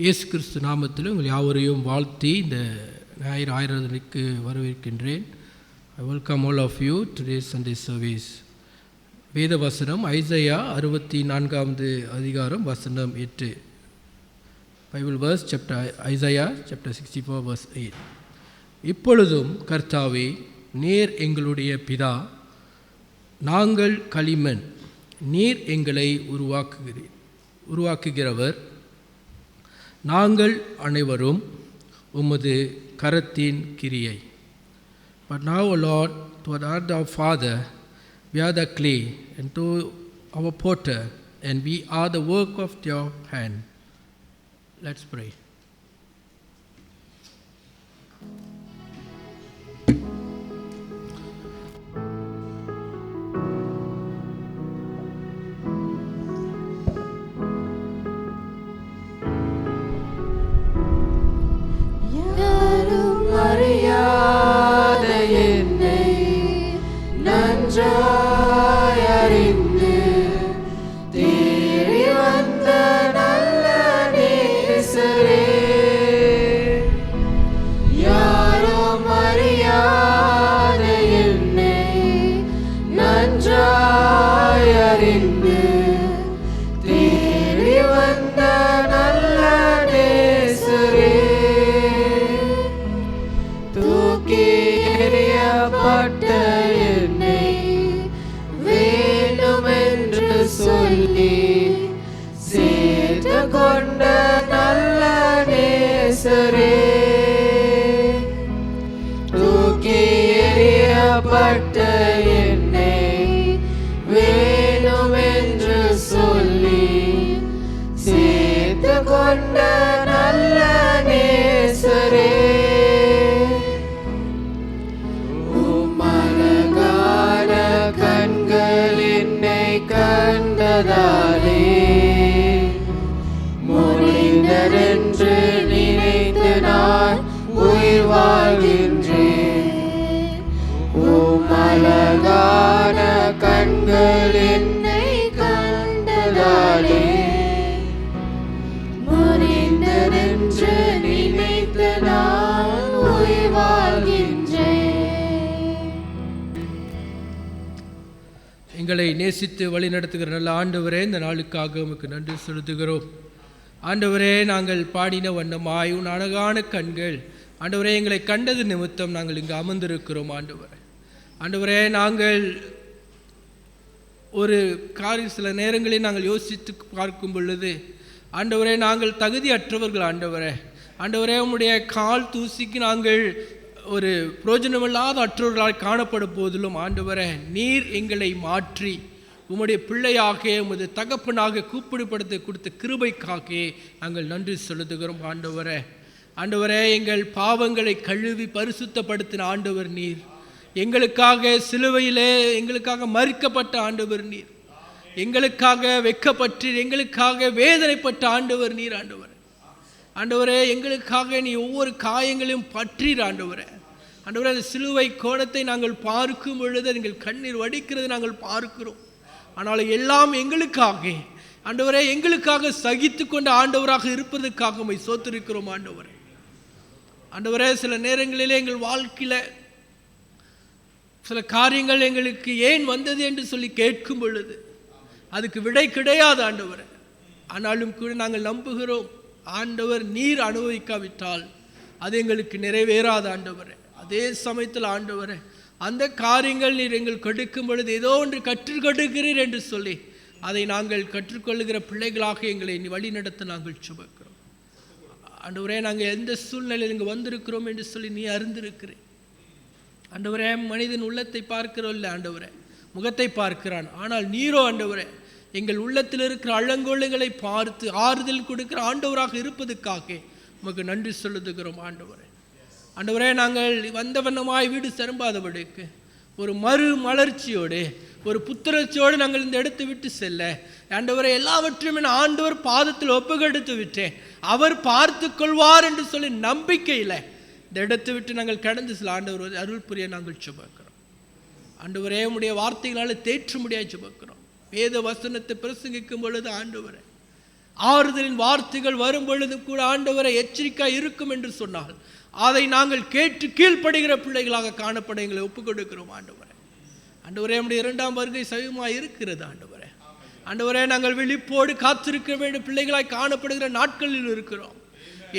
இயேசு கிறிஸ்து நாமத்தில் உங்கள் யாவரையும் வாழ்த்தி இந்த ஞாயிறு ஆராதனைக்கு வரவேற்கின்றேன். I welcome all of you to today's Sunday service. வேத வசனம் ஐசையா 64 அதிகாரம் வசனம் 8. Bible verse Isaiah chapter 64 verse 8. இப்பொழுதும் கர்த்தாவே, நீர் எங்களுடைய பிதா, நாங்கள் களிமண், நீர் எங்களை உருவாக்குகிறவர், நாங்கள் அனைவரும் உமது கரத்தின் கிரியை. But now, O Lord, to our Father, we are the clay, and to our potter, and we are the work of your hand. Let's pray. எங்களை நேசித்து வழி நடத்துகிற நல்ல ஆண்டவரே, இந்த நாளுக்காக உமக்கு நன்றி செலுத்துகிறோம். ஆண்டவரே, நாங்கள் பாடின வண்ணமாய் உன் அழகான கண்கள் ஆண்டவரே எங்களை கண்டது நிமித்தம் நாங்கள் இங்கு அமர்ந்திருக்கிறோம். ஆண்டவரே, நாங்கள் ஒரு சில நேரங்களில் நாங்கள் யோசித்து பார்க்கும் பொழுது ஆண்டவரே, நாங்கள் தகுதியற்றவர்கள். ஆண்டவரே, உம்முடைய கால் தூசிக்கு நாங்கள் ஒரு பிரயோஜனமில்லாத அற்றவர்களால் காணப்படும் போதிலும் ஆண்டவரே, நீர் எங்களை மாற்றி உம்முடைய பிள்ளையாக உமது தகப்பனாக கூப்பிடுபடுத்த கொடுத்த கிருபைக்காக நாங்கள் நன்றி செலுத்துகிறோம். ஆண்டவரே, எங்கள் பாவங்களை கழுவி பரிசுத்தப்படுத்தின ஆண்டவர் நீர். எங்களுக்காக சிலுவையிலே எங்களுக்காக மறிக்கப்பட்ட ஆண்டவர் நீர். எங்களுக்காக வெட்கப்பட்டு எங்களுக்காக வேதனைப்பட்ட ஆண்டவர் நீர். ஆண்டவரே, எங்களுக்காக நீ ஒவ்வொரு காயங்களையும் பற்றீர். ஆண்டவரே, அந்த சிலுவை கோணத்தை நாங்கள் பார்க்கும் பொழுது எங்கள் கண்ணீர் வடிக்கிறது நாங்கள் பார்க்கிறோம். ஆனால் எல்லாம் எங்களுக்காக ஆண்டவரே, எங்களுக்காக சகித்து கொண்ட ஆண்டவராக இருப்பதற்காக உம்மை ஸ்தோத்திரிக்கிறோம். ஆண்டவரே, சில நேரங்களிலே எங்கள் வாழ்க்கையில் சில காரியங்கள் எங்களுக்கு ஏன் வந்தது என்று சொல்லி கேட்கும் பொழுது அதுக்கு விடை கிடையாது ஆண்டவரே. ஆனாலும் கூட நாங்கள் நம்புகிறோம், ஆண்டவர் நீர் அனுபவிக்காவிட்டால் அது எங்களுக்கு நிறைவேறாத ஆண்டவரே. அதே சமயத்தில் ஆண்டவரே, அந்த காரியங்கள் நீர் எங்கள் கொடுக்கும் பொழுது ஏதோ ஒன்று கற்றுக் கொடுக்கிறீர் என்று சொல்லி அதை நாங்கள் கற்றுக்கொள்ளுகிற பிள்ளைகளாக எங்களை வழி நடத்த நாங்கள் சுமக்கிறோம். ஆண்டவரே, நாங்கள் எந்த சூழ்நிலையில் இங்கே வந்திருக்கிறோம் என்று சொல்லி நீ அறிந்திருக்கிறேன். ஆண்டவரே, மனிதன் உள்ளத்தை பார்க்கிறோம் இல்லை ஆண்டவரே, முகத்தை பார்க்கிறான். ஆனால் நீரோ ஆண்டவரே எங்கள் உள்ளத்தில் இருக்கிற அழங்கொள்ளைகளை பார்த்து ஆறுதல் கொடுக்கிற ஆண்டவராக இருப்பதற்காக உமக்கு நன்றி செலுத்துகிறோம். ஆண்டவரே, நாங்கள் வந்த வண்ணமாய் வீடு திரும்பாதபடிக்கு ஒரு மலர்ச்சியோடு ஒரு புத்துணர்ச்சியோடு நாங்கள் இந்த இடத்தை விட்டு செல்ல ஆண்டவரை எல்லாவற்றையும் என் ஆண்டவர் பாதத்தில் ஒப்புக்கொடுத்து விட்டேன், அவர் பார்த்து கொள்வார் என்று சொல்லி நம்பிக்கையில் இந்த இடத்தை விட்டு நாங்கள் கடந்து சில ஆண்டவர் அருள் புரிய நாங்கள் சுமக்கிறோம். ஆண்டவரே, உம்முடைய வார்த்தைகளால் தேற்ற முடியாது சுமக்கிறோம். வேத வசனத்தை பிரசங்கிக்கும் பொழுது ஆண்டவரே ஆறுதலின் வார்த்தைகள் வரும் பொழுது கூட ஆண்டவரை எச்சரிக்கையாக இருக்கும் என்று சொன்னால் அதை நாங்கள் கேட்டு கீழ்ப்படுகிற பிள்ளைகளாக காணப்பட எங்களை ஒப்புக் கொடுக்கிறோம் ஆண்டவரே. ஆண்டவரே, நம்முடைய 2ஆம் வருகை சமீபமாக இருக்கிறது ஆண்டவரே. ஆண்டவரே, நாங்கள் விழிப்போடு காத்திருக்க வேண்டும் பிள்ளைகளாய் காணப்படுகிற நாட்களில் இருக்கிறோம்.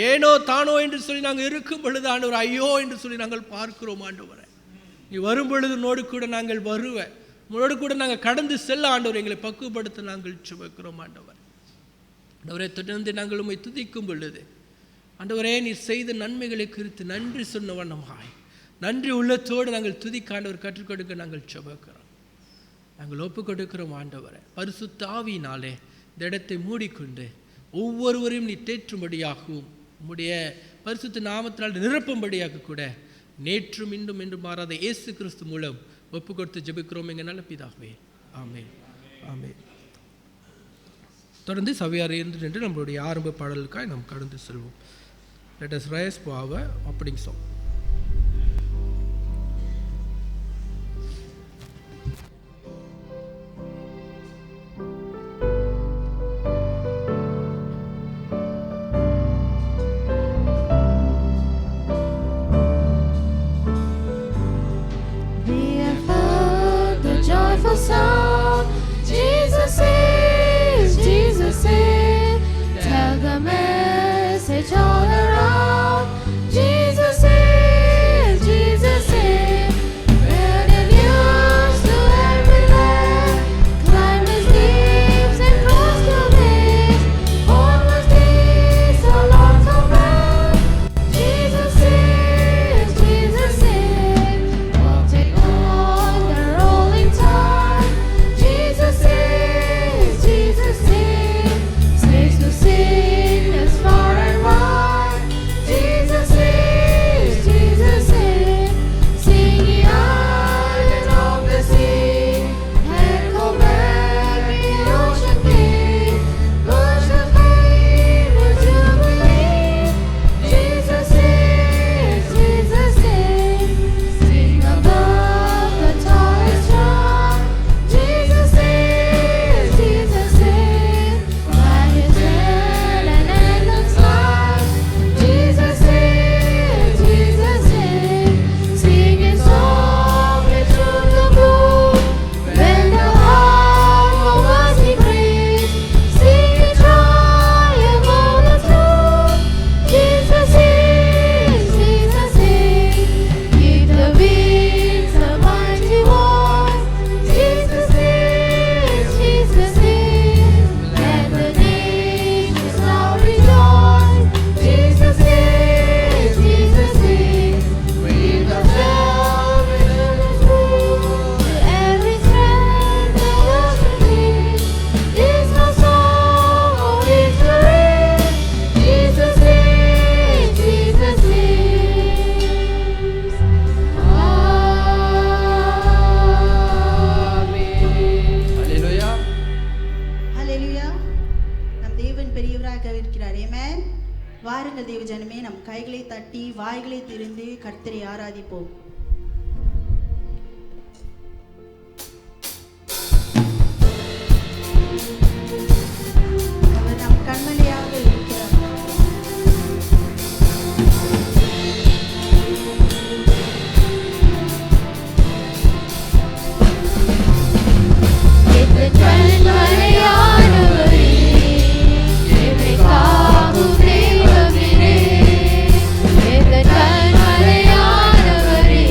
ஏனோ தானோ என்று சொல்லி நாங்கள் இருக்கும் பொழுது ஆண்டவர் ஐயோ என்று சொல்லி நாங்கள் பார்க்கிறோம் ஆண்டவரே. நீ வரும் பொழுது உன்னோடு கூட நாங்கள் வருவேன், உன்னோடு கூட நாங்கள் கடந்து செல்ல ஆண்டவர் எங்களை பக்குவப்படுத்த நாங்கள் சுமக்கிறோம் ஆண்டவர். ஆண்டவரே, தொடர்ந்து நாங்கள் உம்மை துதிக்கும் பொழுது ஆண்டவரே, நீர் செய்த நன்மைகளை குறித்து நன்றி சொன்ன வண்ணமாய் நன்றி உள்ளத்தோடு நாங்கள் துதிக்க ஆண்டவர் கற்றுக் கொடுக்க நாங்கள் சுமக்கிறோம், நாங்கள் ஒப்புக் கொடுக்கிறோம் ஆண்டவரே. பரிசுத்த ஆவியினாலே இந்த இடத்தை மூடிக்கொண்டு ஒவ்வொருவரையும் நீ தேற்றும்படியாகவும் உம்முடைய பரிசுத்த நாமத்தினால் நிரப்பும்படியாக கூட நேற்றும் இன்றும் என்று மாறாத இயேசு கிறிஸ்து மூலம் ஒப்பு கொடுத்து ஜெபிக்கிறோம் எங்கள் நல்ல பிதாவே. ஆமென், ஆமென். தொடர்ந்து சபையார் என்று நம்மளுடைய ஆரம்ப பாடலுக்காய் நாம் கடந்து செல்வோம். Let us rise for our opening song. Sound. Jesus is, tell the message all around. Jesus is, spread the news to every land. Climb the steeps and cross the waves, almost peace along the way. Jesus is, won't take on the rolling tide. Jesus is, saves to sickness far and wide. Jesus is, singing island of the sea, and go back the ocean deep, push the flame to believe. Jesus is, sing above the tallest rock. Jesus is, by his hand and endless life. Jesus is, singing softly through the gloom. When the heart was he praise, singing triumph on the throne. Jesus is, give the winds a mighty voice. Jesus is, let the nations now rejoice. Jesus is, with the love in his rule. Every strength the ocean needs is my song of victory. Jesus is, அல்லேலூயா. ஹல்லேலூயா. நம் தேவன் பெரியவராக இருக்கிறார். ஆமென். வாருங்கள் தேவ ஜனமே, நம் கைகளை தட்டி வாய்களை திறந்து கர்த்தரை ஆராதிப்போம். அவர் நம் கண்மலையாக இருக்கிறார். கண்மலையானவரே, என்னை காக்கும் தெய்வமே, எந்த கண்மலையானவரே,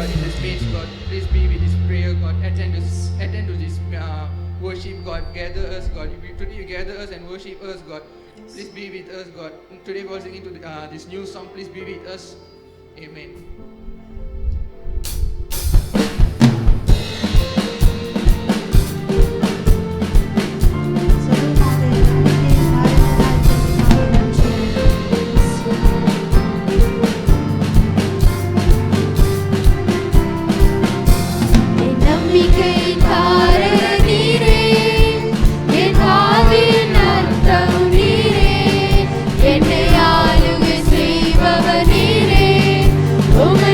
God, in this space, God. Please be with this prayer, God. Attend to this worship, God. Gather us, God. Today you gather us and worship us, God. Please be with us, God. Today we are singing to this new song. Please be with us. Amen. என் நம்பிக்கையின் தாரக நீரே, என் ஆவியின் அர்த்தம் நீரே, என்னை ஆளுகை செய்பவர் நீரே, உம்மை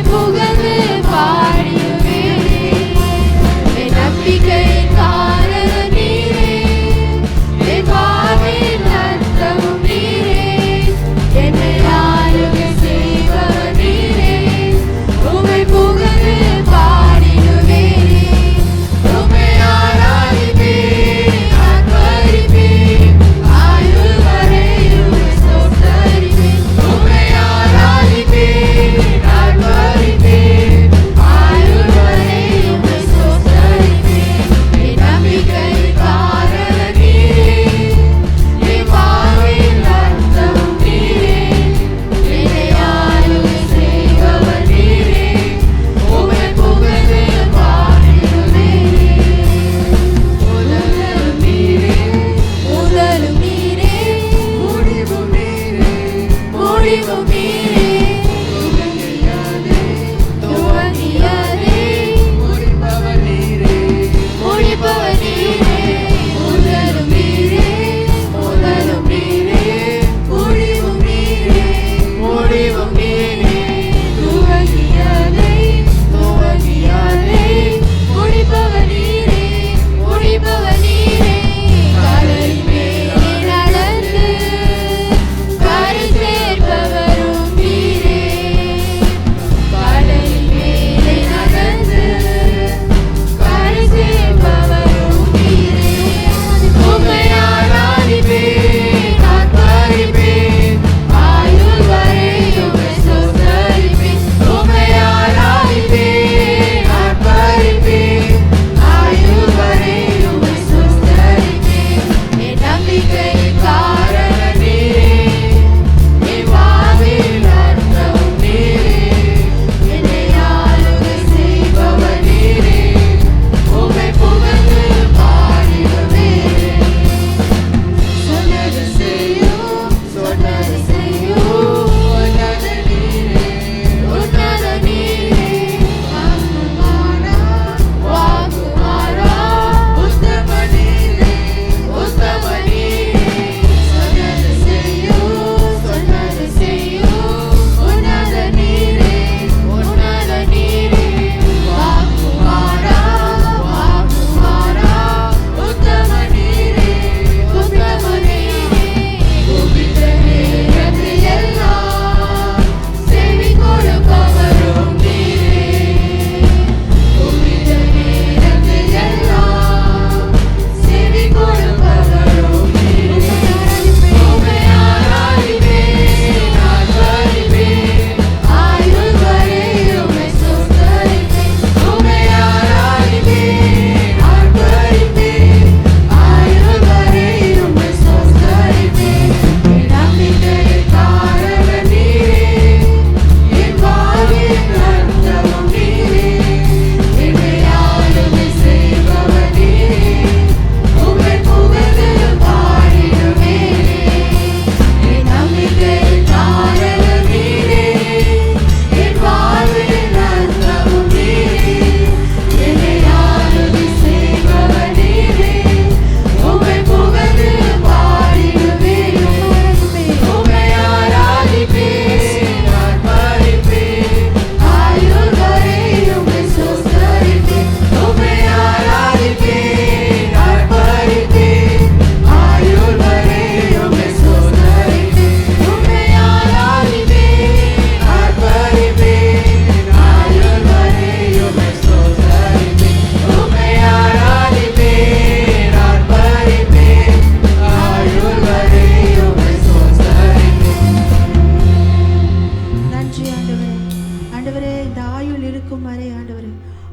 ஆண்டவரே.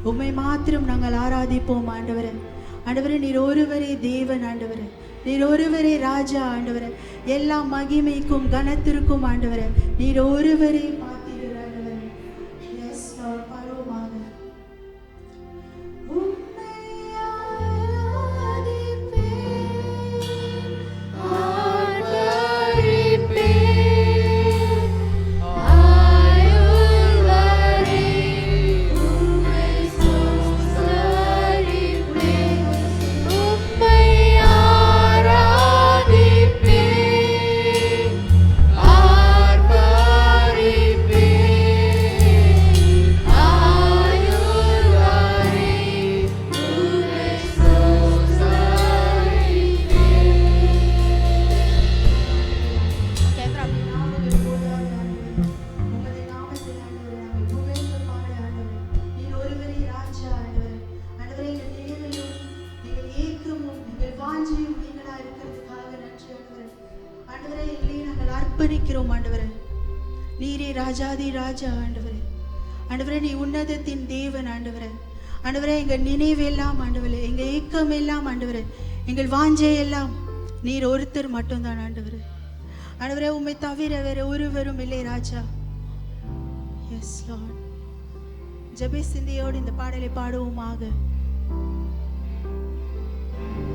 உம்மை மாத்திரம் நாங்கள் ஆராதிப்போம் ஆண்டவரே. ஆண்டவரே, நீர் ஒருவரே தேவன் ஆண்டவரே. நீர் ஒருவரே ராஜா ஆண்டவரே. எல்லா மகிமைக்கும் கனத்திற்கும் ஆண்டவரே நீர் ஒருவரே பாத்திரர் ஆண்டவரே. எஸ் லார்ட், பரமாக உம்மை அர்ப்பணிக்கிறோம் ஆண்டவரே. நீரே ராஜாதி ராஜா ஆண்டவரே. ஆண்டவரே, நீ உன்னதத்தின் தேவன் ஆண்டவரே. ஆண்டவரே, எங்கள் நினைவெல்லாம் ஆண்டவரே, எங்கள் ஏக்கம் எல்லாம் ஆண்டவரே, எங்கள் வாஞ்சை எல்லாம் நீர் ஒருத்தர் மட்டும்தான் ஆண்டவரே. ஆண்டவரே, உம்மை தவிர வேற ஒருவரும் இல்லை ராஜா. S Lord. ஜெப சிந்தையோடு இந்த பாடலை பாடுவோமாக. Thank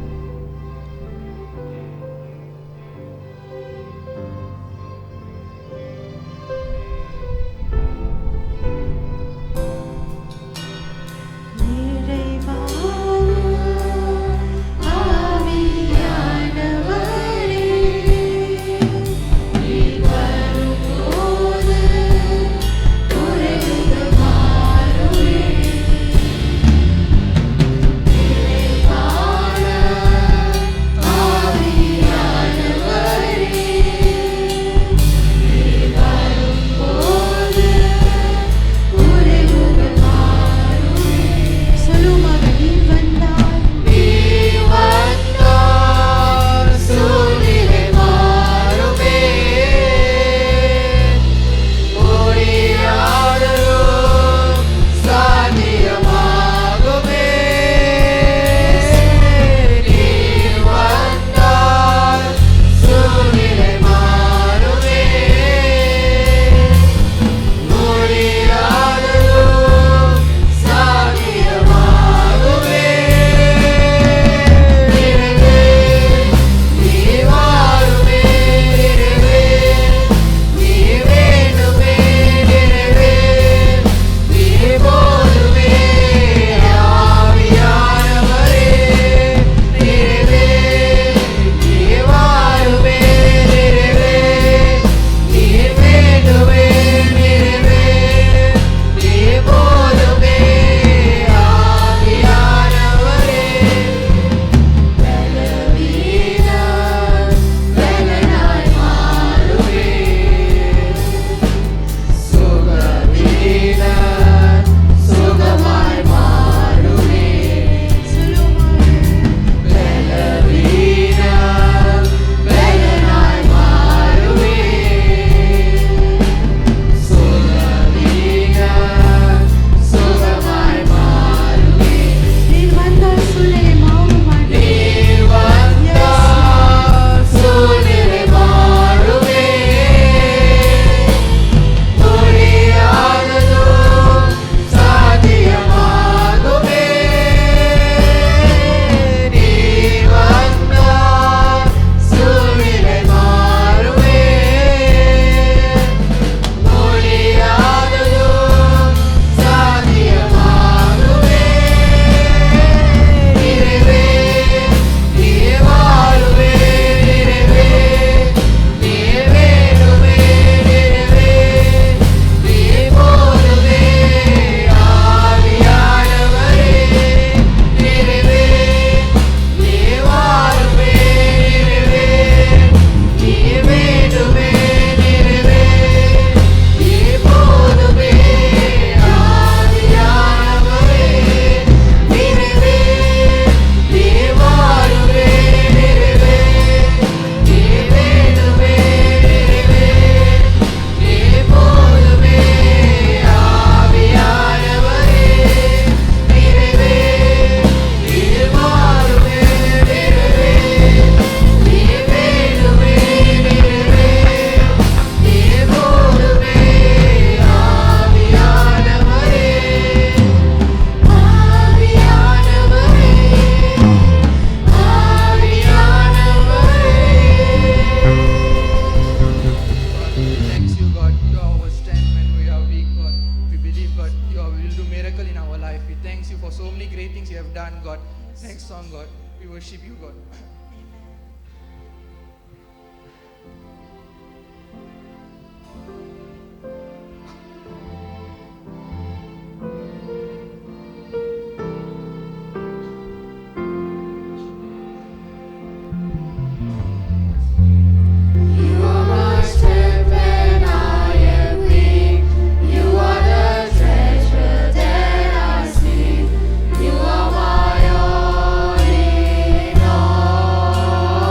you. thanks you for so many great things you have done, God. Next song, God. We worship you, God. You are my strength when I am weak. You are the treasure that I seek. You are my all in all.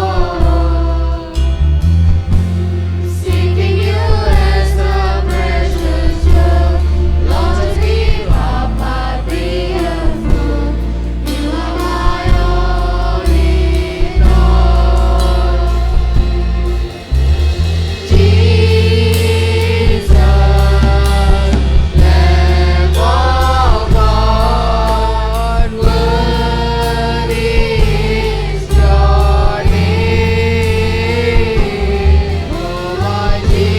Seeking you as the precious jewel. Long to give up, I'd be a fool. You are my all in all. Jesus, Lamb of God, worthy is your name. Oh, my Jesus,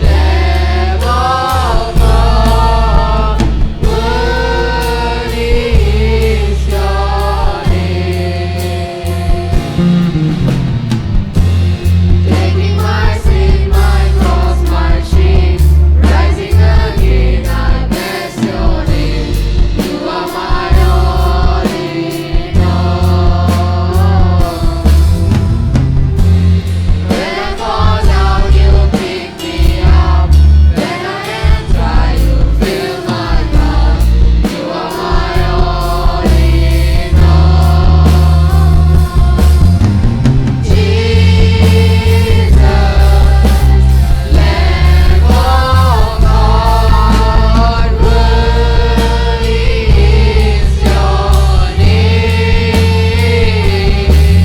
Lamb of God, worthy is your name. Taking my sin, my cross, my shame, rising again, I bless your name. You are my all in all. When I fall down, you pick me up. When I am dry, you fill my cup. You are my all in all. Jesus, Lamb of God, worthy is your name.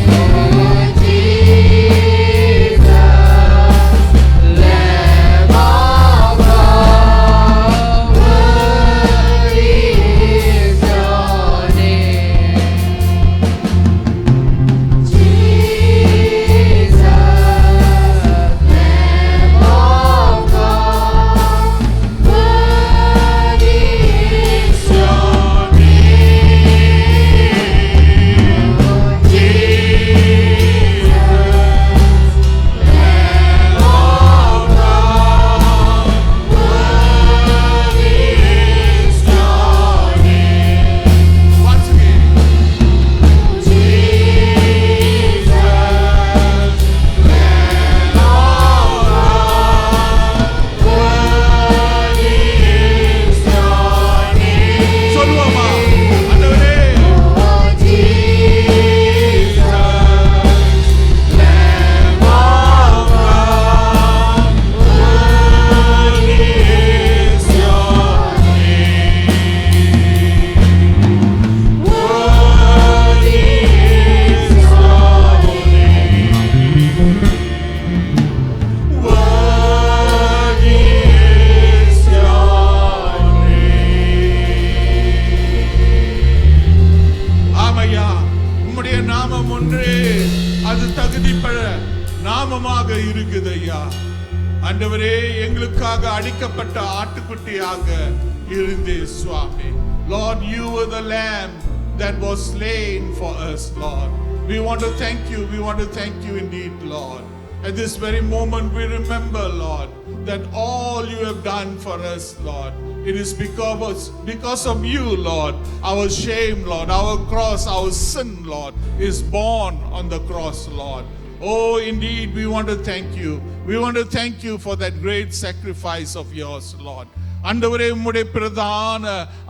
Oh, Jesus, Lamb of God, worthy is your name. Jesus, Lamb of God, worthy is your name. Jesus, Lamb of God, worthy is your name. Once again. Jesus, Lamb of God, worthy is your name. சொல்லுவோமா? ஆண்டவரே, Oh, Jesus, Lamb of God, worthy is your name. Worthy is your name. Worthy is your name. ஆமையா, உம்முடைய நாமம் ஒன்றே அது தகுதிப்பட நாமமாக இருக்குது ஐயா. ஆண்டவரே, எங்களுக்காக அடிக்கப்பட்ட ஆட்டுக்குட்டியாக இருந்தே சுவாமி. Lord, you were the lamb that was slain for us, Lord. We want to thank you. We want to thank you indeed, Lord. At this very moment, we remember, Lord, that all you have done for us, Lord, it is because of you, Lord. Our shame, Lord, our cross, our sin, Lord, is borne on the cross, Lord. Oh, indeed, we want to thank you. We want to thank you for that great sacrifice of yours, Lord. ஆண்டவரே, உம்முடைய பிரதான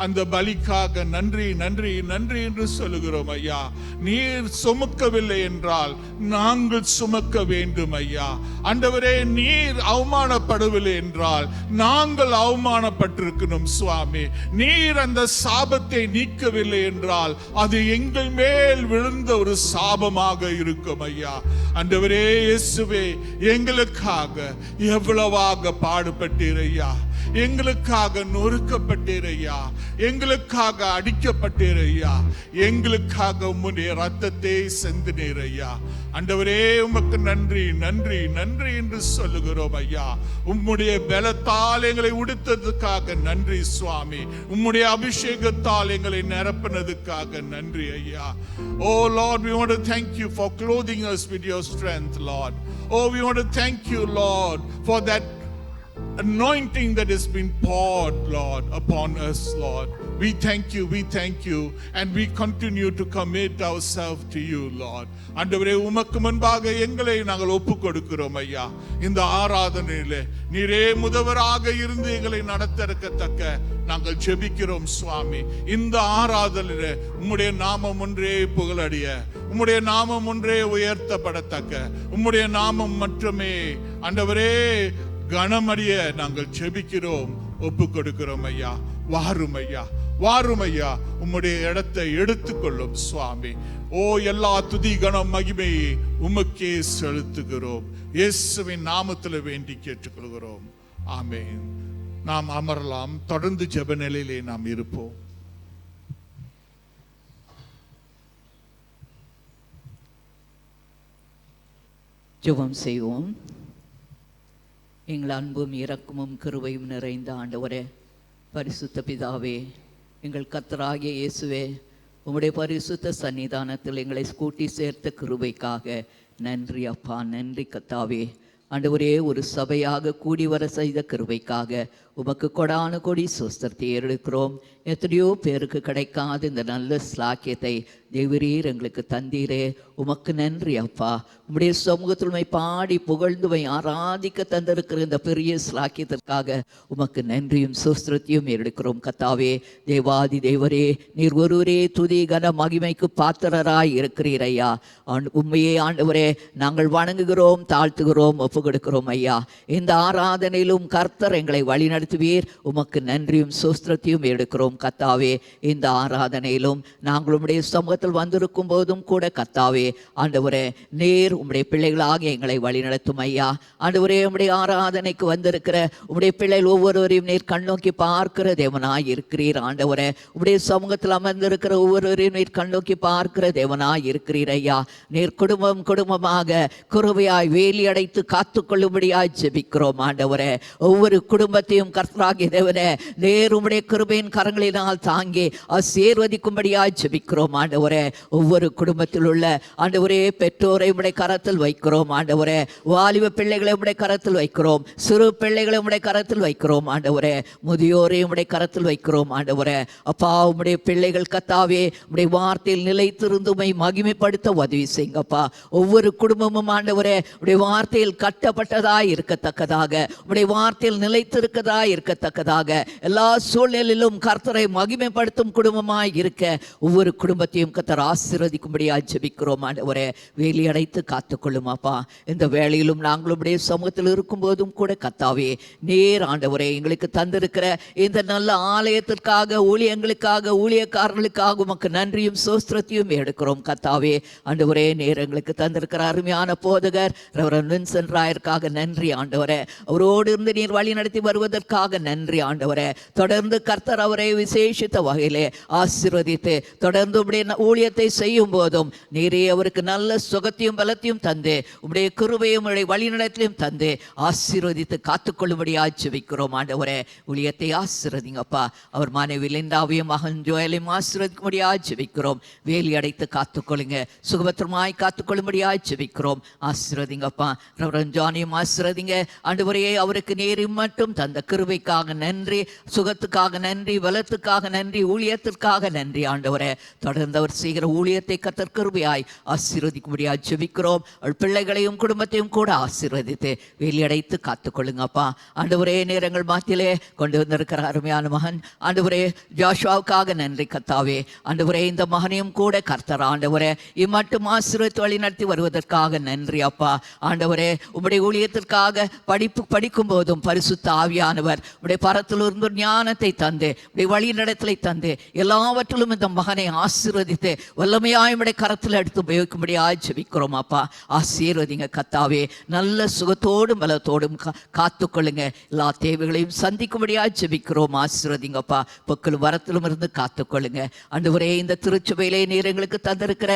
அந்த பலிக்காக நன்றி நன்றி நன்றி என்று சொல்லுகிறோம் ஐயா. நீர் சுமக்கவில்லை என்றால் நாங்கள் சுமக்க வேண்டும் ஐயா. ஆண்டவரே, நீர் அவமானப்படவில்லை என்றால் நாங்கள் அவமானப்பட்டிருக்கணும் சுவாமி. நீர் அந்த சாபத்தை நீக்கவில்லை என்றால் அது எங்கள் மேல் விழுந்த ஒரு சாபமாக இருக்கும் ஐயா. ஆண்டவரே இயேசுவே, எங்களுக்காக எவ்வளவாக பாடுபட்டீர் ஐயா. எங்களுக்காக நொறுக்கப்பட்டீர் ஐயா, எங்களுக்காக அடிக்கப்பட்டீர் ஐயா, எங்களுக்காக உம்முடைய ரத்தத்தை சிந்தினீர் ஐயா. ஆண்டவரே உமக்கு நன்றி நன்றி நன்றி என்று சொல்லுகிறோம் ஐயா. உம்முடைய பலத்தால் எங்களை உடுத்ததுக்காக நன்றி சுவாமி. உம்முடைய அபிஷேகத்தால் எங்களை நிரப்பினதுக்காக நன்றி ஐயா. Oh Lord, we want to thank you for clothing us with your strength, Lord. Oh, we want to thank you, Lord, for that anointing that has been poured, Lord, upon us, Lord. We thank you, and we continue to commit ourselves to you, Lord. ஆண்டவரே உமக்கு முன்பாக எங்களை நாங்கள் ஒப்புக் கொடுக்கிறோம் ஐயா. இந்த ஆராதனையிலே நீரே முதல்வராக இருந்து எங்களை நடத்தற்கத்தக்க நாங்கள் ஜெபிக்கிறோம் சுவாமி. இந்த ஆராதனையிலே உம்முடைய நாமம் ஒன்றே புகழடைய, உம்முடைய நாமம் ஒன்றே உயர்த்தப்படத்தக்க, உம்முடைய நாமம் மட்டுமே ஆண்டவரே கனமறிய நாங்கள் ஜெபிக்கிறோம், ஒப்புக் கொடுக்கிறோம் ஐயா. வாரும் ஐயா, வாரும் ஐயா, உம்முடைய இடத்தை எடுத்துக்கொள்ளும் சுவாமி. ஓ, எல்லா துதி கனம் மகிமையை உமக்கே செலுத்துகிறோம். இயேசுவின் நாமத்தில் வேண்டி கேட்டுக்கொள்கிறோம். ஆமென். நாம் அமரலாம். தொடர்ந்து ஜெப நிலையிலே நாம் இருப்போம். ஜெபம் செய்வோம். எங்கள் அன்பும் இரக்கமும் கிருபையும் நிறைந்த ஆண்டவரே, பரிசுத்த பிதாவே, எங்கள் கர்த்தராகிய இயேசுவே, உம்முடைய பரிசுத்த சன்னிதானத்தில் எங்களை கூட்டி சேர்த்த கிருபைக்காக நன்றி அப்பா, நன்றி கர்த்தாவே. ஆண்டவரே, ஒரு சபையாக கூடி வர செய்த கிருபைக்காக உமக்கு கொடான கொடி சொஸ்தத்தை ஏறெடுக்கிறோம். எத்தனையோ பேருக்கு கிடைக்காத இந்த நல்ல ஸ்லாக்கியத்தை தேவரீர் எங்களுக்கு தந்தீரே, உமக்கு நன்றி அப்பா. உம்முடைய சமூகத்தில் பாடி புகழ்ந்துவை ஆராதிக்க தந்திருக்கிற இந்த பெரிய ஸ்லாக்கியத்திற்காக உமக்கு நன்றியும் சொஸ்திரத்தையும் ஏறெடுக்கிறோம் கத்தாவே. தேவாதி தேவரே, நீர் ஒருவரே துதி கன மகிமைக்கு பாத்திரராய் இருக்கிறீர் ஐயா. உண்மையே ஆண்டவரே, நாங்கள் வணங்குகிறோம், தாழ்த்துகிறோம், ஒப்பு கொடுக்கிறோம் ஐயா. இந்த ஆராதனையிலும் கர்த்தர் எங்களை வழிநடத்துவீர், உமக்கு நன்றியும் சொஸ்திரத்தையும் எடுக்கிறோம் கத்தாவே. இந்த ஆராதனையிலும் நாங்கள் உம்முடைய சமூகத்தில் வந்திருக்கும் போதும் கூட கத்தாவே ஆண்டவரே, நேர் உம்முடைய பிள்ளைகளாக எங்களை வழிநடத்தும் ஐயா. ஆண்டவரே, உம்முடைய ஆராதனைக்கு வந்திருக்கிற உம்முடைய பிள்ளைகள் ஒவ்வொருவரையும் நேர் கண்ணோக்கி பார்க்கிற தேவனாய் இருக்கிறீர் ஆண்டவரே. உம்முடைய சமூகத்தில் அமர்ந்திருக்கிற ஒவ்வொருவரையும் நீர் கண்ணோக்கி பார்க்கிற தேவனாய் இருக்கிறீர் ஐயா. நீர் குடும்பம் குடும்பமாக குருவையாய் வேலி அடைத்து காத்துக்கொள்ளும்படியாய் ஜெபிக்கிறோம் ஆண்டவரே. ஒவ்வொரு குடும்பத்தையும் கர்த்தராகிய தேவனே, நேர் உம்முடைய கிருபையின் கரங்களினால் தாங்கி ஆசீர்வதிக்கும்படியாய் ஜெபிக்கிறோம் ஆண்டவரே. ஒவ்வொரு குடும்பத்தில் உள்ள ஆண்டவரே பெற்றோரை உம்முடைய கரத்தில் வைக்கிறோம் ஆண்டவரே. வாலிப பிள்ளைகளை உம்முடைய கரத்தில் வைக்கிறோம், சிறு பிள்ளைகளை உம்முடைய கரத்தில் வைக்கிறோம் ஆண்டவரே. முதியோரை உம்முடைய கரத்தில் வைக்கிறோம் ஆண்டவரே. அப்பா, உம்முடைய பிள்ளைகள் கத்தாவே உம்முடைய வார்த்தையில் நிலைத்திருந்து உம்மை மகிமைப்படுத்த உதவி செய்யுங்கப்பா. ஒவ்வொரு குடும்பமும் ஆண்டவரே உம்முடைய வார்த்தையில் கட்டப்பட்டதாய் இருக்கத்தக்கதாக, உம்முடைய வார்த்தையில் நிலைத்திருக்கதாய் இருக்கத்தக்கதாக, எல்லா சூழ்நிலையிலும் கர்த்தரை மகிமைப்படுத்தும் குடும்பமாய் இருக்க ஒவ்வொரு குடும்பத்தையும் கர்த்தர் ஆசீர்வதிக்கும்படியாக ஜெபிக்கிறோம் ஆண்டவரே. வேலி அடைத்து காத்துக்கொள்ளும் அப்பா. இந்த வேளையிலும் நாங்களுடைய சமூகத்தில் இருக்கும் போதும் கூட கர்த்தாவே, நேர் ஆண்டவரே எங்களுக்கு தந்திருக்கிற இந்த நல்ல ஆலயத்திற்காக, ஊழியங்களுக்காக, ஊழியக்காரர்களுக்காக உமக்கு நன்றியும் சோஸ்திரத்தையும் எடுக்கிறோம் கர்த்தாவே. ஆண்டவரே, நேர் எங்களுக்கு தந்திருக்கிற அருமையான போதகர் ரெவரண்ட் வின்சென்ட் ராயருக்காக நன்றி ஆண்டவரே. அவரோடு இருந்து நீர் வழி நடத்தி வருவதற்காக நன்றி ஆண்டவரே. தொடர்ந்து கர்த்தர் அவரை விசேஷித்த வகையிலே ஆசீர்வதித்து தொடர்ந்து உம்முடைய ஊழியத்தை செய்யும் போதும் நீரே அவருக்கு நல்ல சுகத்தையும் பலத்தையும் தந்து உம்முடைய கிருபையும் உம்முடைய வழிநடத்திலையும் தந்து ஆசீர்வதித்து காத்துக்கொள்ளும்படியாக ஜெபிக்கிறோம் ஆண்டவரே. ஊழியத்தை ஆசீர்வதிங்கப்பா. அவர் மனைவி லிண்டாவையும் மகன் ஜோயலையும் ஆசீர்வதிக்கும்படியாக ஜெபிக்கிறோம். வேலி அடைத்து காத்துக்கொள்ளுங்க, சுகபத்திரமாய் காத்துக்கொள்ளும்படியாக ஜெபிக்கிறோம். ஆசீர்வதிங்கப்பா. ரெவரண்ட் ஜானியும் ஆசீர்வதிங்க ஆண்டவரே. அவருக்கு நேரும் மட்டும் தந்த கிருபைக்காக நன்றி, சுகத்துக்காக நன்றி, பலத்துக்காக நன்றி, ஊழியத்திற்காக நன்றி ஆண்டவரே. தொடர்ந்து அவர் செய்கிற ஊழியத்தை கர்த்தர் கிருபையாய் ஆசீர்வதிக்கும்படியாக ஜெபிக்கிறோம். அவள் பிள்ளைகளையும் குடும்பத்தையும் கூட ஆசீர்வதித்து வேலியடைத்து காத்துக்கொள்ளுங்கப்பா ஆண்டவரே. நேரங்கள் மாத்திலே கொண்டு வந்திருக்கிற அருமையான மகன் ஆண்டவரே ஜாஷுவாவுக்காக நன்றி கர்த்தாவே. ஆண்டவரே, இந்த மகனையும் கூட கர்த்தர் ஆண்டவரே இம்மட்டும் ஆசீர்வதித்து வழி நடத்தி வருவதற்காக நன்றி அப்பா. ஆண்டவரே, உம்முடைய ஊழியத்திற்காக படிக்கும் போதும் பரிசுத்த ஆவியானவர் ஆவியானவர் உடைய பரத்திலிருந்து ஞானத்தை தந்து உடைய வழிநடத்தலை தந்து எல்லாவற்றிலும் இந்த மகனை ஆசீர்வதித்து வல்லமையாய் உடைய கரத்தில் எடுத்து உபயோகிக்கும்படியாக ஜெபிக்கிறோம் அப்பா. ஆசீர்வதிங்க கத்தாவே. நல்ல சுகத்தோடும் பலத்தோடும் காத்துக்கொள்ளுங்க. எல்லா தேவைகளையும் சந்திக்கும்படியாக ஜெபிக்கிறோம். ஆசீர்வதிங்கப்பா. பொக்களும் வரத்திலும் இருந்து காத்துக்கொள்ளுங்க. ஆண்டவரே, இந்த திருச்சபையிலே நீர் எங்களுக்கு தந்திருக்கிற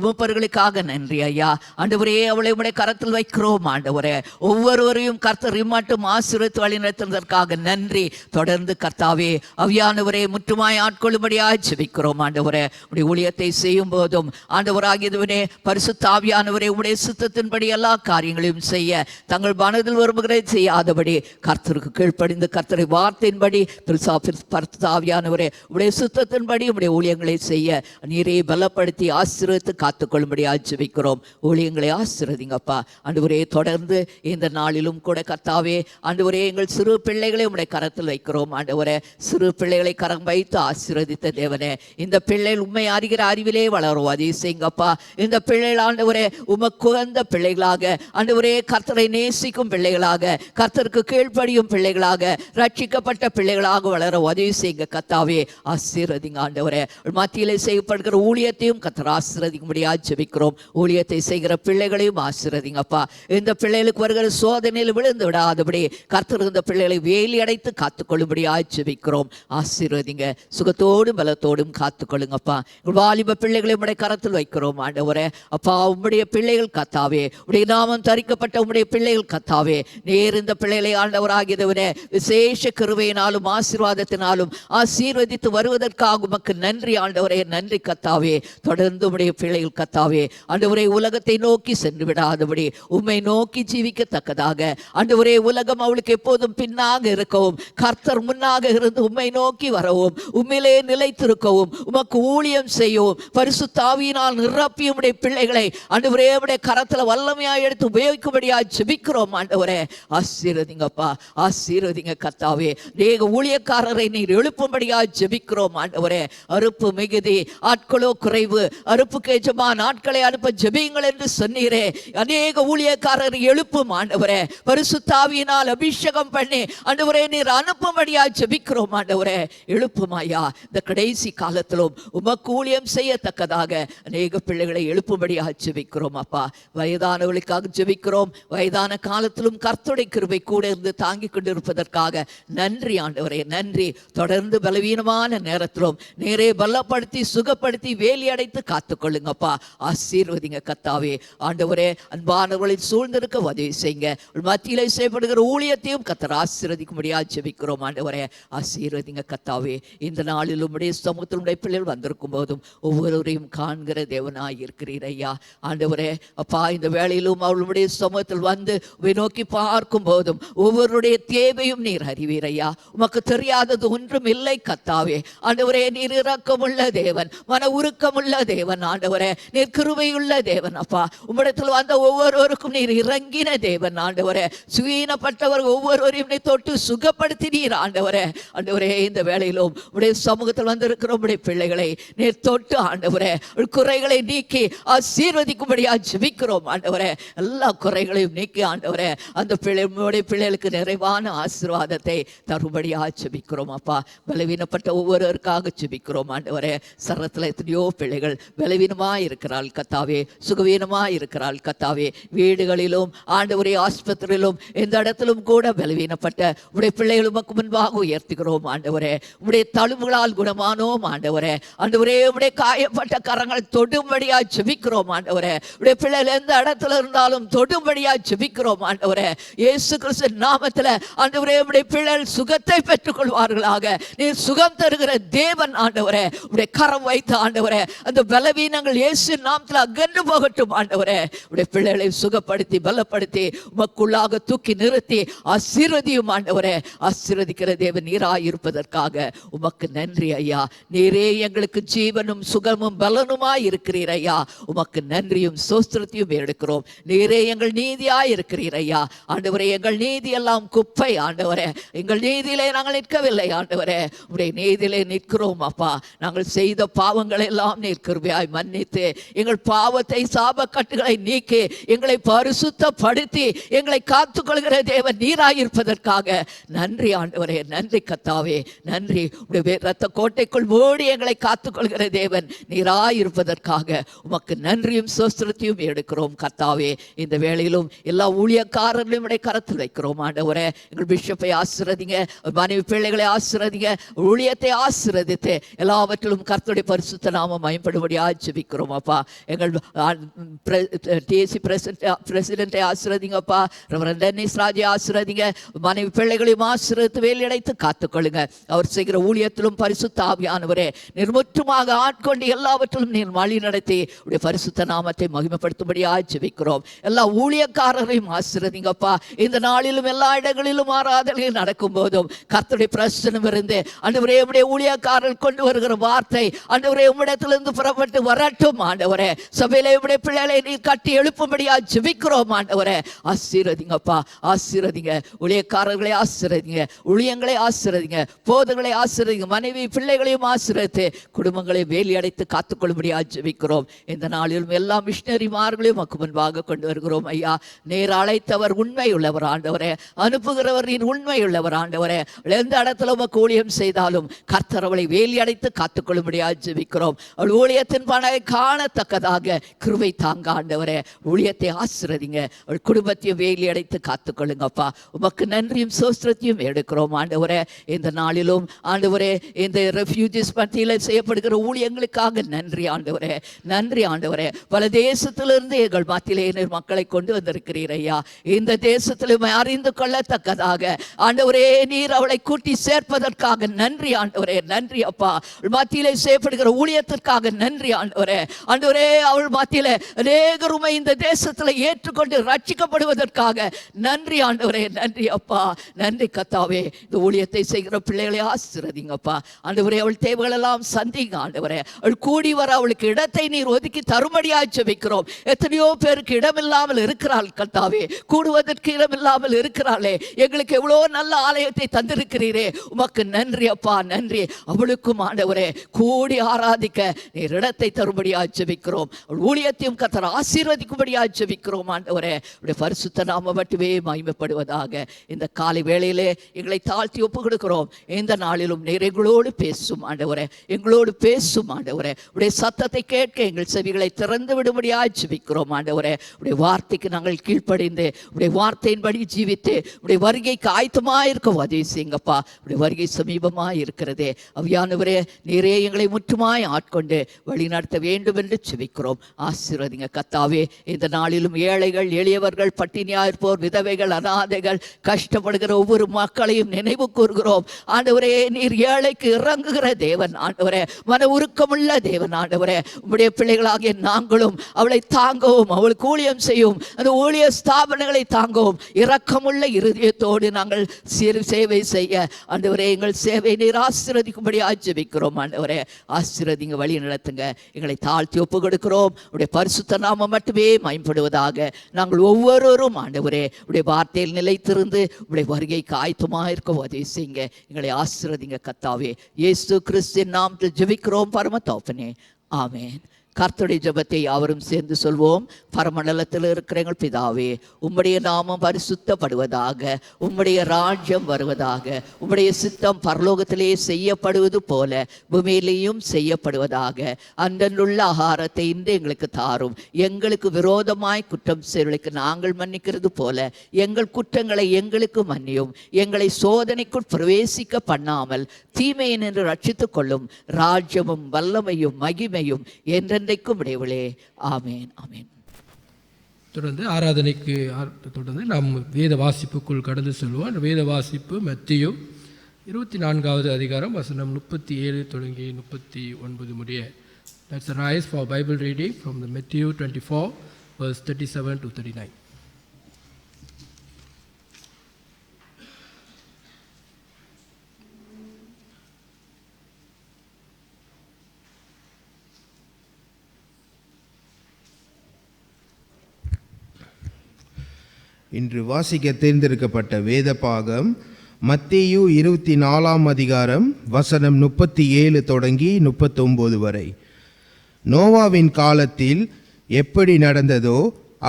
மூப்பர்களுக்காக நன்றி ஐயா. ஆண்டவரே, அவளை உடைய கரத்தில் வைக்கிறோம். ஆண்டவரே, ஒவ்வொருவரையும் கர்த்தர் இம்மாட்டும் ஆசீர்வதித்து வழிநடத்துவதற்காக நன்றி. தொடர்ந்து கர்த்தாவே ஆவியானவரே முற்றுமாய் ஆட்கொள்ளும்படியாக ஜெபிக்கிறோம். ஆண்டவரே, உடைய ஊழியத்தை செய்யும் போதும் ஆண்டவராகியதுவனே பரிசுத்த ஆவியானவரே உடைய சித்தத்தின்படி எல்லா காரியங்களையும் செய்ய தங்கள் மனதில் வரும்புகிறதை செய்யாதபடி கர்த்தருக்கு கீழ்ப்படிந்து கர்த்தரை வார்த்தையின்படி பரிசுத்த ஆவியானவரே உடைய சித்தத்தின்படி உடைய ஊழியங்களை செய்ய நீரே பலப்படுத்தி ஆசீர்வதித்து காத்துக்கொள்ளும்படியாக ஜெபிக்கிறோம். ஊழியங்களை ஆசீர்வதிங்கப்பா. ஆண்டவரே, தொடர்ந்து இந்த நாளிலும் கூட கர்த்தாவே ஆண்டவரே எங்கள் சிறு பிள்ளைகளை உடைய கரத்தில் வைக்கிறோம். ஆண்டவரே, சிறு பிள்ளைகளை கரம் வைத்து ஆசீர்வதித்த தேவனே, இந்த பிள்ளைகள் உண்மை அறிகிற அறிவிலே வளரும். அதே செய்யுங்கப்பா. இந்த பிள்ளைகள் ஆண்டவரே உமக்குகந்த பிள்ளைகளாக, ஆண்டவரே கர்த்தரை நேசிக்கும் பிள்ளைகளாக, கர்த்தருக்கு கீழ்ப்படியும் பிள்ளைகளாக, ரட்சிக்கப்பட்ட பிள்ளைகளாக வளர உதவி செய்யுங்க கர்த்தாவே. ஆசீர்வதிங்க ஆண்டவரே. மத்தியிலே செய்யப்படுகிற ஊழியத்தையும் கர்த்தர் ஆசீர்வதிக்கும்படியாக ஜெபிக்கிறோம். ஊழியத்தை செய்கிற பிள்ளைகளையும் ஆசீர்வதிங்கப்பா. இந்த பிள்ளைகளுக்கு வருகிற சோதனையில் விழுந்து விடாதபடி கர்த்தர் இந்த பிள்ளைகளை வேலி அடைத்து காத்துக்கொள்ளும்படியாக ஜெபிக்கிறோம். ஆசீர்வதிங்க. சுகத்தோடும் பலத்தோடும் காத்துக்கொள்ளுங்கப்பா. வாலிப பிள்ளைகளை உடைய கரத்தில் வைக்கிறோம். ஆண்டவரே அப்பா, உம்முடைய பிள்ளைகள் கத்தாவே, உடைய நாமம் தரிக்கப்பட்ட உம்முடைய பிள்ளைகள் கத்தாவே, நேர் இந்த பிள்ளைகளை ஆண்டவராகியவனே விசேஷ கிருபையினாலும் ஆசீர்வாதத்தினாலும் ஆசீர்வதித்து வருவதற்காக உமக்கு நன்றி ஆண்டவரே. நன்றி கத்தாவே. தொடர்ந்து உம்முடைய பிள்ளைகள் கத்தாவே ஆண்டவரே உலகத்தை நோக்கி சென்று விடாதபடி உம்மை நோக்கி ஜீவிக்கத்தக்கதாக ஆண்டவரே உலகம் அவளுக்கு எப்போதும் பின்னாக இருக்கவும் கர்த்தர் முன்னாக இருந்து உம்மை நோக்கி வரவும் உம்மிலே நிலைத்திருக்கவும் உமக்கு ஊழியம் செய்யவும் பரிசுத்த ஆவியினால் நிரப்பி உம்முடைய பிள்ளைகளை ஆண்டவரே உம்முடைய கரத்தில் வல்லமையாக எடுத்து உபயோகிக்கும்படியாக ஜெபிக்கிறோம். ஆண்டவரே ஆசீர்வதிங்கப்பா. ஆசீர்வதிங்க கர்த்தாவே. தேக ஊழியக்காரரை நீர் எழுப்பும்படியாக ஜெபிக்கிறோம். ஆண்டவரே, அறுப்பு மிகுதி ஆட்களோ குறைவு, அறுப்புக்கு எஜமான் ஆட்களை அனுப்ப ஜெபியுங்கள் என்று சொன்னீரே. அநேக ஊழியக்காரர் எழுப்பும் ஆண்டவரே. பரிசுத்த ஆவியினால் அபிஷேகம் பண்ணி ஆண்டவரே நீர் அனுப்பும்படியா ஜெபிக்கிறோம். ஆண்டவரே எழுப்பும் ஐயா. இந்த கடைசி காலத்திலும் உமக்கு ஊழியம் செய்யத்தக்கதாக அநேக பிள்ளைகளை எழுப்பும்படியாக ஜெபிக்கிறோம் அப்பா. வயதானவர்களுக்காக ஜெபிக்கிறோம். வயதான காலத்திலும் கர்த்தருடைய கிருபை கூட இருந்து தாங்கிக் கொண்டிருப்பதற்காக நன்றி ஆண்டவரே. நன்றி. தொடர்ந்து பலவீனமான நேரத்திலும் நேரே பலப்படுத்தி சுகப்படுத்தி வேலி அடைத்து காத்துக்கொள்ளுங்கப்பா. ஆசீர்வதிங்க கத்தாவே. ஆண்டவரே, அன்பானவர்களில் சூழ்ந்திருக்க உதவி செய்யுங்க. மத்தியிலே செய்யப்படுகிற ஊழியத்தையும் கர்த்தர் ஆசீர்வதிக்கும்படியாக ஜெபிக்கிறோம். ஆண்டவரே ஆசீர்வதிங்க கத்தாவே. இந்த நாளில் உம்முடைய சமூகத்தினுடைய பிள்ளைகள் வந்திருக்கும் போதும் ஒவ்வொருவரையும் காண்கிற தேவனாய் இருக்கிறீர் ஐயா. ஆண்டவரே அப்பா, இந்த வேளையிலும் அவளுடைய சமூகத்தில் வந்து நோக்கி பார்க்கும் போதும் ஒவ்வொருடைய தேவையும் நீர் அறிவீர் ஐயா. உமக்கு தெரியாதது ஒன்றும் இல்லை கத்தாவே. ஆண்டவரே, நீர் இரக்கமுள்ள தேவன், மன உருக்கமுள்ள தேவன். ஆண்டவரே, நீர் கிருபையுள்ள தேவன் அப்பா. உம்மிடத்தில் வந்த ஒவ்வொருவருக்கும் நீர் இறங்கின தேவன். ஆண்டவரே, சுயீனப்பட்டவர் ஒவ்வொருவரையும் நீ தொட்டு சுகப்படுத்தினீர். ஆண்டவரே ஆண்டவரே, இந்த வேளையிலும் உடைய சமூகத்தில் வந்திருக்கிற உடைய பிள்ளைகளை நீர் தொட்டு ஆண்டவரே குறைகளை நீக்கி ஆசீர்வதிக்கும்படியா ஜெபிக்கிறோம். ஆண்டவரே, எல்லா குறைகளையும் நீக்கி ஆண்டவரே அந்த பிள்ளைகளுக்கு நிறைவான ஆசீர்வாதத்தை தரும்படியா ஜெபிக்கிறோம் அப்பா. பலவீனப்பட்ட ஒவ்வொருவருக்காக ஜெபிக்கிறோம். ஆண்டவரே, சரத்தில் எத்தனையோ பிள்ளைகள் பலவீனமாக இருக்கிறாள் கத்தாவே, சுகவீனமாக இருக்கிறாள் கத்தாவே. வீடுகளிலும் ஆண்டவரே ஆஸ்பத்திரியிலும் எந்த இடத்திலும் கூட பலவீனப்பட்ட உடைய பிள்ளைகள் உமக்கு முன்பாக உயர்த்துகிறோம். ஆண்டவரே, உடைய தழும்புகளால் குணமானோம். ஆண்டவரே ஆண்டவரே, உடைய காயப்பட்ட கரங்கள் தொடும்படியா ஜெபிக்கிறோம். ஆண்டவரே, உடைய பிள்ளைகள் எந்த இடத்துல இருந்தாலும் தொடும்படியா ஜெபிக்கிறோம். ஆண்டவரே, இயேசு கிறிஸ்து நாமத்தில் ஆண்டவரே உடைய பிள்ளைகள் சுகத்தை பெற்றுக் கொள்வார்களாக. நீ சுகம் தருகிற தேவன். ஆண்டவரே, உடைய கரம் வைத்து ஆண்டவரே அந்த பலவீனங்கள் இயேசு நாமத்தில் அகன்று போகட்டும். ஆண்டவரே, உடைய பிள்ளைகளை சுகப்படுத்தி பலப்படுத்தி உமக்குள்ளாக தூக்கி நிறுத்தி ஆசீர்வதியும். ஆண்டவரே, ஆசீர்வதிக்கிற தேவன் நீராயிருப்பதற்காக உமக்கு நன்றி ஐயா. நீரே எங்களுக்கு ஜீவனும் சுகமும் பலனுமாய் இருக்கிறீர் ஐயா. உமக்கு நன்றியும் சோஸ்திரத்தையும் எடுக்கிறோம். நீரே எங்கள் நீதியாய் இருக்கிறீர் ஐயா. ஆண்டவரே, எங்கள் நீதி எல்லாம் குப்பை. ஆண்டவரே, எங்கள் நீதியிலே நாங்கள் நிற்கவில்லை. ஆண்டவரே, உடைய நீதியிலே நிற்கிறோம் அப்பா. நாங்கள் செய்த பாவங்களை எல்லாம் நீர் கிருபையாய் மன்னித்து எங்கள் பாவத்தை சாப கட்டுகளை நீக்கி எங்களை பரிசுத்தப்படுத்தி எங்களை காத்துக்கொள்கிற தேவன் நீராயிருப்பதற்கு செய்வதற்காக நன்றி ஆண்டவரே. நன்றி கத்தாவே, நன்றி. உடைய இரத்த கோட்டைக்குள் மூடி எங்களை காத்துக்கொள்கிற தேவன் நீராயிருப்பதற்காக உமக்கு நன்றியும் சோஸ்திரத்தையும் எடுக்கிறோம் கத்தாவே. இந்த வேளையிலும் எல்லா ஊழியக்காரர்களையும் உடைய கரத்தில் வைக்கிறோம் ஆண்டவரே. எங்கள் பிஷப்பை ஆசீர்வதிங்க, மனைவி பிள்ளைகளை ஆசீர்வதிங்க, ஊழியத்தை ஆசீர்வதித்து எல்லாவற்றிலும் கர்த்தருடைய பரிசுத்த நாமம் மயப்படும்படியாக ஜெபிக்கிறோம் அப்பா. எங்கள் டிஎஸ்சி பிரசிடென்ட்டை ஆசீர்வதிங்கப்பா. ரெவரண்ட் டென்னிஸ் ராஜை ஆசீர்வதிங்க, மனைவி பிள்ளைகளையும் ஆசீர்வதித்து வேலையடைத்து காத்துக்கொள்ளுங்க. அவர் செய்கிற ஊழியத்திலும் பரிசுத்த ஆவியானவரே நீர் முற்றுமாக ஆட்கொண்டு எல்லாவற்றிலும் நீர் வழி நடத்தி உடைய பரிசுத்த நாமத்தை மகிமைப்படுத்தும்படியாக ஜெபிக்கிறோம். எல்லா ஊழியக்காரரையும் ஆசீர்வதிங்கப்பா. இந்த நாளிலும் எல்லா இடங்களிலும் ஆராதனைகள் நடக்கும் போதும் கர்த்தருடைய பிரசன்னம் இருந்து ஆண்டவரே உம்முடைய ஊழியக்காரர்கள் கொண்டு வருகிற வார்த்தை ஆண்டவரே உம்மிடத்திலிருந்து புறப்பட்டு வரட்டும் ஆண்டவரே. சபையிலே உம்முடைய பிள்ளைகளை நீர் கட்டி எழுப்பும்படியா ஜெபிக்கிறோம் ஆண்டவரே. ஆசீர்வதிங்கப்பா, ஆசீர்வதிங்க. ஊழியக்காரர்களை ஆசீர்வதிங்க, ஊழியங்களை ஆசீர்வதிங்க, போதங்களை ஆசீர்வதிங்க, மனைவி பிள்ளைகளையும் ஆசீர்வதித்து குடும்பங்களை வேலி அடைத்து காத்துக்கொள்ளும்படியா ஜெபிக்கிறோம். இந்த நாளிலும் எல்லா மிஷனரிமார்களையும் உமக்கு முன்பாக கொண்டு வருகிறோம் ஐயா. நேர் அழைத்தவர் உண்மை உள்ளவர் ஆண்டவரே, அனுப்புகிறவர் நீர் உண்மை உள்ளவர் ஆண்டவரே. எந்த இடத்துல உமக்கு ஊழியம் செய்தாலும் கர்த்தர் அவளை வேலி அடைத்து காத்துக்கொள்ளும்படியா ஜெபிக்கிறோம். அவள் ஊழியத்தின் பணத்தை காணத்தக்கதாக கிருபை தாங்க ஆண்டவரே. ஊழியத்தை ஆசீர்வதிங்க, அவள் குடும்பத்தையும் வேலி அடைத்து காத்துக்கொள்ளுங்கப்பா. உமக்கு நன்றியும் சோஸ்திரத்தையும் எடுக்கிறோம் ஆண்டவரே. இந்த நாளிலும் ஆண்டவரே இந்த ரெஃப்யூஜிஸ் மத்தியில் செய்யப்படுகிற ஊழியங்களுக்காக நன்றி ஆண்டவரே, நன்றி ஆண்டவரே. பல தேசத்திலிருந்து எங்கள் மத்தியிலே நீர் மக்களை கொண்டு வந்திருக்கிறீர் ஐயா. இந்த தேசத்திலும் அறிந்து கொள்ளத்தக்கதாக ஆண்டவரே நீர் அவளை கூட்டி சேர்ப்பதற்காக நன்றி ஆண்டவரே. நன்றி அப்பா. மத்தியிலே செய்யப்படுகிற ஊழியத்திற்காக நன்றி ஆண்டவரே. ஆண்டவரே அவள் மத்தியிலே அநேகருமை இந்த தேசத்தில் ஏற்றுக்கொண்டு ரட்சிக்கப்படுவதற்காக நன்றி ஆண்டவரே. நன்றி அப்பா, நன்றி கத்தாவே. இந்த ஊழியத்தை செய்கிற பிள்ளைகளை ஆசீர்வதிங்கப்பா ஆண்டவரே. அவள் தேவைகள் எல்லாம் சந்திங்க ஆண்டவரே. அவள் கூடி வர அவளுக்கு இடத்தை நீர் ஒதுக்கி தரும்படியாக ஜெபிக்கிறோம். எத்தனையோ பேருக்கு இடமில்லாமல் இருக்கிறாள் கத்தாவே, கூடுவதற்கு இடமில்லாமல் இருக்கிறாளே. எங்களுக்கு எவ்வளோ நல்ல ஆலயத்தை தந்திருக்கிறீரே, உமக்கு நன்றி அப்பா, நன்றி. அவளுக்கும் ஆண்டவரே கூடி ஆராதிக்க நீர் இடத்தை தரும்படியாக ஜெபிக்கிறோம். அவள் ஊழியத்தையும் கர்த்தர் ஆசீர்வதிக்கும்படியாக ஜெபிக்கிறோம் ஆண்டவரே. உடைய பரிசுத்த நாமம் மட்டுமே மகிமைப்படுவதாக. இந்த காலை வேளையிலே எங்களை தாழ்த்தி ஒப்பு கொடுக்கிறோம். இந்த நாளிலும் நீர் எங்களோடு பேசும் ஆண்டவரே, எங்களோடு பேசும் ஆண்டவரே. உடைய சத்தத்தை கேட்க எங்கள் செவிகளை திறந்து விடும்படியாக ஜெபிக்கிறோம் ஆண்டவரே. உடைய வார்த்தைக்கு நாங்கள் கீழ்ப்படிந்து உடைய வார்த்தையின்படி ஜீவித்து உடைய வருகைக்கு ஆயத்தமாக இருக்க உதவி செய்யுங்கப்பா. உடைய வருகை சமீபமாக இருக்கிறதே. அவியானவரே நீரே எங்களை முற்றுமாய் ஆட்கொண்டு வழி நடத்த வேண்டும் என்று ஜெபிக்கிறோம். ஆசீர்வதிங்க கத்தாவே. இந்த நாளிலும் ஏழைகள், எளியவர்கள், பட்டினியாயிருப்போர், விதவைகள், அநாதைகள், கஷ்டப்படுகிற ஒவ்வொரு மக்களையும் நினைவு கூறுகிறோம் ஆண்டவரே. நீர் ஏழைக்கு இறங்குகிற தேவன் ஆண்டவரே, மன உருக்கமுள்ள தேவன் ஆண்டவரே. உம்முடைய பிள்ளைகளாகிய நாங்களும் அவளை தாங்கவும், அவளுக்கு ஊழியம் செய்யும் அந்த ஊழிய ஸ்தாபனங்களை தாங்கவும் இரக்கமுள்ள இருதயத்தோடு நாங்கள் சேவை செய்ய ஆண்டவரே எங்கள் சேவை நீர் ஆசீர்வதிக்கும்படி ஜெபிக்கிறோம் ஆண்டவரே. ஆசீர்வதிங்க, வழி நடத்துங்க. எங்களை தாழ்த்தி ஒப்பு கொடுக்கிறோம். உடைய பரிசுத்த நாமம் மட்டுமே மயம்படுவதாக. நாங்கள் ஒவ்வொருவரும் ஆண்டவரே உடைய வார்த்தையில் நிலைத்திருந்து உடைய வருகைக்கு ஆயத்தமாக இருக்க உதவி செய்யுங்க. எங்களை ஆசீர்வதிங்க கத்தாவே. இயேசு கிறிஸ்துவின் நாமத்தில் ஜெபிக்கிறோம் பரம தகப்பனே, ஆமென். கர்த்தருடைய ஜெபத்தை யாவரும் சேர்ந்து சொல்வோம். பரமண்டலத்தில் இருக்கிற எங்கள் பிதாவே, உம்முடைய நாமம் பரிசுத்தப்படுவதாக, உம்முடைய ராஜ்யம் வருவதாக, உம்முடைய சித்தம் பரலோகத்திலே செய்யப்படுவது போல பூமியிலேயும் செய்யப்படுவதாக. அன்றன்றுள்ள ஆகாரத்தை இன்று எங்களுக்கு தாரும். எங்களுக்கு விரோதமாய் குற்றம் செய்வர்களுக்கு நாங்கள் மன்னிக்கிறது போல எங்கள் குற்றங்களை எங்களுக்கு மன்னியும். எங்களை சோதனைக்குள் பிரவேசிக்க பண்ணாமல் தீமையை நின்று ரட்சித்துக் கொள்ளும். ராஜ்யமும் வல்லமையும் மகிமையும் என்றென்றைக்கும் உடையவளே, ஆமேன், ஆமேன். தொடர்ந்து ஆராதனைக்கு தொடர்ந்து நாம் வேத வாசிப்புக்குள் கடந்து செல்வோம். வேத வாசிப்பு மத்தேயு 24வது அதிகாரம் வசனம் 37 தொடங்கி 39 முடிய. Let's rise for Bible reading from the Matthew 24 verse 37 to 39. இன்று வாசிக்க தேர்ந்தெடுக்கப்பட்ட வேத பாகம் மத்தேயு 24ஆம் அதிகாரம் வசனம் 37 தொடங்கி 39 வரை. நோவாவின் காலத்தில் எப்படி நடந்ததோ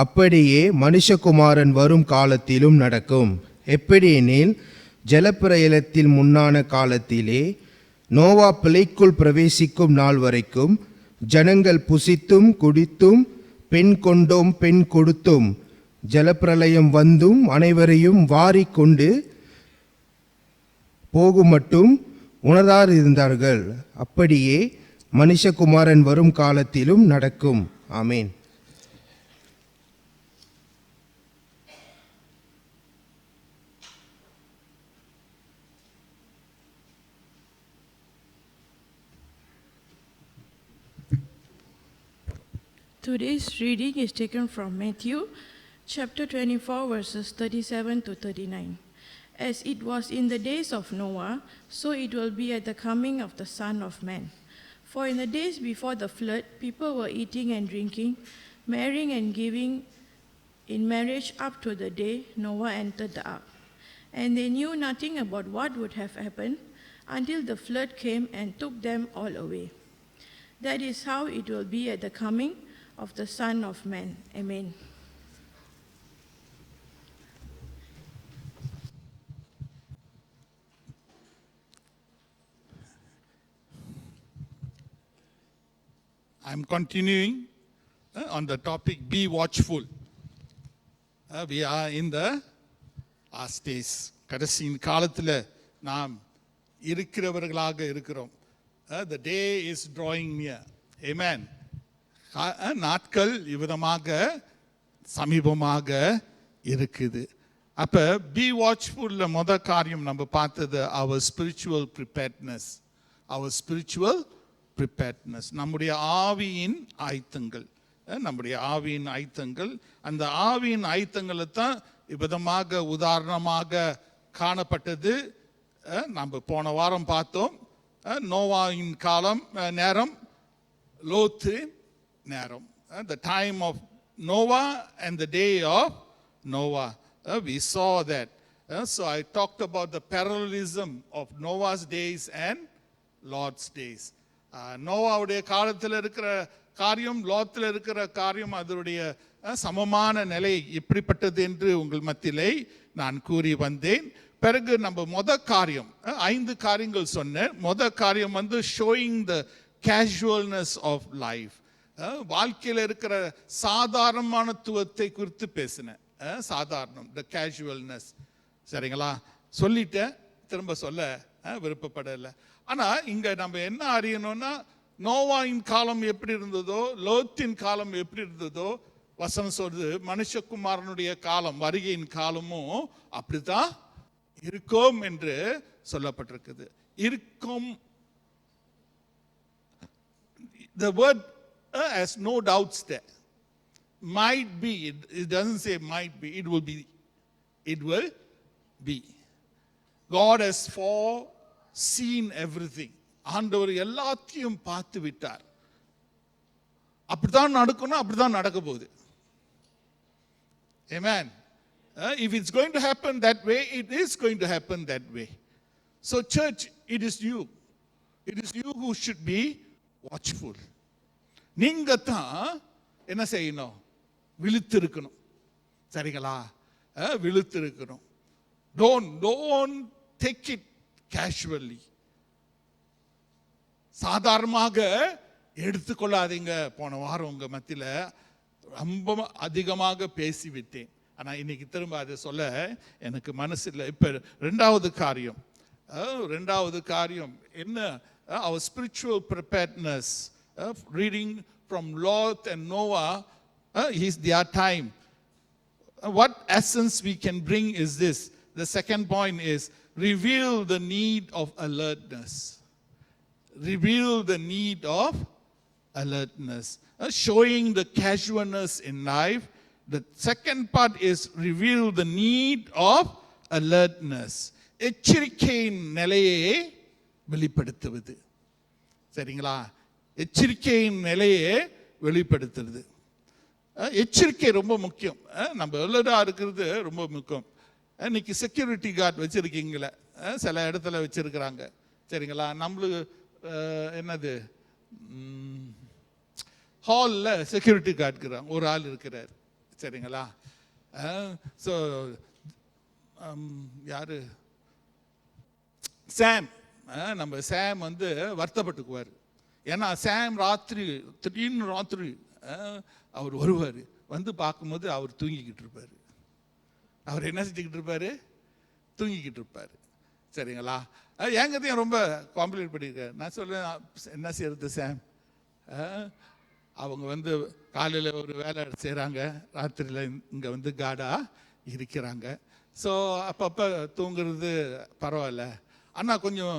அப்படியே மனுஷகுமாரன் வரும் காலத்திலும் நடக்கும். எப்படியெனில் ஜலப்பிரளயத்தில் முன்னான காலத்திலே நோவா பிழைக்குள் பிரவேசிக்கும் நாள் வரைக்கும் ஜனங்கள் புசித்தும் குடித்தும் பெண் கொண்டோம் பெண் கொடுத்தும் ஜலப்பிரளயம் வந்தும் அனைவரையும் வாரிக்கொண்டு போகுமட்டும் உணராதிருந்தார்கள். அப்படியே மனுஷகுமாரன் வரும் காலத்திலும் நடக்கும். ஆமேன். Today's reading is taken from Matthew chapter 24 verses 37 to 39. As it was in the days of Noah, so it will be at the coming of the Son of Man. For in the days before the flood, people were eating and drinking, marrying and giving in marriage up to the day Noah entered the ark. And they knew nothing about what would have happened until the flood came and took them all away. That is how it will be at the coming of the Son of Man. Amen. I'm continuing on the topic, be watchful. We are in the last days. கடைசியின் காலத்தில் நாம் இருக்கிறவர்களாக இருக்கிறோம். The day is drawing near. Amen. நாட்கள் இவ்விதமாக சமீபமாக இருக்குது. அப்போ B வாட்ச்ஃபுல்ல முதல் காரியம் நம்ம பார்த்தது our spiritual preparedness. Our spiritual preparedness. நம்முடைய ஆவியின் ஆயத்தங்கள். நம்முடைய ஆவியின் ஆயத்தங்கள். அந்த ஆவியின் ஆயத்தங்களை தான் இவ்விதமாக உதாரணமாக காணப்பட்டது. நம்ம போன வாரம் பார்த்தோம். நோவாவின் காலம் நேரம், லோத்து நேரம். The time of Noah and the day of Noah. We saw that. So I talked about the parallelism of Noah's days and Lot's days. நோவாவுடைய காலத்தில் இருக்கிற காரியம், லோத்தில் இருக்கிற காரியம், அதனுடைய சமமான நிலை எப்படிப்பட்டது என்று உங்கள் மத்தியிலே நான் கூறி வந்தேன். பிறகு நம்ம காரியம் 5 காரியங்கள் சொன்னேன். காரியம் showing the casualness of life. வாழ்க்கையில் இருக்கிற சாதாரணமானத்துவத்தை குறித்து பேசினேன். சாதாரணம், த கேஷுவல்னஸ். சரிங்களா? சொல்லிட்டேன், திரும்ப சொல்ல விருப்பப்படலை. ஆனால் இங்கே நம்ம என்ன அறியணும்னா, நோவாவின் காலம் எப்படி இருந்ததோ, லோத்தின் காலம் எப்படி இருந்ததோ, வசனம் சொல்றது மனுஷகுமாரனுடைய காலம், வருகையின் காலமும் அப்படித்தான் இருக்கும் என்று சொல்லப்பட்டிருக்குது. இருக்கும். The word has no doubts there. Might be, it doesn't say might be, it will be. It will be. God has foreseen everything. ஆண்டவர் எல்லாத்தையும் பார்த்து விட்டார். அப்படித்தான் நடக்கணும், அப்படித்தான் நடக்க போகுது. Amen. If it's going to happen that way, it is going to happen that way. So church, it is you. It is you who should be watchful. நீங்க தான் என்ன செய்யணும்? விழித்திருக்கணும். சரிங்களா? விழித்திருக்கணும். Don't take it casually. சாதாரணமாக எடுத்துக்கொள்ளாதீங்க. போன வாரம் உங்க மத்தியில ரொம்ப அதிகமாக பேசிவிட்டேன். ஆனால் இன்னைக்கு திரும்ப அதை சொல்ல எனக்கு மனசில். இப்போ ரெண்டாவது காரியம் என்ன? our spiritual preparedness. Reading from Lot and Noah, is their time. What essence we can bring is this. The second point is reveal the need of alertness. Reveal the need of alertness. Showing the casualness in life. The second part is reveal the need of alertness. எச்சரிக்கையின் நிலையை வெளிப்படுத்துவது. சரிங்களா? எச்சரிக்கையின் நிலையை வெளிப்படுத்துறது. எச்சரிக்கை ரொம்ப முக்கியம். நம்ம அலர்ட்டா இருக்கிறது ரொம்ப முக்கியம். இன்னைக்கு செக்யூரிட்டி கார்டு வச்சிருக்கீங்களே, சில இடத்துல வச்சிருக்கிறாங்க. சரிங்களா? நம்மளுக்கு என்னது, ஹாலில் செக்யூரிட்டி கார்டு இருக்கிறாங்க, ஒரு ஆள் இருக்கிறார். சரிங்களா? ஸோ யாரு சாம், நம்ம சாம் வந்து வருத்தப்பட்டுக்குவார். ஏன்னா சாம் திடீர்னு ராத்திரி அவர் வருவார், வந்து பார்க்கும்போது அவர் தூங்கிக்கிட்டு இருப்பார். அவர் என்ன செஞ்சுக்கிட்டு இருப்பார்? தூங்கிக்கிட்டு இருப்பார். சரிங்களா? எங்கத்தையும் ரொம்ப காம்ப்ளிகேட் பண்ணியிருக்காரு. நான் சொல்லுவேன், என்ன செய்யறது சாம், அவங்க வந்து காலையில் ஒரு வேலை செய்கிறாங்க, ராத்திரியில் இங்கே வந்து காடாக இருக்கிறாங்க. ஸோ அப்பப்போ தூங்குறது பரவாயில்ல, ஆனால் கொஞ்சம்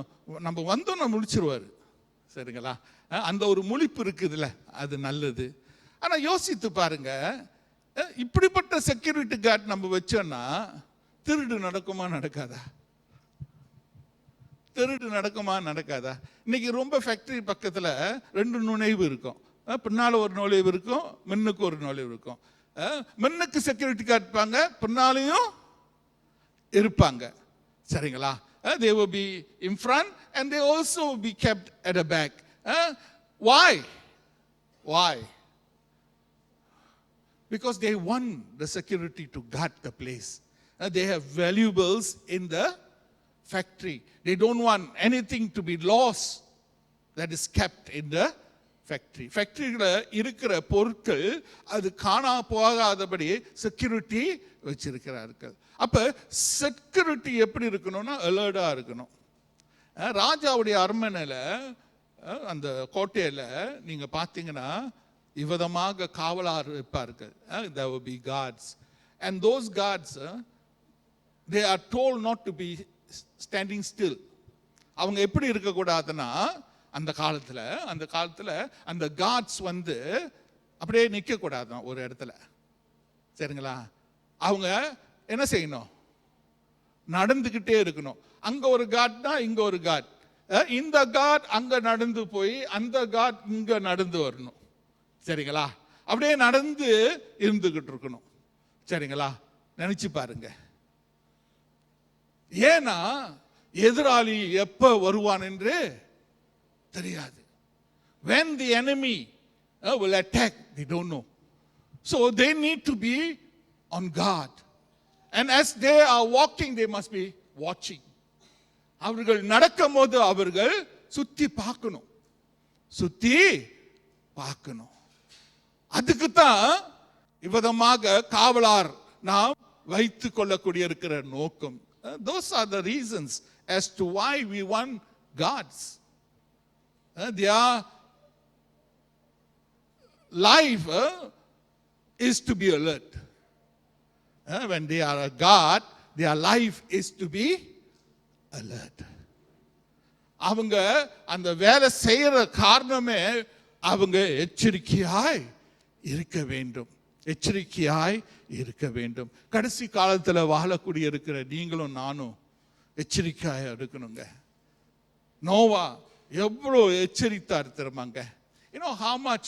நம்ம வந்தோன்னு முடிச்சிருவார். சரிங்களா? அந்த ஒரு முழிப்பு இருக்குதுல்ல, அது நல்லது. ஆனால் யோசித்து பாருங்க, இப்படிப்பட்ட செக்யூரிட்டி கார்டு நம்ம வச்சோன்னா திருடு நடக்குமா நடக்காதா? திருடு நடக்குமா நடக்காதா? இன்னைக்கு ரொம்ப ஃபேக்டரி பக்கத்தில் 2 நுழைவு இருக்கும். பின்னால் ஒரு நுழைவு இருக்கும், முன்னுக்கு ஒரு நுழைவு இருக்கும். முன்னுக்கு செக்யூரிட்டி கார்டு இருப்பாங்க, பின்னாலையும் இருப்பாங்க. சரிங்களா? They will be in front and they also will be kept at the back. Why? Because they want the security to guard the place. They have valuables in the factory. They don't want anything to be lost that is kept in the factory. ஃபேக்டரியில் இருக்கிற பொருட்கள் அது காணா போகாதபடி security வச்சிருக்கிறார்கள். அப்போ security எப்படி இருக்கணும்னா அலர்ட்டாக இருக்கணும். ராஜாவுடைய அரண்மனையில் அந்த கோட்டையில் நீங்கள் பார்த்தீங்கன்னா விதமாக காவலார் இருப்பார்கள். There will be guards. And those guards, they are told not to be standing still. அவங்க எப்படி இருக்கக்கூடாதுன்னா, அந்த காலத்தில் அந்த கார்ட்ஸ் வந்து அப்படியே நிற்கக்கூடாதான் ஒரு இடத்துல. சரிங்களா? அவங்க என்ன செய்யணும்? நடந்துக்கிட்டே இருக்கணும். அங்கே ஒரு கார்ட்னா இங்கே ஒரு கார்ட், இந்த கார்ட் அங்கே நடந்து போய் அந்த கார்ட் இங்கே நடந்து வரணும். சரிங்களா? அப்படியே நடந்து இருந்துகிட்டு இருக்கணும். சரிங்களா? நினைச்சு பாருங்க. ஏன்னா எதிராளி எப்ப வருவான் என்று தெரியாது. When the enemy will attack, they don't know. So they need to be on guard. And as they are walking, they must be watching. அவர்கள் நடக்கும்போது அவர்கள் சுத்தி பார்க்கணும். அதுக்கு தான் இவ்விதமாக காவலார் நாம் வைத்துக் கொள்ளக்கூடிய இருக்கிற நோக்கம். Those are the reasons as to why we want guards. Their life is to be alert. When they are a guard, their life is to be alert. அவங்க அந்த வேலை செய்யற காரணமே அவங்க எச்சரிக்கையாய் இருக்க வேண்டும். கடைசி காலத்தில் வாழக்கூடிய இருக்கிற நீங்களும் நானும் எச்சரிக்கையா இருக்கணுங்க. நோவா எவ்வளோ எச்சரித்தார் தெரியுமாங்க? You know how much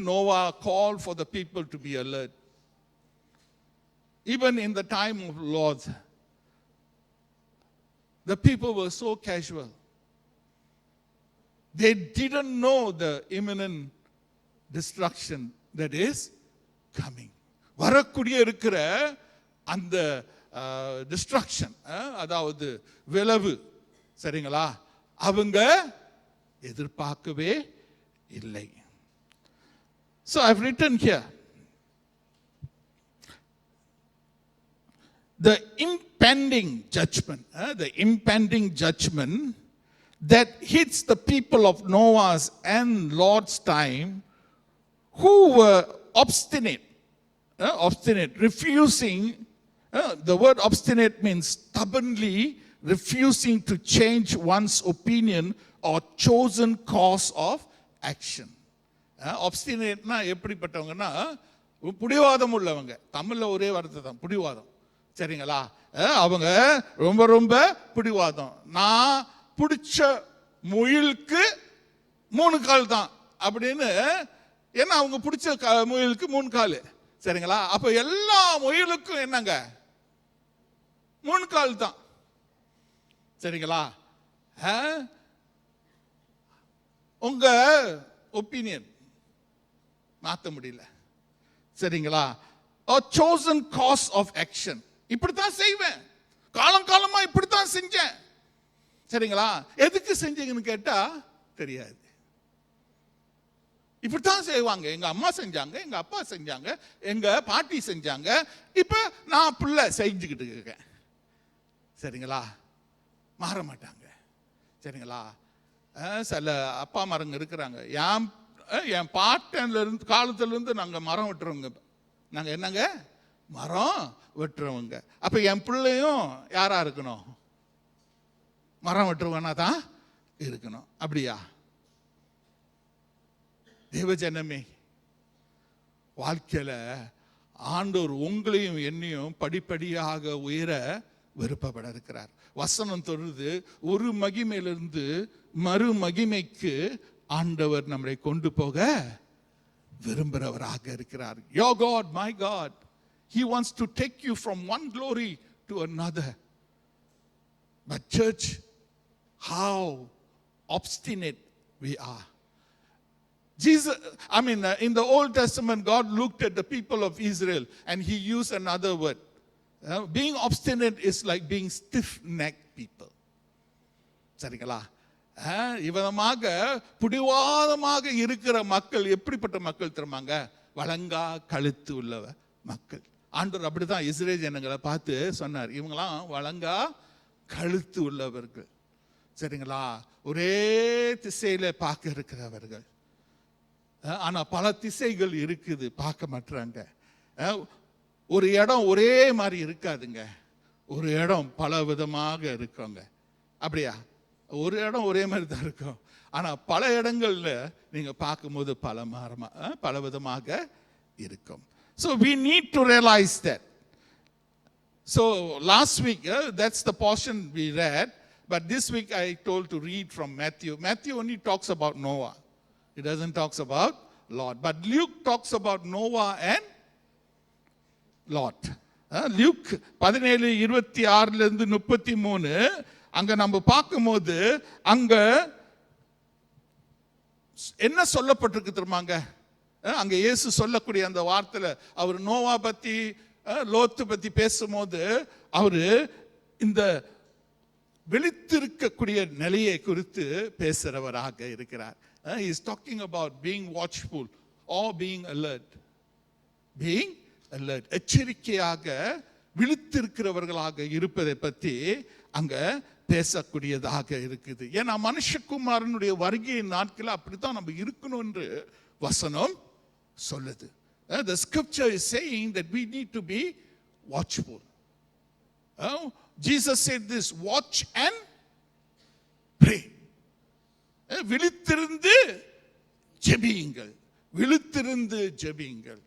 Noah called for the people to be alert. Even in the time of Lord, the people were so casual. They didn't know the imminent destruction that is coming. வரக்கூடிய இருக்கிற அந்த destruction, அதாவது விளைவு, சரிங்களா, அவங்க எதிர்பார்க்கவே இல்லை. So I've written here, the impending judgment that hits the people of Noah's and Lord's time who were obstinate, refusing. The word obstinate means stubbornly refusing to change one's opinion or chosen course of action. Obstinateனா எப்படிப்பட்டவங்கன்னா புடிவாதம் உள்ளவங்க. தமிழ்ல ஒரே வார்த்தை தான், புடிவாதம். சரிங்களா? அவங்க ரொம்ப ரொம்ப பிடிவாதம். நான் பிடிச்ச முயலுக்கு 3 கால் தான் அப்படின்னு. ஏன்னா அவங்க பிடிச்ச முயலுக்கு 3 கால். சரிங்களா? அப்ப எல்லா முயலுக்கும் என்னங்க? 3 கால் தான். சரிங்களா? உங்க ஒப்பீனியன் மாற்ற முடியல. சரிங்களா? A chosen course of action. இப்படித்தான் செய்வேன். காலங்காலமா இப்படித்தான் செஞ்சேன். சரிங்களா? எதுக்கு செஞ்சீங்கன்னு கேட்டா தெரியாது. இப்படித்தான் செய்வாங்க. எங்க அம்மா செஞ்சாங்க, எங்க அப்பா செஞ்சாங்க, எங்க பாட்டி செஞ்சாங்க, இப்ப நான் பிள்ளை செஞ்சுக்கிட்டு இருக்கேன். சரிங்களா? மாற மாட்டாங்க. சரிங்களா? சில அப்பா மரங்க இருக்கிறாங்க. என் பாட்டன்ல இருந்து காலத்துல இருந்து நாங்க மரம் வெட்டுறவங்க. நாங்க என்னங்க? மரம் வெட்டுறவங்க. அப்ப என் பிள்ளையும் யாரா இருக்கணும்? மரம் வெட்டுறவனா தான் இருக்கணும். அப்படியா? தேவஜனமே, வாழ்க்கையில ஆண்டவர் உங்களையும் என்னையும் படிப்படியாக உயர விருப்பப்பட இருக்கிறார். வசனம் சொல்லுது, ஒரு மகிமையிலிருந்து மறு மகிமைக்கு ஆண்டவர் நம்மை கொண்டு போக விரும்புகிறவராக இருக்கிறார். Your God, my God, He wants to take you from one glory to another. But church, how obstinate we are. Jesus, in the Old Testament, God looked at the people of Israel and He used another word. Being obstinate is like being stiff-necked people. சரிங்களா? இவனமாக பிடிவாதமாக இருக்கிற மக்கள் எப்படிப்பட்ட மக்கள் தெரியுமாங்க? வழங்கா கழுத்து உள்ள மக்கள். ஆண்டவர் அப்படிதான் இஸ்ரேல் ஜனங்களை பார்த்து சொன்னார், இவங்களாம் வழங்கா கழுத்து உள்ளவர்கள். சரிங்களா? ஒரே திசையில பார்க்க இருக்கிறவர்கள். ஆனா பல திசைகள் இருக்குது, பார்க்க மாட்டாங்க. ஒரு இடம் ஒரே மாதிரி இருக்காதுங்க, ஒரு இடம் பல விதமாக இருக்குங்க. அப்படியா? ஒரு இடம் ஒரே மாதிரி தான் இருக்கும், ஆனா பல இடங்கள்ல நீங்க பார்க்கும்போது பல விதமாக இருக்கும். So we need to realize that. So last week, that's the portion we read, but this week I told to read from Matthew. Matthew only talks about Noah. It doesn't talk about Lot. But Luke talks about Noah and Lot. Luke 17:26-33 அங்க நம்ம பார்க்கும்போது அங்க என்ன சொல்லப்பட்டிருக்கு தெரியுமாங்க? அங்க இயேசு சொல்லக்கூடிய அந்த வார்த்தையில அவர் நோவா பத்தி லோத்து பத்தி பேசும்போது அவரு இந்த விழித்திருக்கக்கூடிய நிலையை குறித்து பேசுறவராக இருக்கிறார். He is talking about being watchful or being alert. Being alert. எச்சரிக்கையாக விழித்திருக்கிறவர்களாக இருப்பதை பற்றி அங்க பேசக்கூடியதாக இருக்குது. ஏன்னா மனுஷகுமாரனுடைய வருகையின் நாட்களில் அப்படித்தான் நம்ம இருக்கணும் என்று வசனம் சொல்லுது. The scripture is saying that we need to be watchful. Jesus said this, watch and pray. விழித்திருந்து ஜெபியுங்கள், விழித்திருந்து ஜெபியுங்கள்.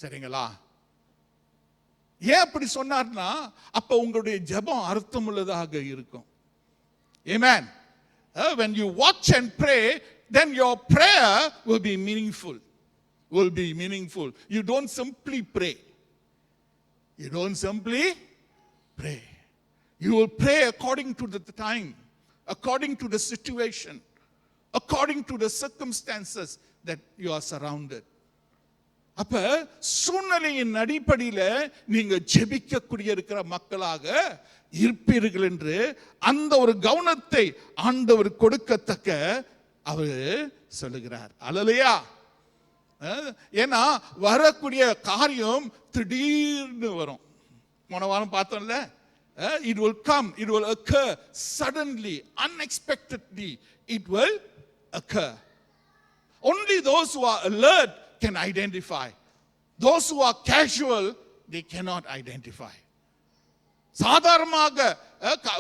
சரிங்களா? ஏன் அப்படி சொன்னார்னா அப்ப உங்களுடைய ஜெபம் அர்த்தமுள்ளதாக இருக்கும். Amen. When you watch and pray, then your prayer will be meaningful. You don't simply pray. You don't simply pray. You will pray according to the time, according to the situation, according to the circumstances that you are surrounded. அப்ப சூழ்நிலையின் அடிப்படையில் நீங்க ஜெபிக்கக்கூடிய இருக்கிற மக்களாக இருப்பீர்கள் என்று அந்த ஒரு கவனத்தை ஆண்டவர் கொடுக்கத்தக்க அவர் சொல்லுகிறார். அல்லேலூயா. ஏன்னா வரக்கூடிய காரியம் திடீர்னு வரும். போன வாரம் பார்த்தோம்ல, it will come, it will occur suddenly, unexpectedly, it will occur. Only those who are alert can identify. Those who are casual, they cannot identify. சாதாரணமாக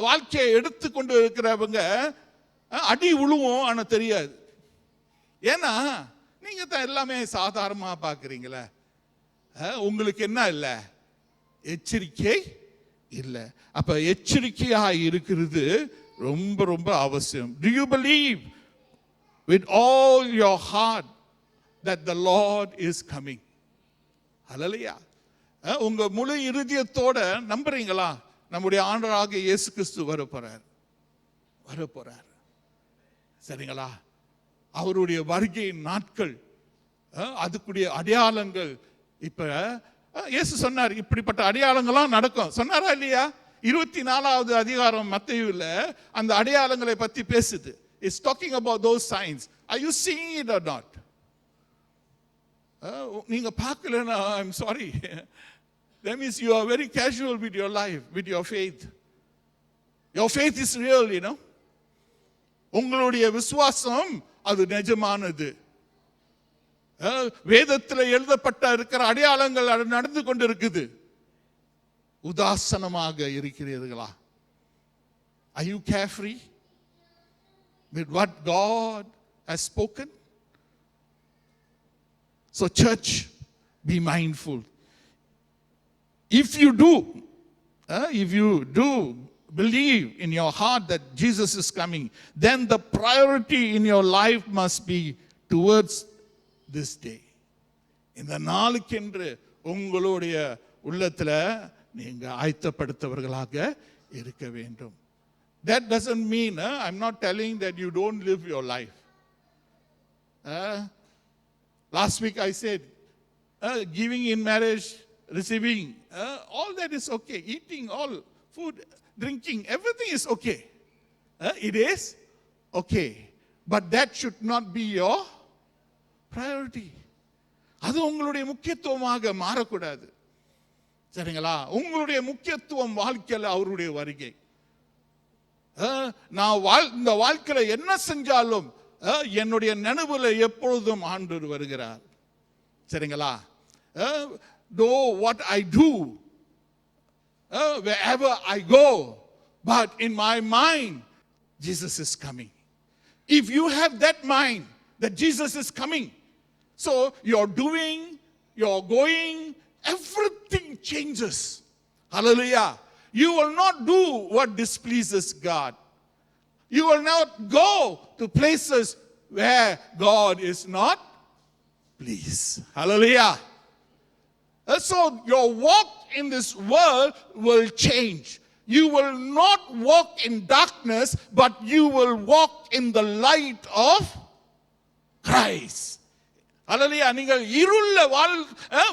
வாழ்க்கையை எடுத்துக்கொண்டு இருக்கிறவங்க அடி உழுவும் ஆனா தெரியாது. ஏன்னா நீங்க தான் எல்லாமே சாதாரணமா பார்க்குறீங்களே. உங்களுக்கு என்ன இல்லை? எச்சரிக்கை இல்லை. அப்ப எச்சரிக்கையாக இருக்கிறது ரொம்ப ரொம்ப அவசியம். Do you believe with all your heart that the Lord is coming? ஹல்லேலூயா. உங்க முழு இருதயத்தோட நம்புறீங்களா? நம்முடைய ஆண்டவராகிய இயேசு கிறிஸ்து வரப்போறார். சரிங்களா? அவருடைய வருகையின் நாட்கள், அதுக்குரிய அடையாளங்கள். இப்ப இயேசு சொன்னார் இப்படிப்பட்ட அடையாளங்கள்லாம் நடக்கும் சொன்னாரா இல்லையா? 24வது அதிகாரம் மத்தேயுல அந்த அடையாளங்களை பற்றி பேசுது. It's talking about those signs. Are you seeing it or not? நீங்க பார்க்கலனா I'm sorry. That means you are very casual with your life, with your faith. Your faith is real, you know. உங்களுடைய விசுவாசம் அது நிஜமானது. வேதத்தில் எழுதப்பட்ட இருக்கிற அடையாளங்கள் நடந்து கொண்டிருக்குது. உதாசனமாக இருக்கிறீர்களா? Are you carefree with what God has spoken? So church, be mindful. If you do believe in your heart that Jesus is coming, then the priority in your life must be towards this day. இந்த நாளுக்கென்று உங்களுடைய உள்ளத்தில் நீங்க ஆயத்தப்படுத்தவர்களாக இருக்க வேண்டும். That doesn't mean, I'm not telling that you don't live your life. Last week I said, giving in marriage, receiving, all that is okay. Eating, all food, drinking, everything is okay. It is okay. But that should not be your priority. அது உங்களுடைய முக்கியத்துவமாக மாறக்கூடாது. சரிங்களா? உங்களுடைய முக்கியத்துவம் வாழ்க்கையில் அவருடைய வருகை. நான் இந்த வாழ்க்கையில் என்ன செஞ்சாலும் என்னுடைய நினைவுல எப்பொழுதும் ஆண்டவர் வருகிறார். சரிங்களா? Though what I do, wherever I go, but in my mind, Jesus is coming. If you have that mind that Jesus is coming, so you're doing, you're going, everything changes. Hallelujah. You will not do what displeases God. You will not go to places where God is not pleased. Hallelujah. So your walk in this world will change. You will not walk in darkness, but you will walk in the light of Christ. Hallelujah. நீங்கள் இருள்ல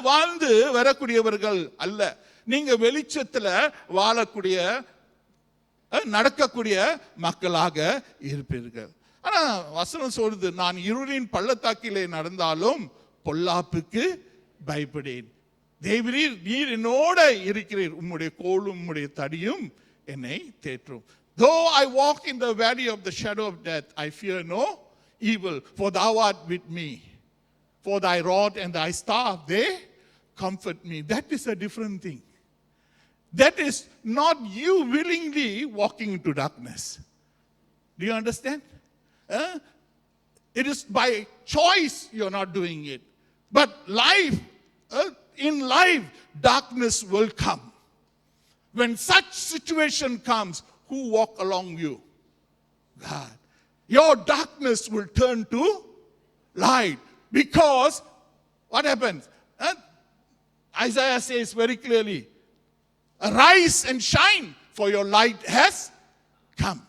வாழ்ந்து வரக்கூடியவர்கள் அல்ல. நீங்க வெளிச்சத்துல வாழக்கூடிய நடக்கக்கூடிய மக்களாக இருப்பீர்கள். ஆனா வசனம் சொல்லுது, நான் இருளின் பள்ளத்தாக்கிலே நடந்தாலும் பொல்லாப்புக்கு பயப்படேன். தேவரீர், நீர் என்னோட இருக்கிறீர், உம்முடைய கோலும் உம்முடைய தடியும் என்னை தேற்றும். Though I walk in the valley of the shadow of death, I fear no evil, for thou art with me. For thy rod and thy staff, they comfort me. That is a different thing. That is not you willingly walking into darkness. Do you understand? It is by choice you're not doing it. But in life, darkness will come. When such situation comes, who walk along you? God. Your darkness will turn to light. Because what happens? Isaiah says very clearly, arise and shine, for your light has come.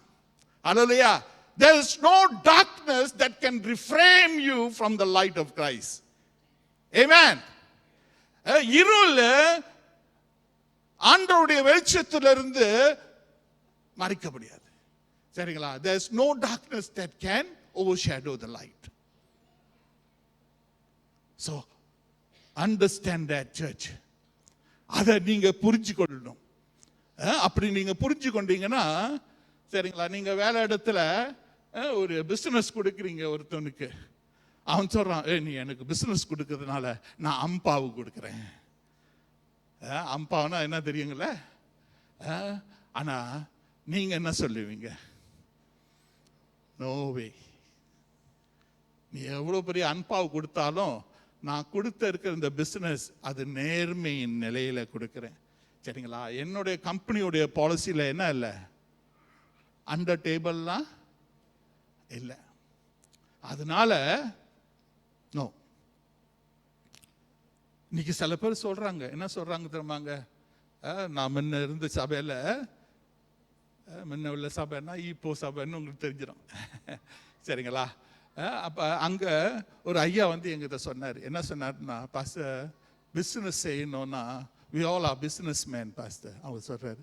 Hallelujah. There is no darkness that can refrain you from the light of Christ. Amen. இருள் ஆண்டவருடைய வெளிச்சத்திலிருந்து மறைக்க முடியாது. சரிங்களா? There is no darkness that can overshadow the light. So understand that, church. அதை நீங்க புரிஞ்சு கொள்ளணும். அப்படி நீங்க புரிஞ்சு கொண்டீங்கன்னா, சரிங்களா, நீங்க வேலை இடத்துல ஒரு பிசினஸ் கொடுக்குறீங்க ஒருத்தனுக்கு, அவன் சொல்றான், நீ எனக்கு பிசினஸ் கொடுக்கறதுனால நான் அம்பாவு கொடுக்குறேன். அம்பாவுனா என்ன தெரியுங்கள? ஆனா நீங்க என்ன சொல்லுவீங்க? No way. நீ எவ்வளவு பெரிய அன்பாவு கொடுத்தாலும், நான் கொடுத்த இருக்கிற இந்த பிஸ்னஸ் அது நேர்மையின் நிலையில கொடுக்குறேன். சரிங்களா? என்னுடைய கம்பெனியுடைய பாலிசியில் என்ன இல்லை? அண்டர் டேபிள்லாம் இல்லை. அதனால நோ. இன்னைக்கு சில பேர் சொல்றாங்க, என்ன சொல்றாங்க தெரியுமாங்க? நான் முன்ன இருந்த சபையில், முன்ன உள்ள சபைன்னா இப்போ சபைன்னு உங்களுக்கு தெரிஞ்சிடும். சரிங்களா? அப்போ அங்கே ஒரு ஐயா வந்து எங்கிட்ட சொன்னார். என்ன சொன்னார்னா, பாஸ்டர் பிஸ்னஸ் செய்யணும்னா we all are businessmen, pastor. அவர் சொல்கிறார்,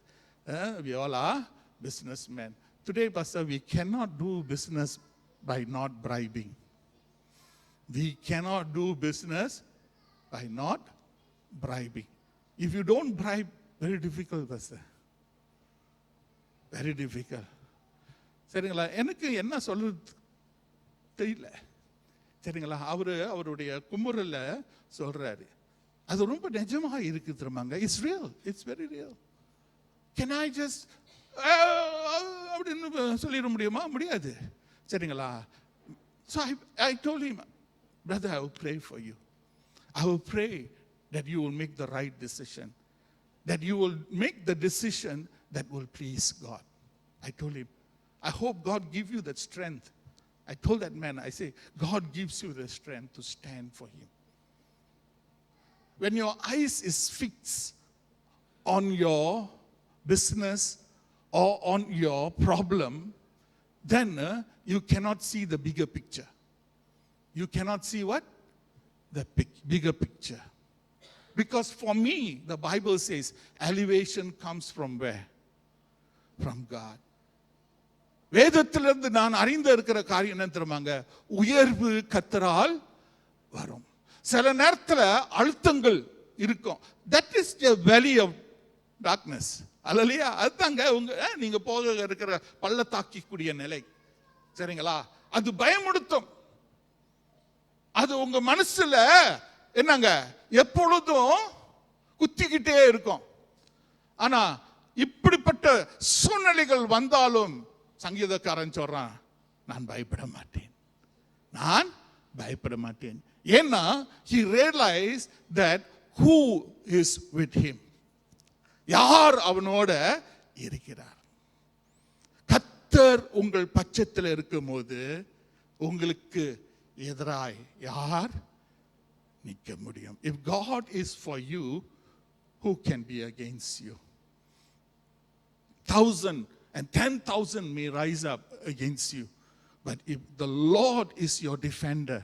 We all are businessmen. Today, Pastor, we cannot do business by not bribing. We cannot do business by not bribing. If you don't bribe, very difficult, Pastor. Very difficult. சரிங்களா, எனக்கு என்ன சொல்றது தெரியல. சரிங்களா, அவருடைய குமுறல சொல்றாரு, அது ரொம்ப நிஜமா இருக்கு தெரியுமாங்க. It's real, it's very real. Can I just அப்படின்னு சொல்லிட முடியுமா? முடியாது. சரிங்களா. So I told him, brother, I will pray for you. I will pray that you will make the right decision, that you will make the decision that will please God. I told him, I hope God give you that strength. I told that man, I say, God gives you the strength to stand for him. When your eyes is fixed on your business or on your problem, then you cannot see the bigger picture. You cannot see what? The bigger picture. Because for me, the Bible says, elevation comes from where? From God. வேதத்திலிருந்து நான் அறிந்த இருக்கிற காரியம் என்ன தெரியுமாங்க? உயர்வு கர்த்தரால் வரும். சில நேரத்தில் அழுத்தங்கள் இருக்கும். தட் இஸ் தி வேலி ஆஃப் டார்க்னஸ். அல்லையா? அதுதாங்க நீங்க போக இருக்கிற பள்ளத்தாக்கிக்கூடிய நிலை. சரிங்களா? அது பயமுடுத்தும். அது உங்க மனசுல என்னங்க எப்பொழுதும் குத்திக்கிட்டே இருக்கும். ஆனா இப்படிப்பட்ட சூழ்நிலைகள் வந்தாலும் சங்கீதக்காரன் சொல்றான், நான் பயப்பட மாட்டேன், நான் பயப்பட மாட்டேன். ஏன்னா he realized that who is with him, யார் அவனோட இருக்கிறார். கர்த்தர் உங்கள் பட்சத்தில் இருக்கும்போது உங்களுக்கு எதிராய் யார் நிற்க முடியும்? If God is for you, who can be against you? 1,000 and 10,000 may rise up against you, but if the Lord is your defender,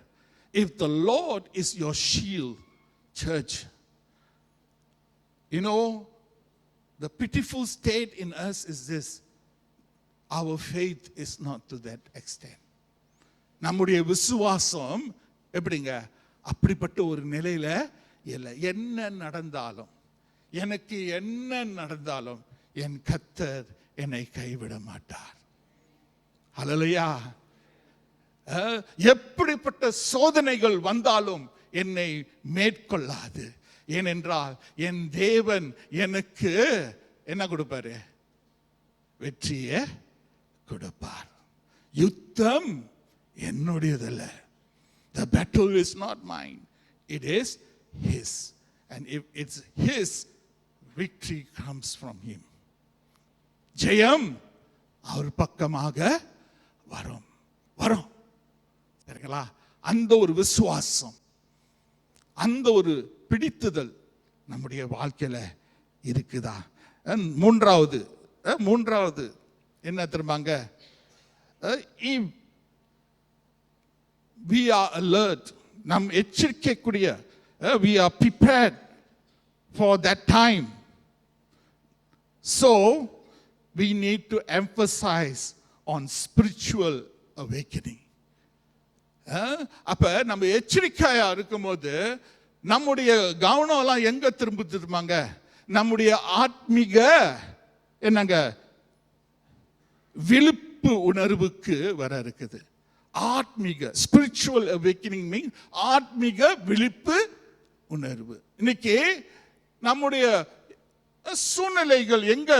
if the Lord is your shield, church, you know, the pitiful state in us is this: our faith is not to that extent. நம்முடைய விசுவாசம் எப்படிங்க? அப்படிப்பட்ட ஒரு நிலையில இல்லை. என்ன நடந்தாலும், எனக்கு என்ன நடந்தாலும், என் கர்த்தர் என்னை கைவிட மாட்டார். ஹல்லேலூயா. எப்படிப்பட்ட சோதனைகள் வந்தாலும் என்னை மேற்கொள்ளாது. ஏனென்றால் என் தேவன் எனக்கு என்ன கொடுப்பாரு? வெற்றியை கொடுப்பார். யுத்தம் என்னுடையதல்ல. The battle is not mine, it is his. And if it's his, victory comes from him. ஜெயம் அவர் பக்கமாக வரும். வரும். சரிங்களா? அந்த ஒரு விசுவாசம், அந்த ஒரு பிடித்துதல் நம்முடைய வாழ்க்கையில இருக்குதா? மூன்றாவது என்ன தெரியுமாங்க? we are alert, நம் எச்சரிக்கக்கூடிய, we are prepared for that time. So we need to emphasize on spiritual awakening. அப்ப நம்ம எச்சரிக்கையா இருக்கும்போது நம்முடைய கவனம் எல்லாம் எங்க திரும்புமாங்க? நம்முடைய ஆத்மீக என்னங்க விழிப்பு உணர்வுக்கு வர இருக்குது. ஆத்மீக ஸ்பிரிச்சுவல் அவேக்கனிங் மீன் ஆத்மீக விழிப்பு உணர்வு. இன்னைக்கு நம்முடைய சூழ்நிலைகள் எங்க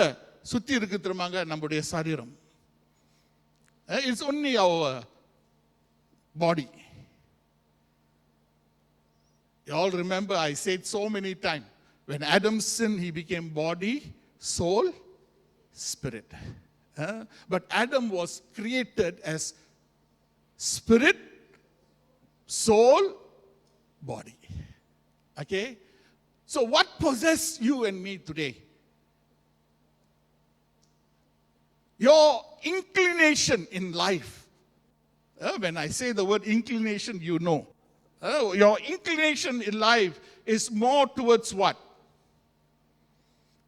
சுத்தி இருக்கு தெரியுமாங்க? நம்முடைய சரீரம். It's only our body. You all remember, I said so many times, when Adam sinned, he became body, soul, spirit. But Adam was created as spirit, soul, body. Okay? So what possesses you and me today? Your inclination in life. When I say the word inclination, you know. Your inclination in life is more towards what?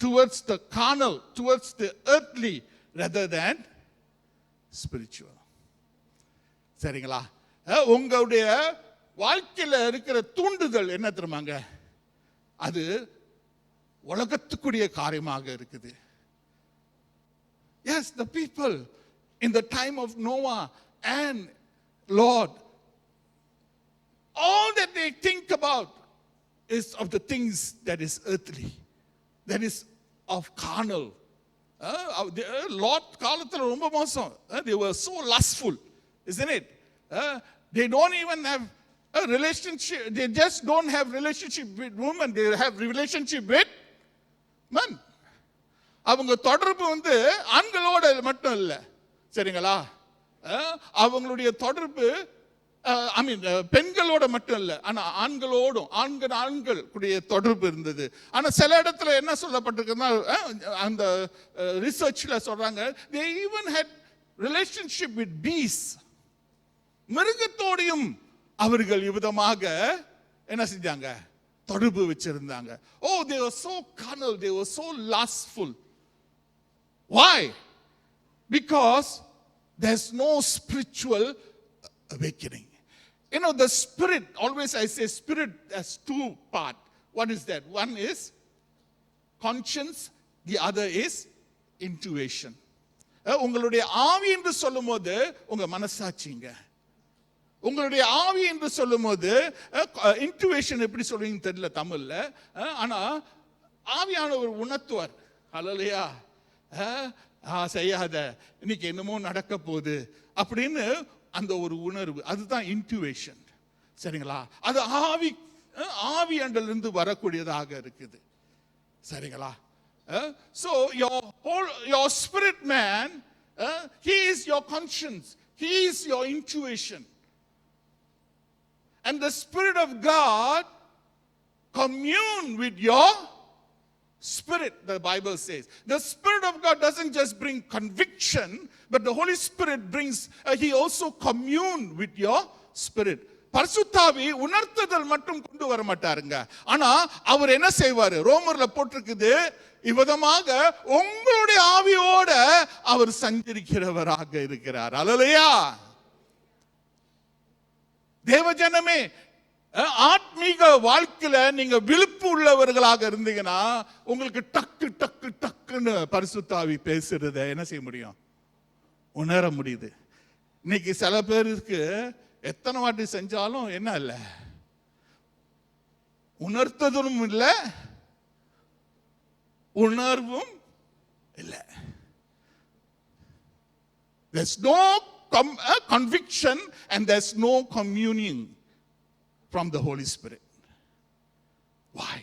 towards the carnal, towards the earthly rather than spiritual. சரிங்களா? உங்களுடைய வாழ்க்கையில் இருக்கிற தூண்டுதல் என்ன தெரியுமாங்க? அது உலகத்துக்குரிய காரியமாக இருக்குது. Yes, the people in the time of Noah and Lord, all that they think about is of the things that is earthly, that is of carnal. Lot காலத்துல ரொம்ப மோசம். They were so lustful, isn't it? They don't even have a relationship. They just don't have relationship with women. They have relationship with men. அவங்க தொடர்பு ஆண்களோட மட்டும் இல்ல, சரிங்களா? அவங்களுடைய தொடர்பு பெண்களோட மட்டும் இல்ல, ஆனா ஆண்களோடும் ஆண்கள் கூடிய தொடர்பு இருந்தது. ஆனா சில இடத்துல என்ன சொல்லப்பட்டிருக்குன்னா, அந்த ரிசர்ச்ல சொல்றாங்க, they even had relationship with beasts. மிருகத்தோடையும் அவர்கள் விதமாக என்ன செஞ்சாங்க? தொடர்பு வச்சிருந்தாங்க. Oh, they were so carnal, they were so lustful. Why? Because there's no spiritual awakening. You know, the spirit, always I say spirit has two parts. What is that? One is conscience, the other is intuition. உங்களுடைய ஆவி என்று சொல்லும்போது உங்க மனசாட்சிங்க. உங்களுடைய ஆவி என்று சொல்லும்போது இன்ட்யூவேஷன் எப்படி சொல்றீங்க தெரியல தமிழ்ல, ஆனா ஆவியானவர் உணர்த்துவார். ஹல்லேலூயா. செய்யாத, இன்னைக்கு என்னமோ நடக்க போகுது அப்படின்னு அந்த ஒரு உணர்வு, அதுதான் இன்ட்யூவேஷன். சரிங்களா? அது ஆவியாண்டிலிருந்து வரக்கூடியதாக இருக்குது. சரிங்களா? So your spirit man, he is your conscience, he is your intuition. And the Spirit of God commune with your spirit, the Bible says. The Spirit of God doesn't just bring conviction, but the Holy Spirit brings, he also commune with your spirit. பரிசுத்தாவி உணர்த்துதல் மட்டும் கொண்டு வர மாட்டாருங்க, ஆனா அவர் என்ன செய்வாரு? ரோமர்ல போட்டிருக்குது, இவ்விதமாக உங்களுடைய ஆவியோட அவர் சஞ்சரிக்கிறவராக இருக்கிறார். அல்லேலூயா. தேவஜனமே, ஆத்மீக வாழ்க்கையில நீங்க விழிப்பு உள்ளவர்களாக இருந்தீங்கன்னா உங்களுக்கு டக்கு டக்கு டக்குன்னு பரிசுத்தாவி பேசுறத என்ன செய்ய முடியும்? உணர முடியுது. இன்னைக்கு சில பேருக்கு எத்தனை வாட்டி செஞ்சாலும் என்ன இல்ல, உணர்த்ததும் இல்லை, உணர்வும் இல்லை. There's no conviction and there's no communion from the Holy Spirit. Why?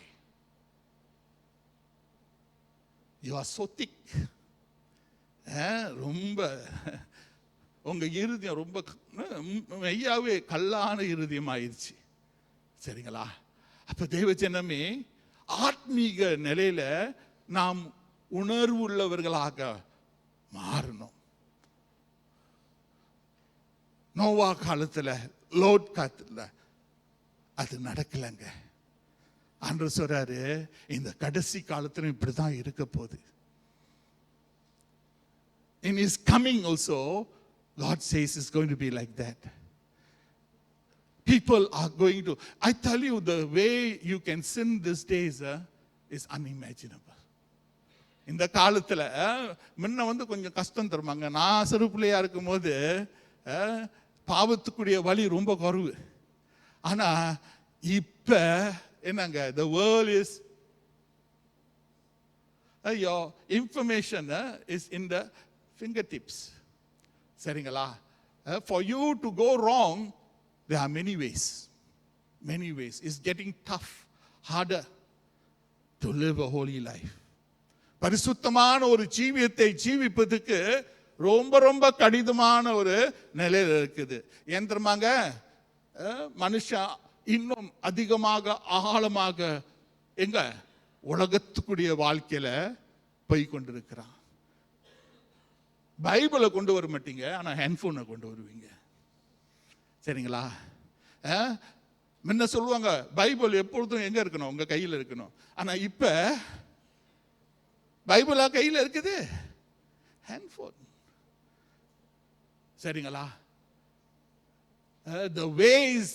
You are so thick. ரொம்ப உங்க இருதயம் ரொம்ப மெய்யாவே கல்லான இருதயம் ஆயிடுச்சு. சரிங்களா? அப்ப தேவஜனமே, ஆத்மீக நிலையில நாம் உணர்வு உள்ளவர்களாக மாறணும். நோவா காலத்துல, லோட் காலத்துல அது நடக்கலங்க. ஆண்டவர் சொல்றாரு, இந்த கடைசி காலத்துல இப்படிதான் இருக்க போகுது. In his coming also, God says it's going to be like that. People are going to, I tell you, the way you can sin these days is unimaginable. இந்த காலத்துல முன்ன கொஞ்சம் கஷ்டம் தருவாங்க. நான் சிறு பிள்ளையா இருக்கும் போது பாவத்துக்குரிய வழி ரொம்ப குறைவு. ஆனா இப்ப என்னங்க, the world is, your information is in the fingertips. சரிங்களா? For you to go wrong, there are many ways. Many ways. It's getting tough, harder to live a holy life. பரிசுத்தமான ஒரு ஜீவியத்தை ஜீவிப்பதற்கு ரொம்ப ரொம்ப கடினமான ஒரு நிலையில் இருக்குது. ஏன் தெரியுமாங்க? மனுஷன் இன்னும் அதிகமாக ஆழமாக எங்க உலகத்துக்குரிய வாழ்க்கையில போய் கொண்டிருக்கிறான். பைபிளை கொண்டு வர மாட்டீங்க, ஆனா ஹேண்ட்போனை கொண்டு வருவீங்க. சரிங்களா? முன்ன சொல்லுவாங்க பைபிள் எப்பொழுதும் எங்க இருக்கணும்? உங்க கையில் இருக்கணும். ஆனா இப்ப பைபிளா கையில் இருக்குது? ஹேண்ட்ஃபோன். சரிங்களா? The ways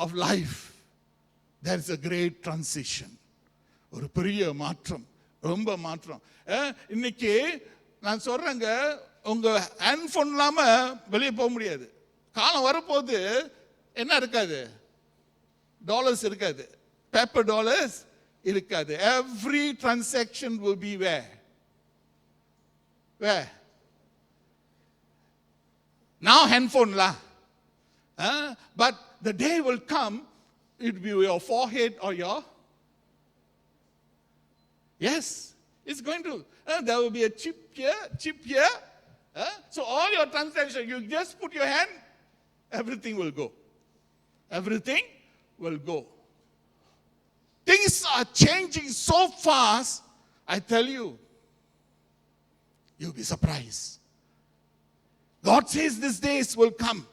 of life, there is a great transition. ஒரு பெரிய மாற்றம், ரொம்ப மாற்றம். இன்னைக்கு நான் சொல்றேங்க, உங்க ஹேண்ட்ஃபோன் இல்லாம வெளியே போக முடியாது. காலம் வரப்போது என்ன இருக்காது? டாலர்ஸ் இருக்காது, பேப்பர் டாலர்ஸ் இருக்காது. Every transaction will be where? Now handphone la. But the day will come, it will be your forehead or your. Yes, it's going to. There will be a chip here. So all your transactions, you just put your hand, everything will go. Everything will go. Things are changing so fast, I tell you, you'll be surprised. God says these days will come,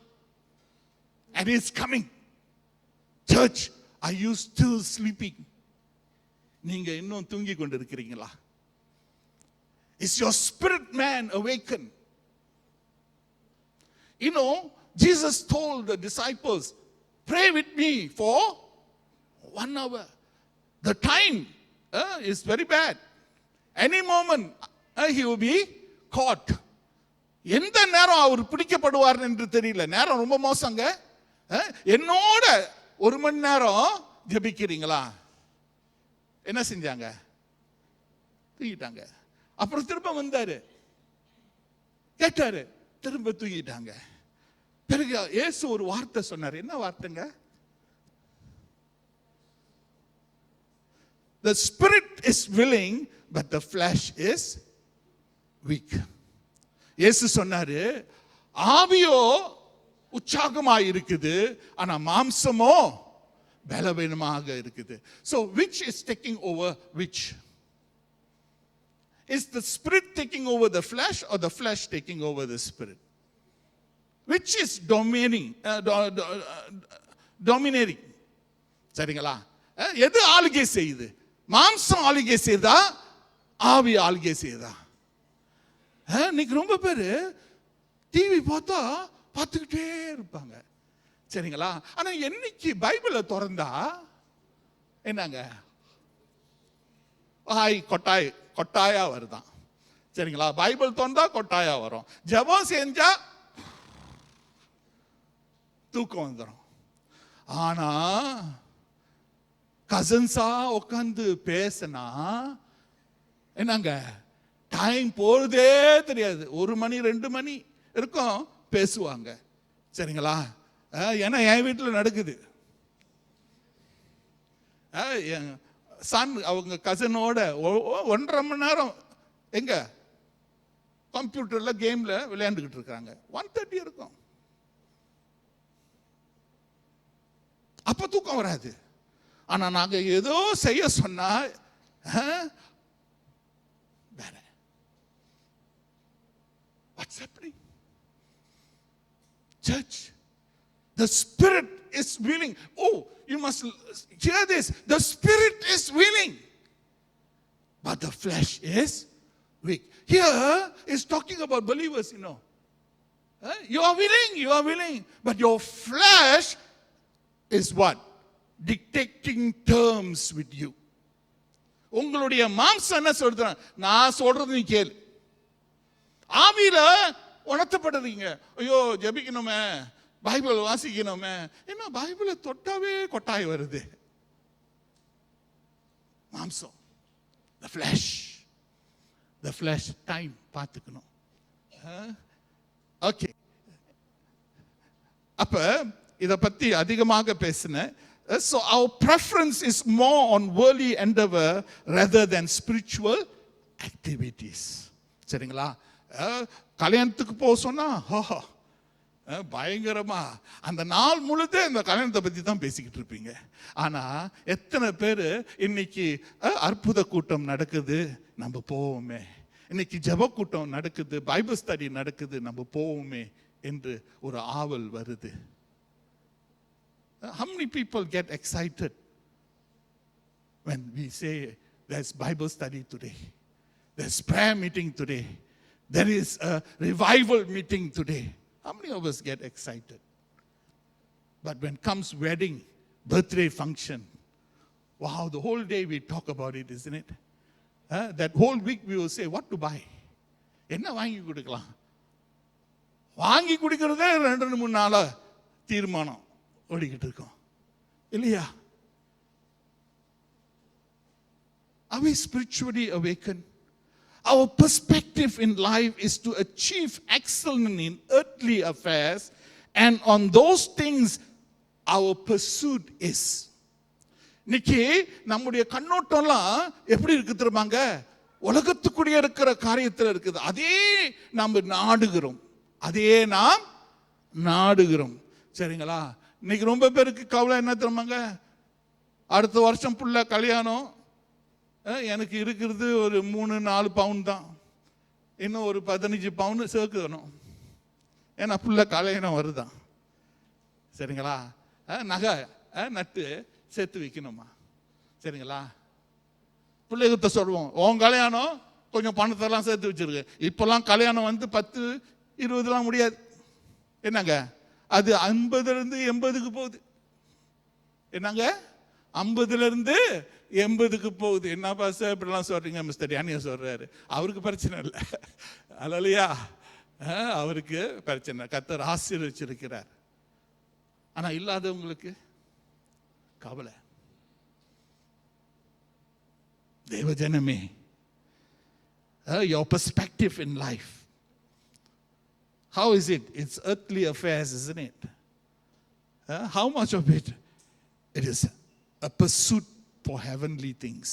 and it's coming. Church, are you still sleeping? நீங்க இன்னும் தூங்கி கொண்டிருக்கிறீங்களா? Is your spirit man awakened? You know, Jesus told the disciples, pray with me for 1 hour. The time is very bad. Any moment he will be caught. எந்த நேரம் அவர் பிடிக்கப்படுவார் என்று தெரியல. நேரம் ரொம்ப மோசங்க. என்னோட 1 மணி நேரம் ஜெபிக்கிறீங்களா? என்ன செஞ்சாங்க? தூங்கிட்டாங்க. அப்புறம் திரும்ப வந்தாரு, கேட்டாரு, திரும்ப தூங்கிட்டாங்க. பிறகு இயேசு ஒரு வார்த்தை சொன்னார். என்ன வார்த்தைங்க? The spirit is willing, but the flesh is weak. இயேசு சொன்னாரு, ஆவியோ உற்சாகமாய் இருக்குது, ஆனா மாம்சமோ பலவீனமாக இருக்குது. So which is taking over which? Is the spirit taking over the flesh or the flesh taking over the spirit? Which is dominating? சரிங்களா? எது ஆளுகை செய்யுது? மாம்சம் ஆளுகை செய்தா, ஆவி ஆளுகை செய்தா? இன்னைக்கு ரொம்ப பேரு டிவி பார்த்தா பார்த்துக்கிட்டே இருப்பாங்க. சரிங்களா? ஆனா என்னைக்கு பைபிளை திறந்தா என்னங்க? கொட்டாயா வருதான். சரிங்களா? பைபிள் திறந்தா கொட்டாயா வரும். ஜெபம் செஞ்சா தூக்கம் வந்துடும். ஆனா கசின்ஸா உட்காந்து பேசினா என்னங்க, டைம் போறதே தெரியாது. 1 மணி 2 மணி இருக்கும் பேசுவாங்க. சரிங்களா? ஏன்னா என் வீட்டில் நடக்குது. சன் அவங்க கசினோட 1.5 மணி நேரம் எங்க கம்ப்யூட்டர்ல கேம்ல விளையாண்டுக்கிட்டு இருக்காங்க. 1:30 இருக்கும். அப்ப தூக்கம் வராது. ஆனா நாங்க ஏதோ செய்ய சொன்னா வேற. What's happening? Church, the spirit is willing. Oh, you must hear this. The spirit is willing, but the flesh is weak. Here is talking about believers, you know. You are willing, but your flesh is what? Dictating terms with you. உங்களுடைய மாம்சம் என்ன சொல்றது? நான் சொல்றது நீ கேளு. ஆவியில உணர்த்தப்படுறீங்க. ஐயோ ஜெபிக்கணுமே, பைபிள் வாசிக்கணுமே. என்ன பைபிளை தொட்டாவே கொட்டாய் வருது. மாம்சம், the flesh time பார்த்துக்கணும். ஓகே, அப்ப இத பத்தி அதிகமாக பேசினேன். So our preference is more on worldly endeavor rather than spiritual activities. சரிங்களா? கல்யாணத்துக்கு போக சொன்னா பயங்கரமா அந்த நாள் முழுதே இந்த கல்யாணத்தை பத்தி தான் பேசிக்கிட்டு இருப்பீங்க. ஆனா எத்தனை பேரு இன்னைக்கு அற்புத கூட்டம் நடக்குது, நம்ம போவோமே, இன்னைக்கு ஜெப கூட்டம் நடக்குது, பைபிள் ஸ்டடி நடக்குது, நம்ம போவோமே என்று ஒரு ஆவல் வருது. How many people get excited when we say there's Bible study today? There's prayer meeting today. There is a revival meeting today. How many of us get excited? But when comes wedding, birthday function, wow, the whole day we talk about it, isn't it? That whole week we will say, what to buy? என்ன வாங்கி கொடுக்கலாம்? வாங்கி கொடுக்கறதே 2-3 நாளா தீர்மானம் ஓடிக்கிட்டு இருக்கோம் இல்லையா? Are we spiritually awakened? Our perspective in life is to achieve excellence in earthly affairs, and on those things our pursuit is. இன்னைக்கு நம்முடைய கண்ணோட்டம்லாம் எப்படி இருக்கு தெரியுமாங்க? உலகத்துக்குள்ளே இருக்கிற காரியத்தில் இருக்குது. அதே நாம் நாடுகிறோம். சரிங்களா? இன்னைக்கு ரொம்ப பேருக்கு கவலை என்ன தெரியுமாங்க? அடுத்த வருஷம் புள்ள கல்யாணம், எனக்கு இருக்கிறது ஒரு 3-4 பவுன் தான், இன்னும் ஒரு 15 பவுன் சேர்க்கணும், ஏன்னா புள்ள கல்யாணம் வருதான். சரிங்களா? நகை நட்டு சேர்த்து வைக்கணுமா? சரிங்களா? பிள்ளைகிட்ட சொல்லுவோம், உன் கல்யாணம் கொஞ்சம் பணத்தெல்லாம் சேர்த்து வச்சிருக்கு. இப்போல்லாம் கல்யாணம் வந்து 10-20 முடியாது. என்னங்க அது 50-லேருந்து 80க்கு போகுது. என்னங்க 50-லேருந்து 80க்கு போகுது. என்ன பாச இப்படிலாம் சொல்றீங்க? மிஸ்டர் யானியா சொல்றாரு, அவருக்கு பிரச்சனை இல்லை. அல்லையா? அவருக்கு பிரச்சனை, கர்த்தர் ஆசீர்வதிச்சிருக்கிறார். ஆனா இல்லாதவங்களுக்கு கவலை. தேவஜனமே, your perspective in life, how is it? It's earthly affairs, isn't it? How much of it is a pursuit for heavenly things?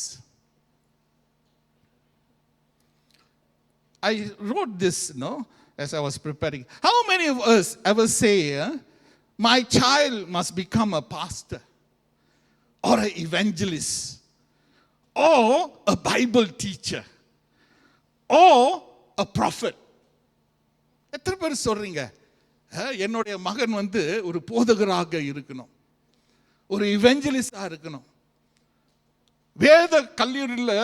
I wrote this, as I was preparing. How many of us ever say, my child must become a pastor or an evangelist or a Bible teacher or a prophet? எத்தனை பேர் சொல்றீங்க, என்னுடைய மகன் வந்து ஒரு போதகராக இருக்கணும், ஒரு இவெஞ்சலிஸ்டா இருக்கணும், வேத கல்லூரியில்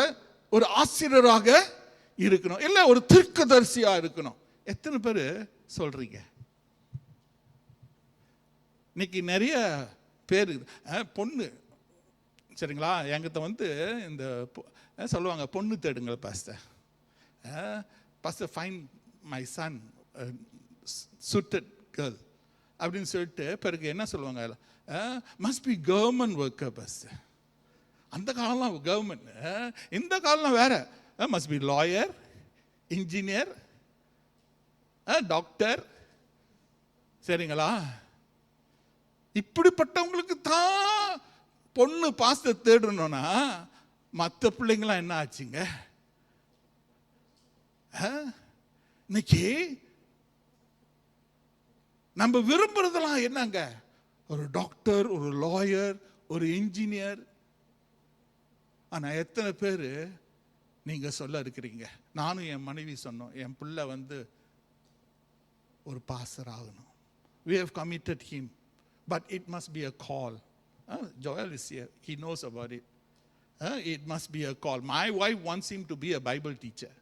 ஒரு ஆசிரியராக இருக்கணும், இல்ல ஒரு தீர்க்கதரிசியா இருக்கணும்? எத்தனை பேர் சொல்றீங்க? இன்னைக்கு நிறைய பேர் பொண்ணு, சரிங்களா, என்கிட்ட வந்து இந்த சொல்லுவாங்க, பொண்ணு தேடுங்க pastor, pastor find my son suited girl அப்படின்னு சொல்லிட்டு பிறகு என்ன சொல்லுவாங்க, must be government worker pastor. அந்த காலம்லாம் கவர்மெண்ட், இந்த காலம் வேற, must be lawyer, engineer, doctor. சரிங்களா? இப்படிப்பட்டவங்களுக்கு தான் பொண்ணு பாஸ்டர் தேடணும்னா மற்ற பிள்ளைங்களாம் என்ன ஆச்சுங்க? இன்னைக்கு நம்ம விரும்புறதெல்லாம் என்னங்க? ஒரு டாக்டர், ஒரு லாயர், ஒரு இன்ஜினியர். ஆனா எத்தனை பேர் நீங்க சொல்ல இருக்கிறீங்க, நானும் என் மனைவி சொன்னோம், என் பிள்ளை வந்து ஒரு பாஸ்டர் ஆகணும். We have committed him, but it must be a call. Joel is here, he knows about it. It must be a call. My wife wants him to be a Bible teacher.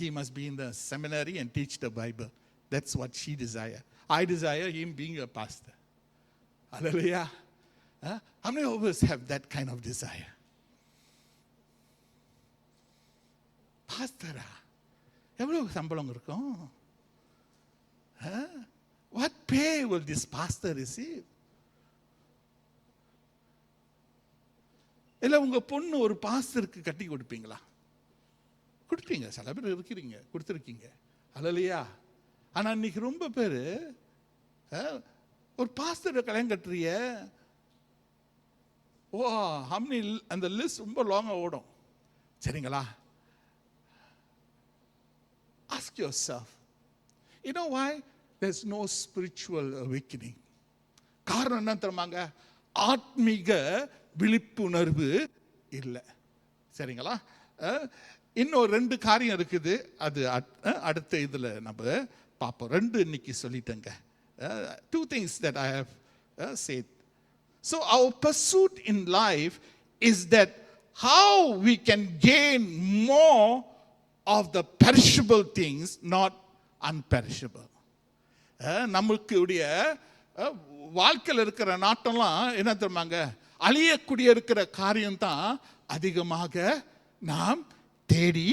He must be in the seminary and teach the Bible. That's what she desires. I desire him being a pastor. Hallelujah. How many of us have that kind of desire? Pastor, எவ்வளவு சம்பளம் இருக்கும்? What pay will this pastor receive? இல்ல உங்க பொண்ணு ஒரு பாஸ்டருக்கு கட்டி கொடுப்பீங்களா? கொடுப்பீங்க, சில பேர் இருக்கிறீங்க, கொடுத்துருக்கீங்க. அல்லையா? ஆனா இன்னைக்கு ரொம்ப பேர் ஒரு பாஸ்டரை கல்யாணம் கட்டுறிய, அந்த லிஸ்ட் ரொம்ப லாங்கா ஓடும். சரிங்களா? Ask yourself, you know why there's no spiritual awakening? காரணம் என்ன தெரியுமாங்க? ஆத்மீக விழிப்புணர்வு இல்லை. சரிங்களா? இன்னும் 2 காரியம் இருக்குது, அது அடுத்த இதுல நம்ம பார்ப்போம். 2 இன்னைக்கு சொல்லிட்டேங்க. 2 things that I have said. So our pursuit in life is that how we can gain more of the perishable things, not unperishable. நம்மளுடைய வாழ்க்கையில் இருக்கிற நாட்டம்லாம் என்ன தெரியுமாங்க, அழியக்கூடிய இருக்கிற காரியம்தான் அதிகமாக நாம் தேடி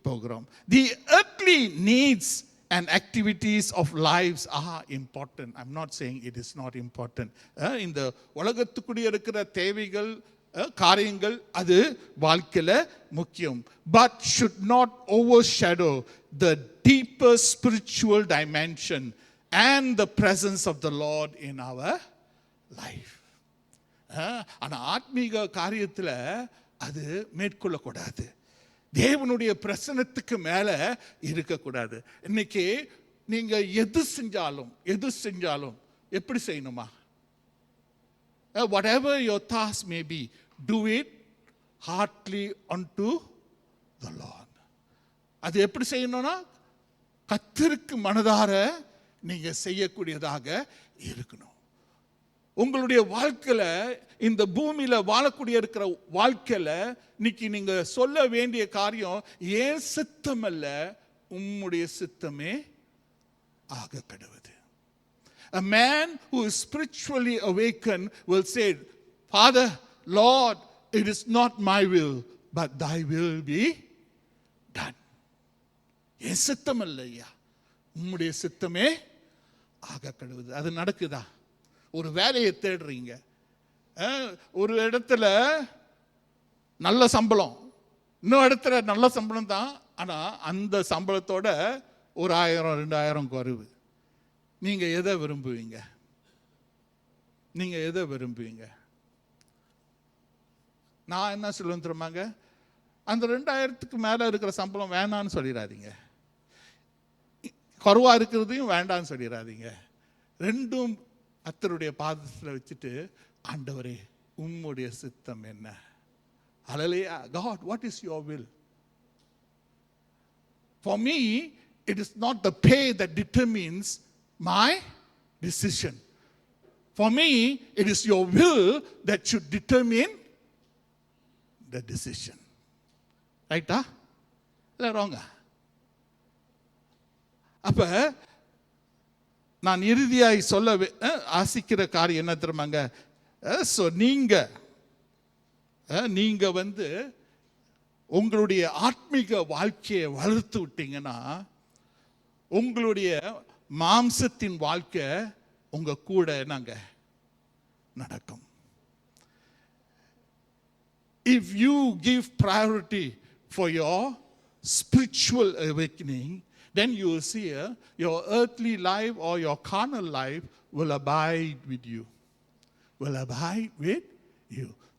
போகிறோம். The earthly needs and activities of lives are important. I'm not saying it is not important. இந்த உலகத்துக்குரிய இருக்கிற தேவைகள் காரியங்கள் அது வாழ்க்கையில முக்கியம். But should not overshadow the deeper spiritual dimension and the presence of the Lord in our life. ஆனா ஆத்மீக காரியத்தில் அது மேற்கொள்ளக்கூடாது. தேவனுடைய பிரசன்னத்துக்கு மேல இருக்கக்கூடாது. இன்னைக்கு நீங்க எது செஞ்சாலும் எப்படி செய்யணுமா? Whatever your task may be, do it heartily unto the Lord. அது எப்படி செய்யணும்னா கர்த்தருக்கு மனதார நீங்க செய்யக்கூடியதாக இருக்கணும். உங்களுடைய வாழ்க்கையில, இந்த பூமியில வாழக்கூடிய இருக்கிற வாழ்க்கையில இன்னைக்கு நீங்க சொல்ல வேண்டிய காரியம், ஏன் சித்தம் அல்ல உம்முடைய சித்தமே ஆக கடவுது. A man who is spiritually awakened will say, Father, Lord, it is not my will, but thy will be done. என் சித்தம் அல்ல ஐயா, உம்முடைய சித்தமே ஆக கடவுது. அது நடக்குதா? ஒரு வேலையை தேடுறீங்க, ஒரு இடத்துல நல்ல சம்பளம், இன்னொரு இடத்துல நல்ல சம்பளம் தான், ஆனால் அந்த சம்பளத்தோட ஒரு 1000-2000 குறைவு. நீங்கள் எதை விரும்புவீங்க? நான் என்ன சொல்லுவேன் தெரியுமாங்க, அந்த 2000க்கு மேலே இருக்கிற சம்பளம் வேணான்னு சொல்லிடாதீங்க, குறைவாக இருக்கிறதையும் வேண்டான்னு சொல்லிடாதீங்க. ரெண்டும் கர்த்தருடைய பாதத்தில் வச்சுட்டு, ஆண்டவரே உம்முடைய சித்தம் என்ன? ஹல்லேலூயா. God, what is your will? For me, it is not the pay that determines my decision. For me, it is your will that should determine the decision. Right? இல்லை ராங்கா? அப்ப நான் இறுதியாய் சொல்ல ஆசிக்கிற காரியம் என்ன தெரியுமாங்க, ஸோ நீங்க வந்து உங்களுடைய ஆத்மீக வாழ்க்கையை வளர்த்து விட்டீங்கன்னா, உங்களுடைய மாம்சத்தின் வாழ்க்கை உங்க கூட நாங்க நடக்கும். If you give priority for your spiritual awakening, then you will see your earthly life or your carnal life will abide with you.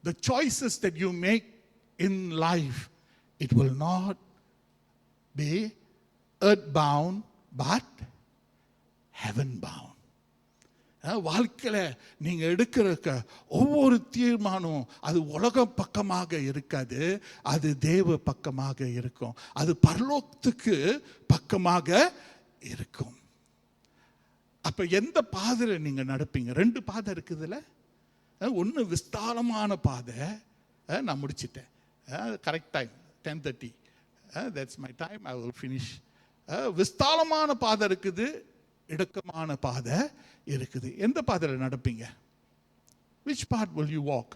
The choices that you make in life, it will not be earthbound but heaven-bound. வாழ்க்கையில் நீங்கள் எடுக்கிற ஒவ்வொரு தீர்மானம் அது உலக பக்கமாக இருக்காது, அது தேவ பக்கமாக இருக்கும், அது பரலோகத்துக்கு பக்கமாக இருக்கும். அப்போ எந்த பாதையில் நீங்கள் நடப்பீங்க? 2 பாதை இருக்குதுல்ல. ஒன்று விஸ்தாலமான பாதை, நான் முடிச்சிட்டேன், correct time 10:30, that's my time, I will finish. விஸ்தாலமான பாதை இருக்குது, இடுக்கமான பாதை இருக்குது. எந்த பாதையில் நடப்பீங்க? Which path will you walk?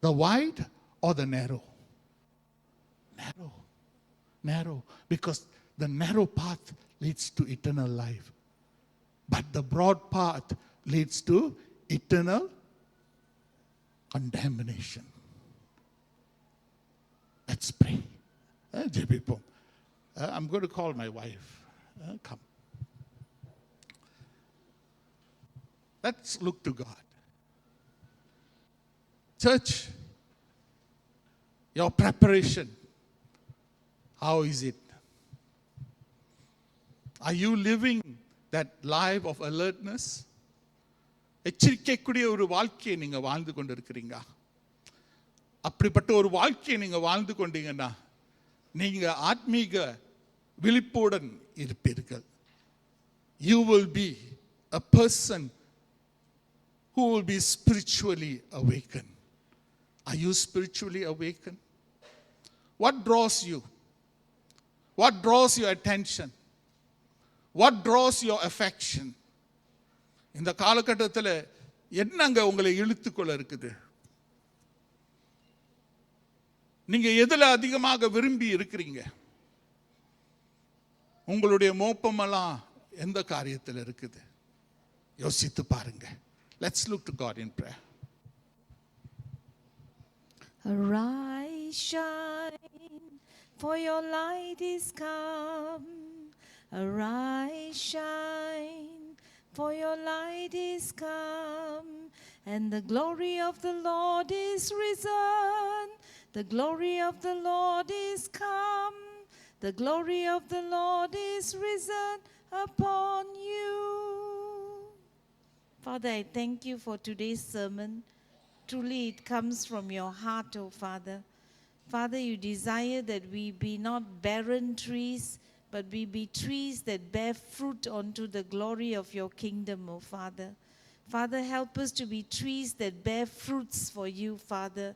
The wide or the narrow? Narrow, because the narrow path leads to eternal life, but the broad path leads to eternal condemnation. Let's pray. ஜெபிப்போம். I'm going to call my wife. Come. Let's look to God. Church, your preparation, how is it? Are you living that life of alertness? எச்சரிக்கைக்குரிய ஒரு வாழ்க்கையை நீங்க வாழ்ந்து கொண்டு இருக்கிறீங்க. அப்படிப்பட்ட ஒரு வாழ்க்கையை நீங்க வாழ்ந்து கொண்டீங்கன்னா நீங்க ஆத்மீக விழிப்புடன் இருப்பீர்கள். You will be a person who will be spiritually awakened. Are you spiritually awakened? What draws you? What draws your attention? What draws your affection? இந்த காலகட்டத்தில் என்னங்க உங்களை இழுத்துக்கொள்ள இருக்குது? நீங்க எதுல அதிகமாக விரும்பி இருக்கிறீங்க? உங்களுடைய மோப்பமெல்லாம் எந்த காரியத்தில் இருக்குது? யோசித்து பாருங்க. Let's look to God in prayer. Arise, shine, for your light is come. Arise, shine, for your light is come, and the glory of the Lord is risen. The glory of the Lord is come. The glory of the Lord is risen upon you. Father, I thank you for today's sermon. Truly it comes from your heart, O Father. Father, you desire that we be not barren trees, but we be trees that bear fruit unto the glory of your kingdom, O Father. Father, help us to be trees that bear fruits for you, Father.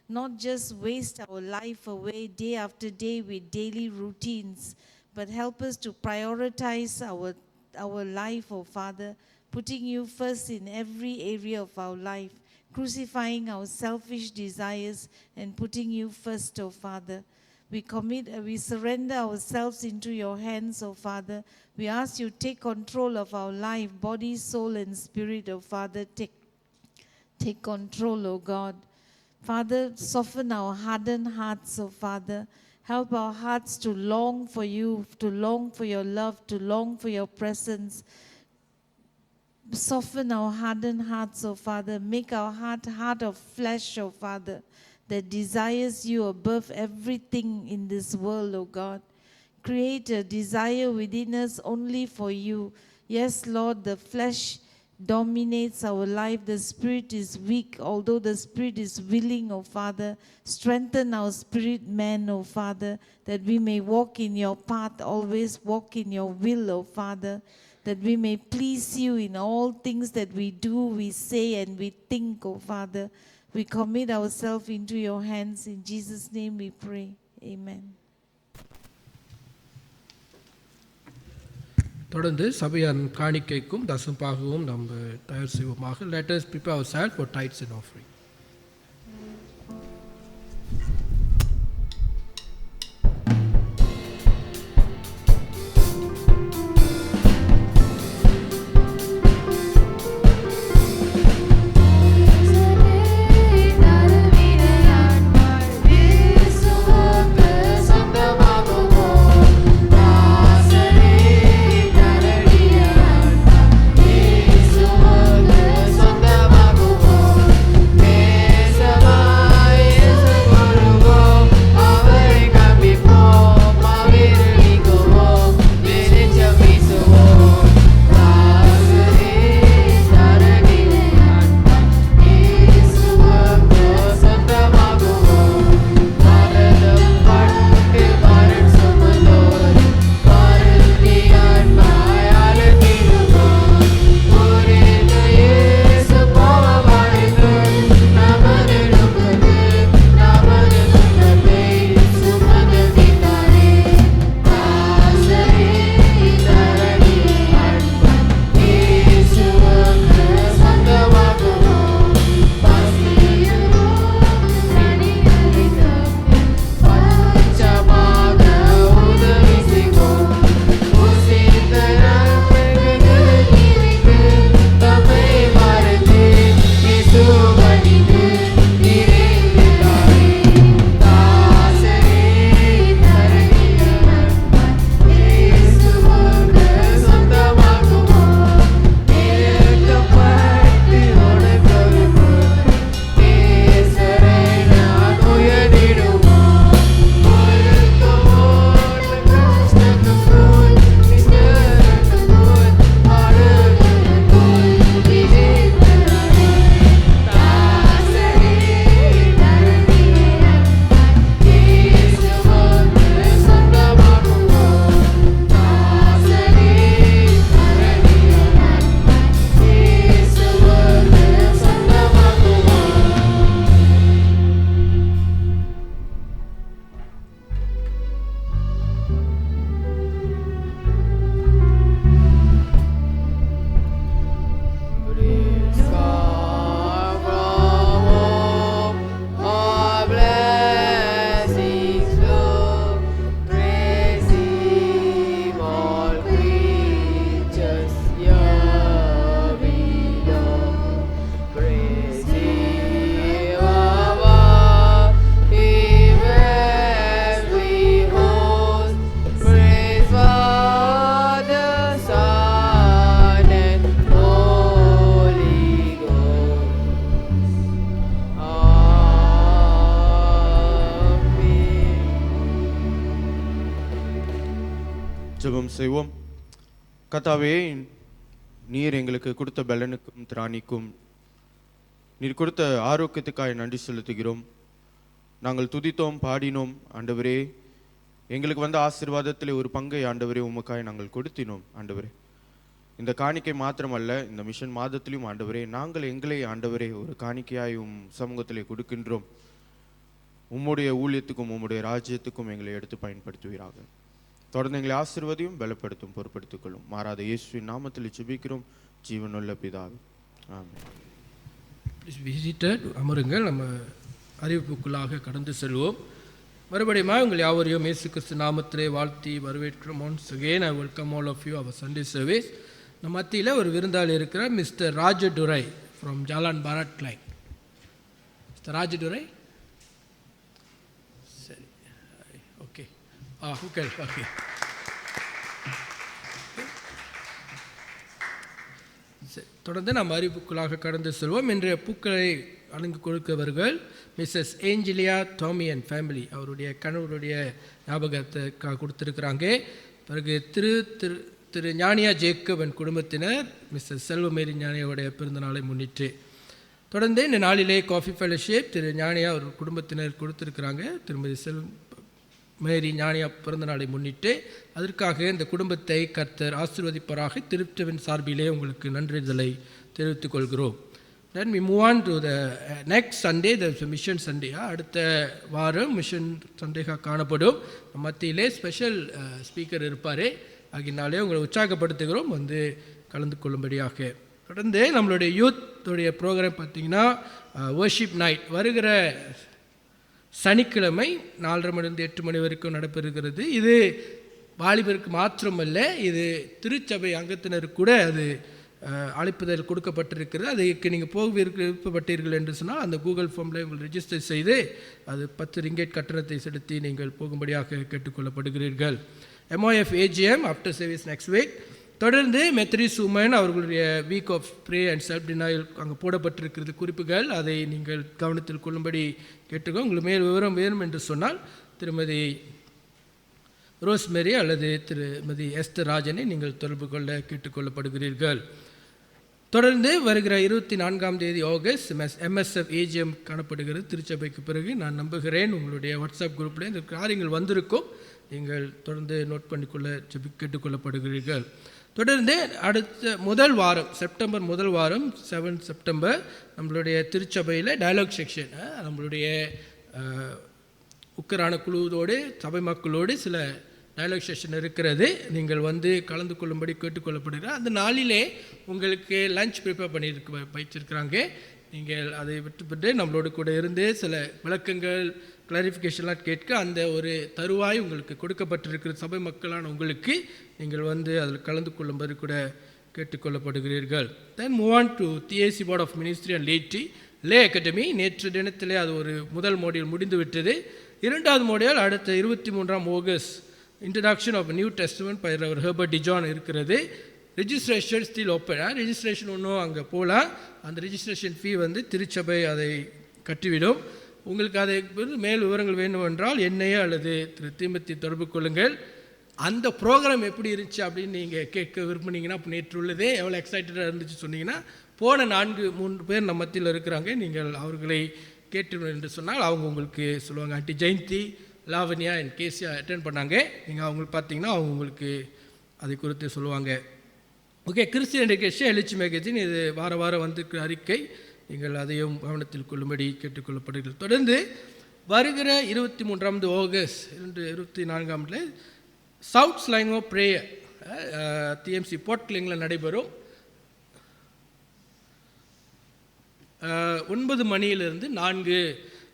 Not just waste our life away day after day with daily routines, but help us to prioritize our life, O Father, putting you first in every area of our life, crucifying our selfish desires and putting you first, O Father. We surrender ourselves into your hands, O Father. We ask you take control of our life, body, soul, and spirit, O Father. Take control, O God. Father, soften our hardened hearts, O Father. Help our hearts to long for you, to long for your love, to long for your presence. Soften our hardened hearts, O Father. Make our heart of flesh, O Father, that desires you above everything in this world, O God. Create a desire within us only for you. Yes, Lord, the flesh dominates our life. The spirit is weak, although the spirit is willing, O Father. Strengthen our spirit man, O Father, that we may walk in your path, always walk in your will, O Father, that we may please you in all things that we do, we say, and we think, O Father. We commit ourselves into your hands. In Jesus' name we pray. Amen. தொடர்ந்து சபையான் காணிக்கைக்கும் தசம்பாகவும் நம்ம தயார் செய்வோமாக. Let us prepare ourselves for tithes and offering. சொந்தமாகுவோம் ஜெபம் செய்வோம். கர்த்தாவே, நீர் எங்களுக்கு கொடுத்த பலனுக்கும் திராணிக்கும் நீர் கொடுத்த ஆரோக்கியத்துக்காய் நன்றி செலுத்துகிறோம். நாங்கள் துதித்தோம், பாடினோம். ஆண்டவரே, எங்களுக்கு வந்த ஆசீர்வாதத்தில் ஒரு பங்கை ஆண்டவரே உமக்காய் நாங்கள் கொடுத்தினோம். ஆண்டவரே, இந்த காணிக்கை மாத்திரமல்ல, இந்த மிஷன் மாதத்திலும் ஆண்டவரே நாங்கள் எங்களை ஆண்டவரே ஒரு காணிக்கையாய் சமூகத்திலே கொடுக்கின்றோம். உம்முடைய ஊழியத்துக்கும் உம்முடைய ராஜ்யத்துக்கும் எங்களை எடுத்து பயன்படுத்துவீராக. தொடர்ந்து எங்களை ஆசீர்வதியும் பலப்படுத்தும் பொறுப்படுத்திக் கொள்ளும். மாறாத இயேசுவின் நாமத்தில் ஜெபிக்கிறோம் ஜீவனுள்ள பிதாவே, ஆமென். அமருங்கள். நம்ம அறிவிப்புக்குள்ளாக கடந்து செல்வோம். மறுபடியும் உங்கள் யாவரையும் இயேசு கிறிஸ்து நாமத்திலே வாழ்த்தி வரவேற்கிறோம். Once again I welcome all of you our Sunday service. நம்ம மத்தியில் ஒரு விருந்தாளி இருக்கிற mister Rajadurai from Jalan Bharat line. Mister Rajadurai, சரி, ஓகே, ஓகே ஓகே. தொடர்ந்து நாம் அறிவிப்புக்குள்ளாக கடந்து செல்வோம். இன்றைய பூக்களை அலங்கு கொடுக்கவர்கள் மிஸ்ஸஸ் ஏஞ்சலியா டாமி அண்ட் ஃபேமிலி. அவருடைய கணவருடைய ஞாபகத்துக்காக கொடுத்துருக்குறாங்க. பிறகு திரு ஞானியா ஜேக்கப் அண்ட் குடும்பத்தினர் மிஸ்ஸஸ் செல்வமேரி ஞானியாவுடைய பிறந்தநாளை முன்னிட்டு. தொடர்ந்து இந்த நாளிலே காஃபி ஃபெலோஷிப் திரு ஞானியா அவர் குடும்பத்தினர் கொடுத்துருக்குறாங்க. திருமதி மேரி ஞானியா பிறந்தநாளை முன்னிட்டு அதற்காக இந்த குடும்பத்தை கர்த்தர் ஆசீர்வதிப்பராக திருச்சபையின் சார்பிலே உங்களுக்கு நன்றிதலை தெரிவித்துக் கொள்கிறோம். Then we move on to the next Sunday, the Mission Sunday. அடுத்த வாரம் மிஷன் சண்டேகாக காணப்படும். மத்தியிலே ஸ்பெஷல் ஸ்பீக்கர் இருப்பார். ஆகினாலே உங்களை உற்சாகப்படுத்துகிறோம் வந்து கலந்து கொள்ளும்படியாக. தொடர்ந்து நம்மளுடைய யூத்துடைய ப்ரோக்ராம் பார்த்திங்கன்னா வர்ஷிப் நைட் வருகிற சனிக்கிழமை 4:30 மணிலிருந்து 8 மணி வரைக்கும் நடைபெறுகிறது. இது வாலிபருக்கு மாத்திரமல்ல, இது திருச்சபை அங்கத்தினருக்கு கூட அது அழைப்புதல் கொடுக்கப்பட்டிருக்கிறது. அதுக்கு நீங்கள் விருப்பப்பட்டீர்கள் என்று சொன்னால் அந்த கூகுள் ஃபார்மில் உங்கள் ரெஜிஸ்டர் செய்து அது 10 ரிங்கேட் கட்டணத்தை செலுத்தி நீங்கள் போகும்படியாக கேட்டுக்கொள்ளப்படுகிறீர்கள். MOF AGM after service next week. தொடர்ந்து மெத்ரிஸ் உமன் அவர்களுடைய week of pray and self denial அங்கே போடப்பட்டிருக்கிறது குறிப்புகள். அதை நீங்கள் கவனத்தில் கொள்ளும்படி கேட்டுக்கோ. உங்களுக்கு மேல் விவரம் வேணும் என்று சொன்னால் திருமதி ரோஸ்மேரி அல்லது திருமதி எஸ்தர் ராஜனை நீங்கள் தொடர்பு கொள்ள கேட்டுக்கொள்ளப்படுகிறீர்கள். தொடர்ந்து வருகிற 24ஆம் தேதி ஆகஸ்ட் MSF AGM காணப்படுகிறது திருச்சபைக்கு. பிறகு நான் நம்புகிறேன் உங்களுடைய வாட்ஸ்அப் குரூப்பில் இந்த காரியங்கள் வந்திருக்கும். நீங்கள் தொடர்ந்து நோட் பண்ணிக்கொள்ள கேட்டுக்கொள்ளப்படுகிறீர்கள். தொடர்ந்து அடுத்த முதல் வாரம் செப்டம்பர் 7 செப்டம்பர் நம்மளுடைய திருச்சபையில் டயலாக் செக்ஷன், நம்மளுடைய உக்கரான குழுவோடு சபை மக்களோடு சில டயலாக் செஷன் இருக்கிறது. நீங்கள் வந்து கலந்து கொள்ளும்படி கேட்டுக்கொள்ளப்படுகிறார். அந்த நாளிலே உங்களுக்கு லஞ்ச் ப்ரிப்பேர் வைச்சிருக்கிறாங்க. நீங்கள் அதை விட்டுப்பட்டு நம்மளோட கூட இருந்து சில விளக்கங்கள் கிளாரிஃபிகேஷன்லாம் கேட்க அந்த ஒரு தருவாய் உங்களுக்கு கொடுக்கப்பட்டிருக்கிற சபை மக்களான உங்களுக்கு நீங்கள் வந்து அதில் கலந்து கொள்ளும்படி கூட கேட்டுக்கொள்ளப்படுகிறீர்கள். Then move on to TAC board of ministry and lay academy. நேற்று தினத்திலே அது ஒரு முதல் மோடியல் முடிந்து விட்டது. 2வது மோடியல் அடுத்த 23ஆம் August introduction of New Testament by Herbert டிஜான் இருக்கிறது. Registration still open. ரெஜிஸ்ட்ரேஷன் ஒன்றும் அங்கே போகலாம். அந்த ரெஜிஸ்ட்ரேஷன் ஃபீ வந்து திருச்சபை அதை கட்டிவிடும். உங்களுக்கு அதை மேல் விவரங்கள் வேண்டுமென்றால் என்னையோ அல்லது திரு தீமத்தி தொடர்பு கொள்ளுங்கள். அந்த ப்ரோக்ராம் எப்படி இருந்துச்சு அப்படின்னு நீங்கள் கேட்க விரும்புனீங்கன்னா, நேற்று உள்ளதே எவ்வளோ எக்ஸைட்டடாக இருந்துச்சு சொன்னீங்கன்னா, போன 4-3 பேர் நம்ம மத்தியில் இருக்கிறாங்க. நீங்கள் அவர்களை கேட்டு என்று சொன்னால் அவங்க உங்களுக்கு சொல்லுவாங்க. Aunty Jayanthi, Lavanya and Kezia attend பண்ணாங்க. நீங்கள் அவங்களுக்கு பார்த்தீங்கன்னா அவங்க உங்களுக்கு அதை குறித்து சொல்லுவாங்க. ஓகே, கிறிஸ்டியன் எஜுகேஷன் எழுச்சி மேகசின் இது வாரம் வந்திருக்கிற அறிக்கை. நீங்கள் அதையும் கவனத்தில் கொள்ளும்படி கேட்டுக்கொள்ளப்படுகிறது. தொடர்ந்து வருகிற 23ஆம் August 2024 south line of prayer TMC போர்ட்லிங்கில் நடைபெறும். 9 மணியிலிருந்து 4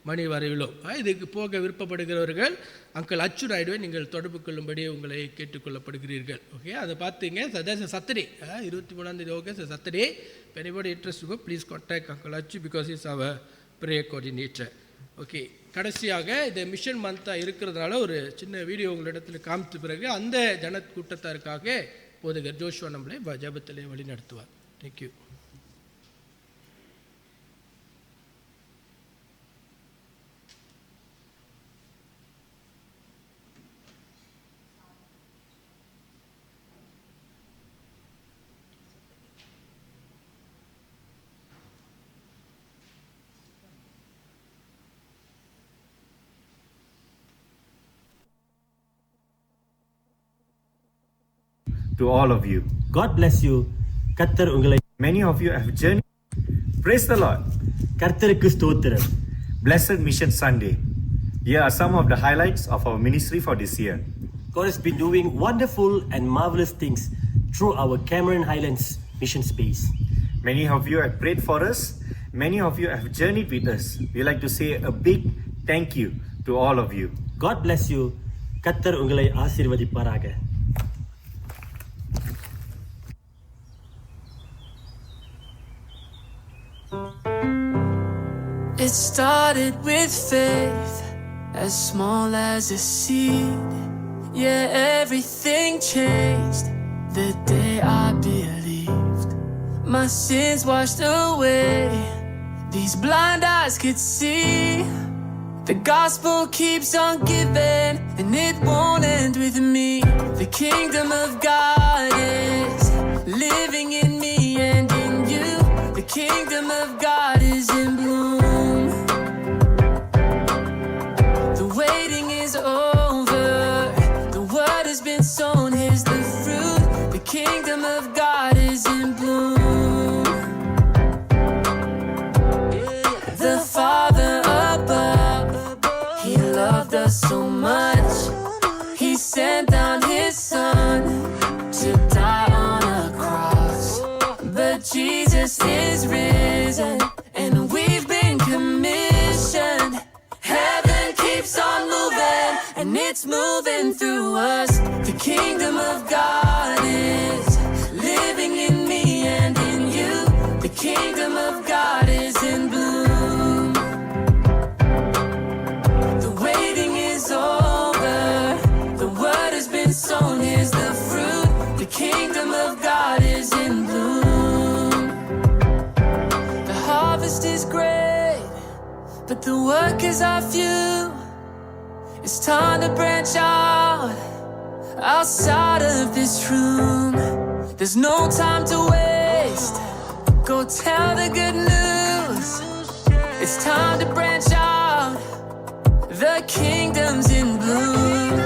மணி வரையிலும். இதுக்கு போக விருப்பப்படுகிறவர்கள் அங்கிள் அச்சு நாயுடுவை நீங்கள் தொடர்பு கொள்ளும்படி உங்களை கேட்டுக்கொள்ளப்படுகிறீர்கள். ஓகே, அதை பார்த்தீங்க. சட்டர்டே 23ஆம் August Saturday. If anybody interested to go, please contact Uncle Achu because he is our prayer coordinator. Okay, கடைசியாக இந்த மிஷன் மந்த்தாக இருக்கிறதுனால ஒரு சின்ன வீடியோ உங்களிடத்தில் காமித்த பிறகு அந்த ஜன கூட்டத்தாருக்காக போதுகர் ஜோஷுவா நம்மளை ஜபத்திலே வழி நடத்துவார். Thank you. to all of you. God bless you. கர்த்தர் உங்களை Many of you have journeyed. Praise the Lord. கர்த்தருக்கு ஸ்தோத்திரம். Blessed Mission Sunday. Here are some of the highlights of our ministry for this year. God has been doing wonderful and marvelous things through our Cameron Highlands mission space. Many of you have prayed for us. Many of you have journeyed with us. We like to say a big thank you to all of you. God bless you. கர்த்தர் உங்களை ஆசீர்வதிப்பாராக. It started with faith, as small as a seed. Yeah, everything changed the day I believed. My sins washed away, these blind eyes could see. The gospel keeps on giving, and it won't end with me. The kingdom of God is living in me and in you. The kingdom of God is in bloom. The waiting is over, the word has been sown, here's the fruit. The kingdom of God is in bloom. The Father above, He loved us so much, He sent down His Son to die on a cross. But Jesus is risen, and we've been commissioned. Heaven keeps on moving, and it's moving through us. The kingdom of God is living in me and in you. The kingdom of God is in bloom. The waiting is over, the word has been sown, here's the fruit. The kingdom of God is in bloom. The harvest is great, but the workers are few. It's time to branch out outside of this room. There's no time to waste, go tell the good news. It's time to branch out, the kingdom's in bloom.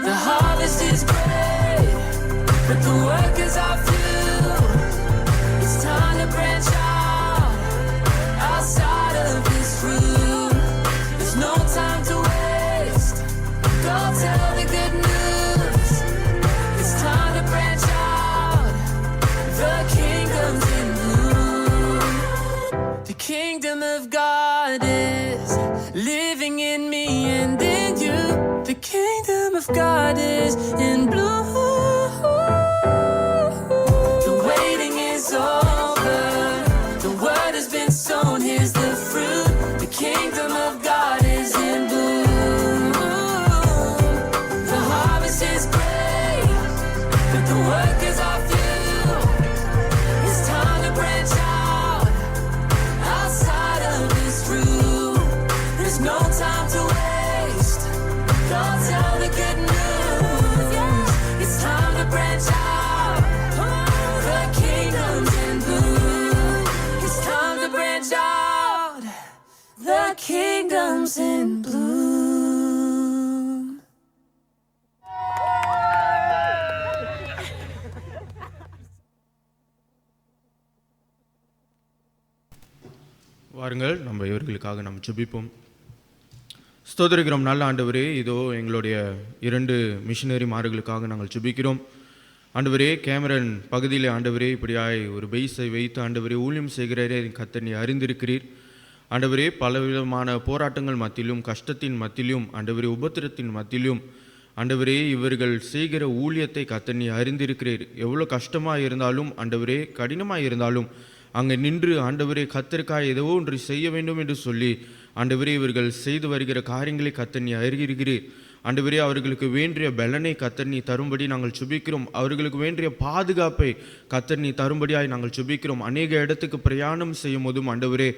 The harvest is great, but the workers are few. It's time to branch out outside of this room. There's no time to waste, go tell the good news. It's time to branch out, the kingdom's in bloom. The kingdom of God is living in me and in you. The kingdom of God is in bloom. The waiting is over, the word has been sown, here's the fruit. The kingdom of God is in bloom. The harvest is great, but the workers are few. It's time to branch out outside of this room. There's no time to waste, go tell the good news. It's time to branch out, the kingdom's in bloom. It's time to branch out, the kingdom's in bloom. வாருங்கள் நம்ம இவர்களுக்காக நாம் ஜெபிப்போம். ஸ்தோத்திரிக்கிறோம் நல்ல ஆண்டவரே, இதோ எங்களுடைய 2 மிஷினரிமார்களுக்காக நாங்கள் ஜெபிக்கிறோம். ஆண்டவரே, கேமரன் பகுதியில் ஆண்டவரே இப்படியாய் ஒரு பெய்ஸை வைத்து ஆண்டவரே ஊழியம் செய்கிறவரே கர்த்தர் நீ அறிந்திருக்கிறீர். ஆண்டவரே, பலவிதமான போராட்டங்கள் மத்தியிலும் கஷ்டத்தின் மத்தியிலும் ஆண்டவரே உபத்திரத்தின் மத்தியிலும் ஆண்டவரே இவர்கள் செய்கிற ஊழியத்தை கர்த்தர் நீ அறிந்திருக்கிறீர். எவ்வளோ கஷ்டமாக இருந்தாலும் ஆண்டவரே கடினமாக இருந்தாலும் அங்கே நின்று ஆண்டவரே கர்த்தருக்காக ஏதோ ஒன்று செய்ய வேண்டும் என்று சொல்லி ஆண்டவரே இவர்கள் செய்து வருகிற காரியங்களை கர்த்தர் நீ அறிகிறீர். ஆண்டவரே, அவர்களுக்கு வேண்டிய பலனை கர்த்தர் நீ தரும்படி நாங்கள் ஜெபிக்கிறோம். அவர்களுக்கு வேண்டிய பாதுகாப்பை கர்த்தர் நீ தரும்படியாய் நாங்கள் ஜெபிக்கிறோம். அநேக இடத்துக்கு பிரயாணம் செய்யும் போதும் ஆண்டவரே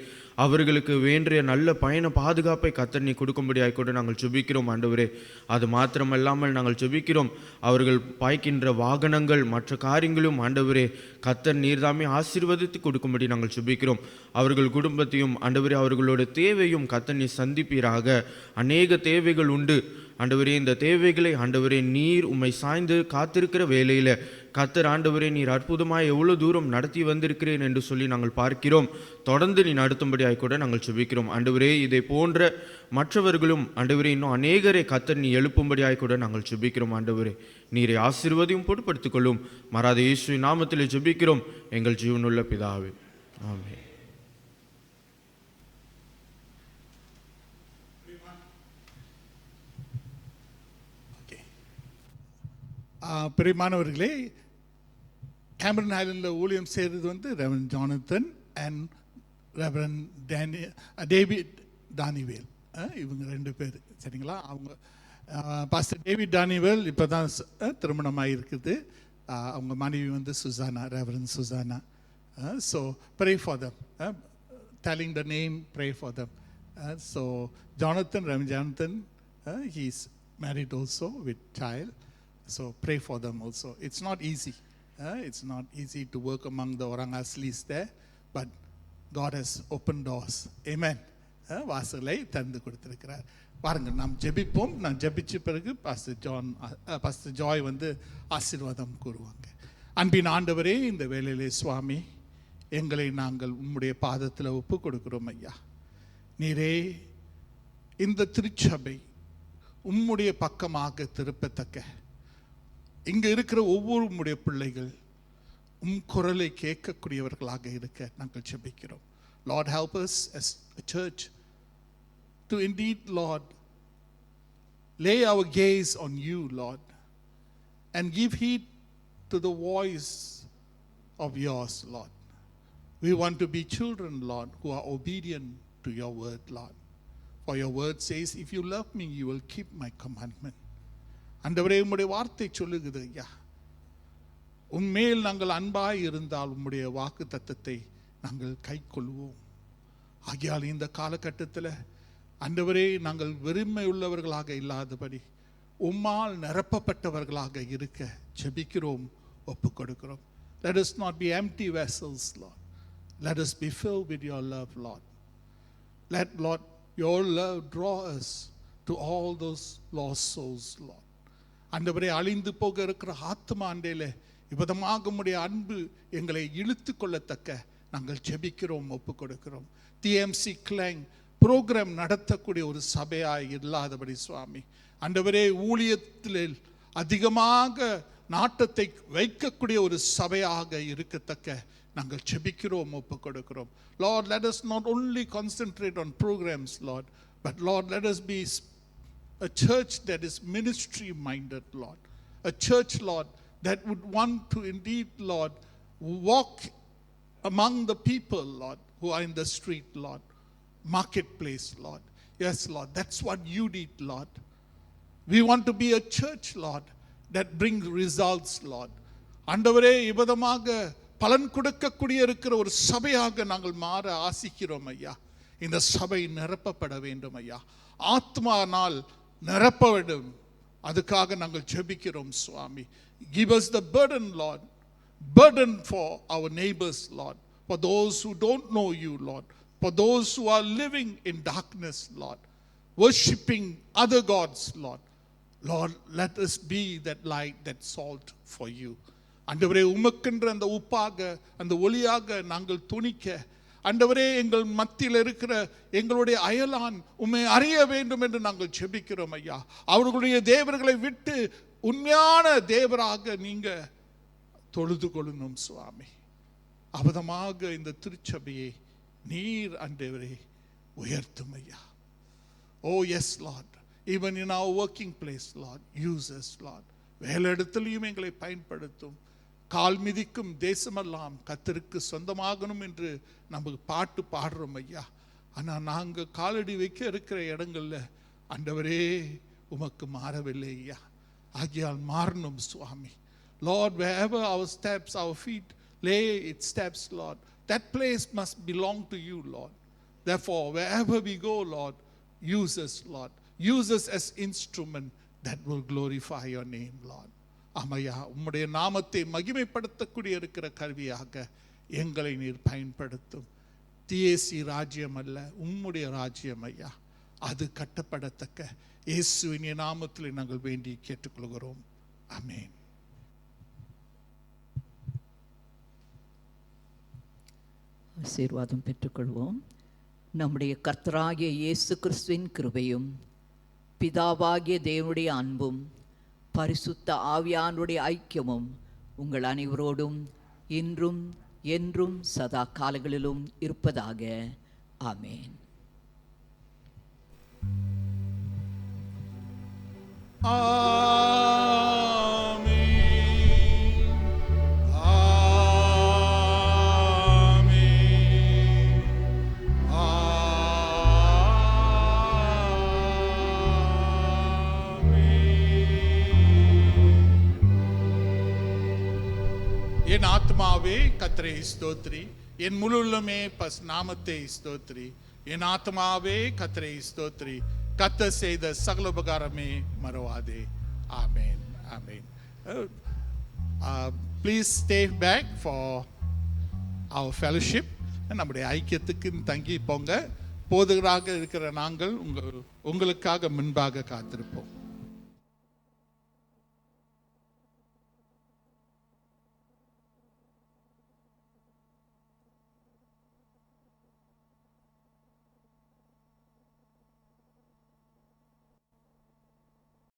அவர்களுக்கு வேண்டிய நல்ல பயண பாதுகாப்பை கர்த்தர் நீ கொடுக்கும்படியாய் கூட நாங்கள் ஜெபிக்கிறோம். ஆண்டவரே, அது மாத்திரமல்லாமல் நாங்கள் ஜெபிக்கிறோம் அவர்கள் பாய்க்கின்ற வாகனங்கள் மற்ற காரியங்களும் ஆண்டவரே கர்த்தர் நீர்தாமே ஆசீர்வதித்து கொடுக்கும்படி நாங்கள் ஜெபிக்கிறோம். அவர்கள் குடும்பத்தையும் ஆண்டவரே அவர்களோட தேவையும் கர்த்தர் நீ சந்திப்பீராக. அநேக தேவைகள் உண்டு ஆண்டவரே, இந்த தேவைகளை ஆண்டவரே நீர் உம்மை சாய்ந்து காத்திருக்கிற வேளையில் கர்த்தர் ஆண்டவரே நீர் அற்புதமாய் எவ்வளோ தூரம் நடத்தி வந்திருக்கிறேன் என்று சொல்லி நாங்கள் பார்க்கிறோம். தொடர்ந்து நீ நடத்தும்படியாய் கூட நாங்கள் செபிக்கிறோம். ஆண்டவரே இதை போன்ற மற்றவர்களும் ஆண்டவரே இன்னும் அநேகரை கர்த்தர் நீ எழுப்பும்படியாய் கூட நாங்கள் செபிக்கிறோம். ஆண்டவரே நீரை ஆசீர்வதியும் பொறுப்படுத்திக் கொள்ளும். மாறாத இயேசுவின் நாமத்திலே ஜெபிக்கிறோம் எங்கள் ஜீவனுள்ள பிதாவே, ஆமென். பிரியமானவர்களே, கேமரன் ஹைலண்டில் ஊழியம் செய்கிறது reverend Jonathan and reverend David Daniel, இவங்க 2 பேர். சரிங்களா? அவங்க பாஸ்டர் டேவிட் டானிவேல் இப்போ தான் திருமணமாக இருக்குது. அவங்க மனைவி Susanna, reverend Susanna. So pray for them, telling the name, pray for them. So Jonathan, Reverend Jonathan, he is married also with child. So pray for them also. It's not easy. It's not easy to work among the orang aslis there, but God has opened doors. Amen. வாசலை திறந்து கொடுத்திருக்கிறார். பாருங்க, நாம் ஜெபிப்போம். நான் ஜெபிச்ச பிறகு pastor Joy ஆசீர்வாதம் கூறுவாங்க. அன்பின் ஆண்டவரே, இந்த வேளையிலே சுவாமி எங்களை நாங்கள் உம்முடைய பாதத்தில் ஒப்பு கொடுக்கிறோம் ஐயா. நீரே இந்த திருச்சபை உம்முடைய பக்கமாக திருப்பத்தக்க இங்க இருக்கிற ஒவ்வொரு உம்முடைய பிள்ளைகள் குரலை கேட்கக்கூடியவர்களாக இருக்க நாங்கள் ஜெபிக்கிறோம். Lord, help us as a church to indeed, Lord, lay our gaze on you, Lord, and give heed to the voice of yours, Lord. We want to be children, Lord, who are obedient to your word, Lord. For your word says, if you love me, you will keep my commandment. ஆண்டவரே, உம்முடைய வார்த்தை சொல்லுகிறது ஐயா, உண்மையில் நாங்கள் அன்பாய் இருந்தால் உம்முடைய வாக்கு தத்தத்தை நாங்கள் கை கொள்வோம். ஆகியால் இந்த காலகட்டத்தில் ஆண்டவரே, நாங்கள் வெறுமை உள்ளவர்களாக இல்லாதபடி உம்மால் நிரப்பப்பட்டவர்களாக இருக்க ஜெபிக்கிறோம், ஒப்பு கொடுக்கிறோம். Let us not be empty vessels, Lord. Let us be filled with your love, Lord. Let, Lord, your love draw us to all those lost souls, Lord. ஆண்டவரே, அழிந்து போக இருக்கிற ஆத்மா ஆண்டேலே விதமாக உம்முடைய அன்பு எங்களை இழுத்து கொள்ளத்தக்க நாங்கள் ஜெபிக்கிறோம், ஒப்பு கொடுக்கிறோம். டிஎம்சி கிளாங் ப்ரோக்ராம் நடத்தக்கூடிய ஒரு சபையாய் இல்லாதபடி சுவாமி ஆண்டவரே, ஊழியத்தில் அதிகமாக நாட்டத்தை வைக்கக்கூடிய ஒரு சபையாக இருக்கத்தக்க நாங்கள் ஜெபிக்கிறோம், ஒப்பு கொடுக்கிறோம். Lord, let us not only concentrate on programs, Lord, but Lord, let us be a church that is ministry minded, Lord. A church, Lord, that would want to indeed, Lord, walk among the people, Lord, who are in the street, Lord, marketplace, Lord. Yes, Lord, that's what you did, Lord. We want to be a church, Lord, that brings results, Lord. ஆண்டவரே, இவ்விதமாக பலன் கொடுக்கக்கூடிய இருக்கிற ஒரு சபையாக நாங்கள் மாற ஆசிக்கிறோம் ஐயா. இந்த சபை நிரப்பப்பட வேண்டும் ஐயா, ஆத்மானால் நிரப்ப வேண்டும். அதுக்காக நாங்கள் ஜெபிக்கிறோம் சுவாமி. Give us the burden, Lord, burden for our neighbors, Lord, for those who don't know you, Lord, for those who are living in darkness, Lord, worshipping other gods, Lord. Lord, let us be that light, that salt for you. ஆண்டவரே, உமக்கென்ற அந்த உப்பாக அந்த ஒளியாக நாங்கள் துணிக்க ஆண்டவரே, எங்கள் மத்தியில் இருக்கிற எங்களுடைய அயலான் உம்மை அறிய வேண்டும் என்று நாங்கள் ஜெபிக்கிறோம் ஐயா. அவர்களுடைய தேவர்களை விட்டு உண்மையான தேவராக நீங்க தொழுது கொள்ளணும் சுவாமி. அபதமாக இந்த திருச்சபையை நீர் ஆண்டவரே உயர்த்தும் ஐயா. Oh yes, Lord, even in our working place, Lord, use us, Lord. வேலையிடத்திலையும் எங்களை பயன்படுத்தும். கால் மிதிக்கும் தேசமெல்லாம் கர்த்தருக்கு சொந்தமாகணும் என்று நம்ம பாட்டு பாடுறோம் ஐயா. ஆனால் நாங்கள் காலடி வைக்க இருக்கிற இடங்கள்ல ஆண்டவரே உமக்கு மாறவில்லை ஐயா. ஆகியால் மாறணும் சுவாமி. Lord, wherever our steps, our feet lay its steps, Lord, that place must belong to you, Lord. Therefore, wherever we go, Lord, use us, Lord. Use us as instrument that will glorify your name, Lord. ஆமையா, உம்முடைய நாமத்தை மகிமைப்படுத்தக்கூடிய இருக்கிற கருவியாக எங்களை நீர் பயன்படுத்தும். DAC ராஜ்யம் அல்ல, உம்முடைய ராஜ்யம் ஐயா. அது கட்டப்படத்தக்க இயேசுவின் நாமத்தில் நாங்கள் வேண்டி கேட்டுக்கொள்கிறோம். ஆமென். ஆசீர்வாதம் பெற்றுக்கொள்வோம். நம்முடைய கர்த்தராகிய இயேசு கிறிஸ்துவின் கிருபையும் பிதாவாகிய தேவனுடைய அன்பும் பரிசுத்த ஆவியானுடைய ஐக்கியமும் உங்கள் அனைவரோடும் இன்றும் என்றும் சதா காலங்களிலும் இருப்பதாக. ஆமென். என் ஆத்மாவே கர்த்தரை ஸ்தோத்திரி, என் முழு உள்ளமே நாமத்தை ஸ்தோத்திரி. என் ஆத்மாவே கர்த்தரை ஸ்தோத்திரி, கர்த்தர் செய்த சகல உபகாரமே மறவாதே. Amen, amen. Please stay back for our fellowship. நம்முடைய ஐக்கியத்துக்கு தங்கி போங்க. போதகராக இருக்கிற நாங்கள் உங்களுக்காக முன்பாக காத்திருப்போம்.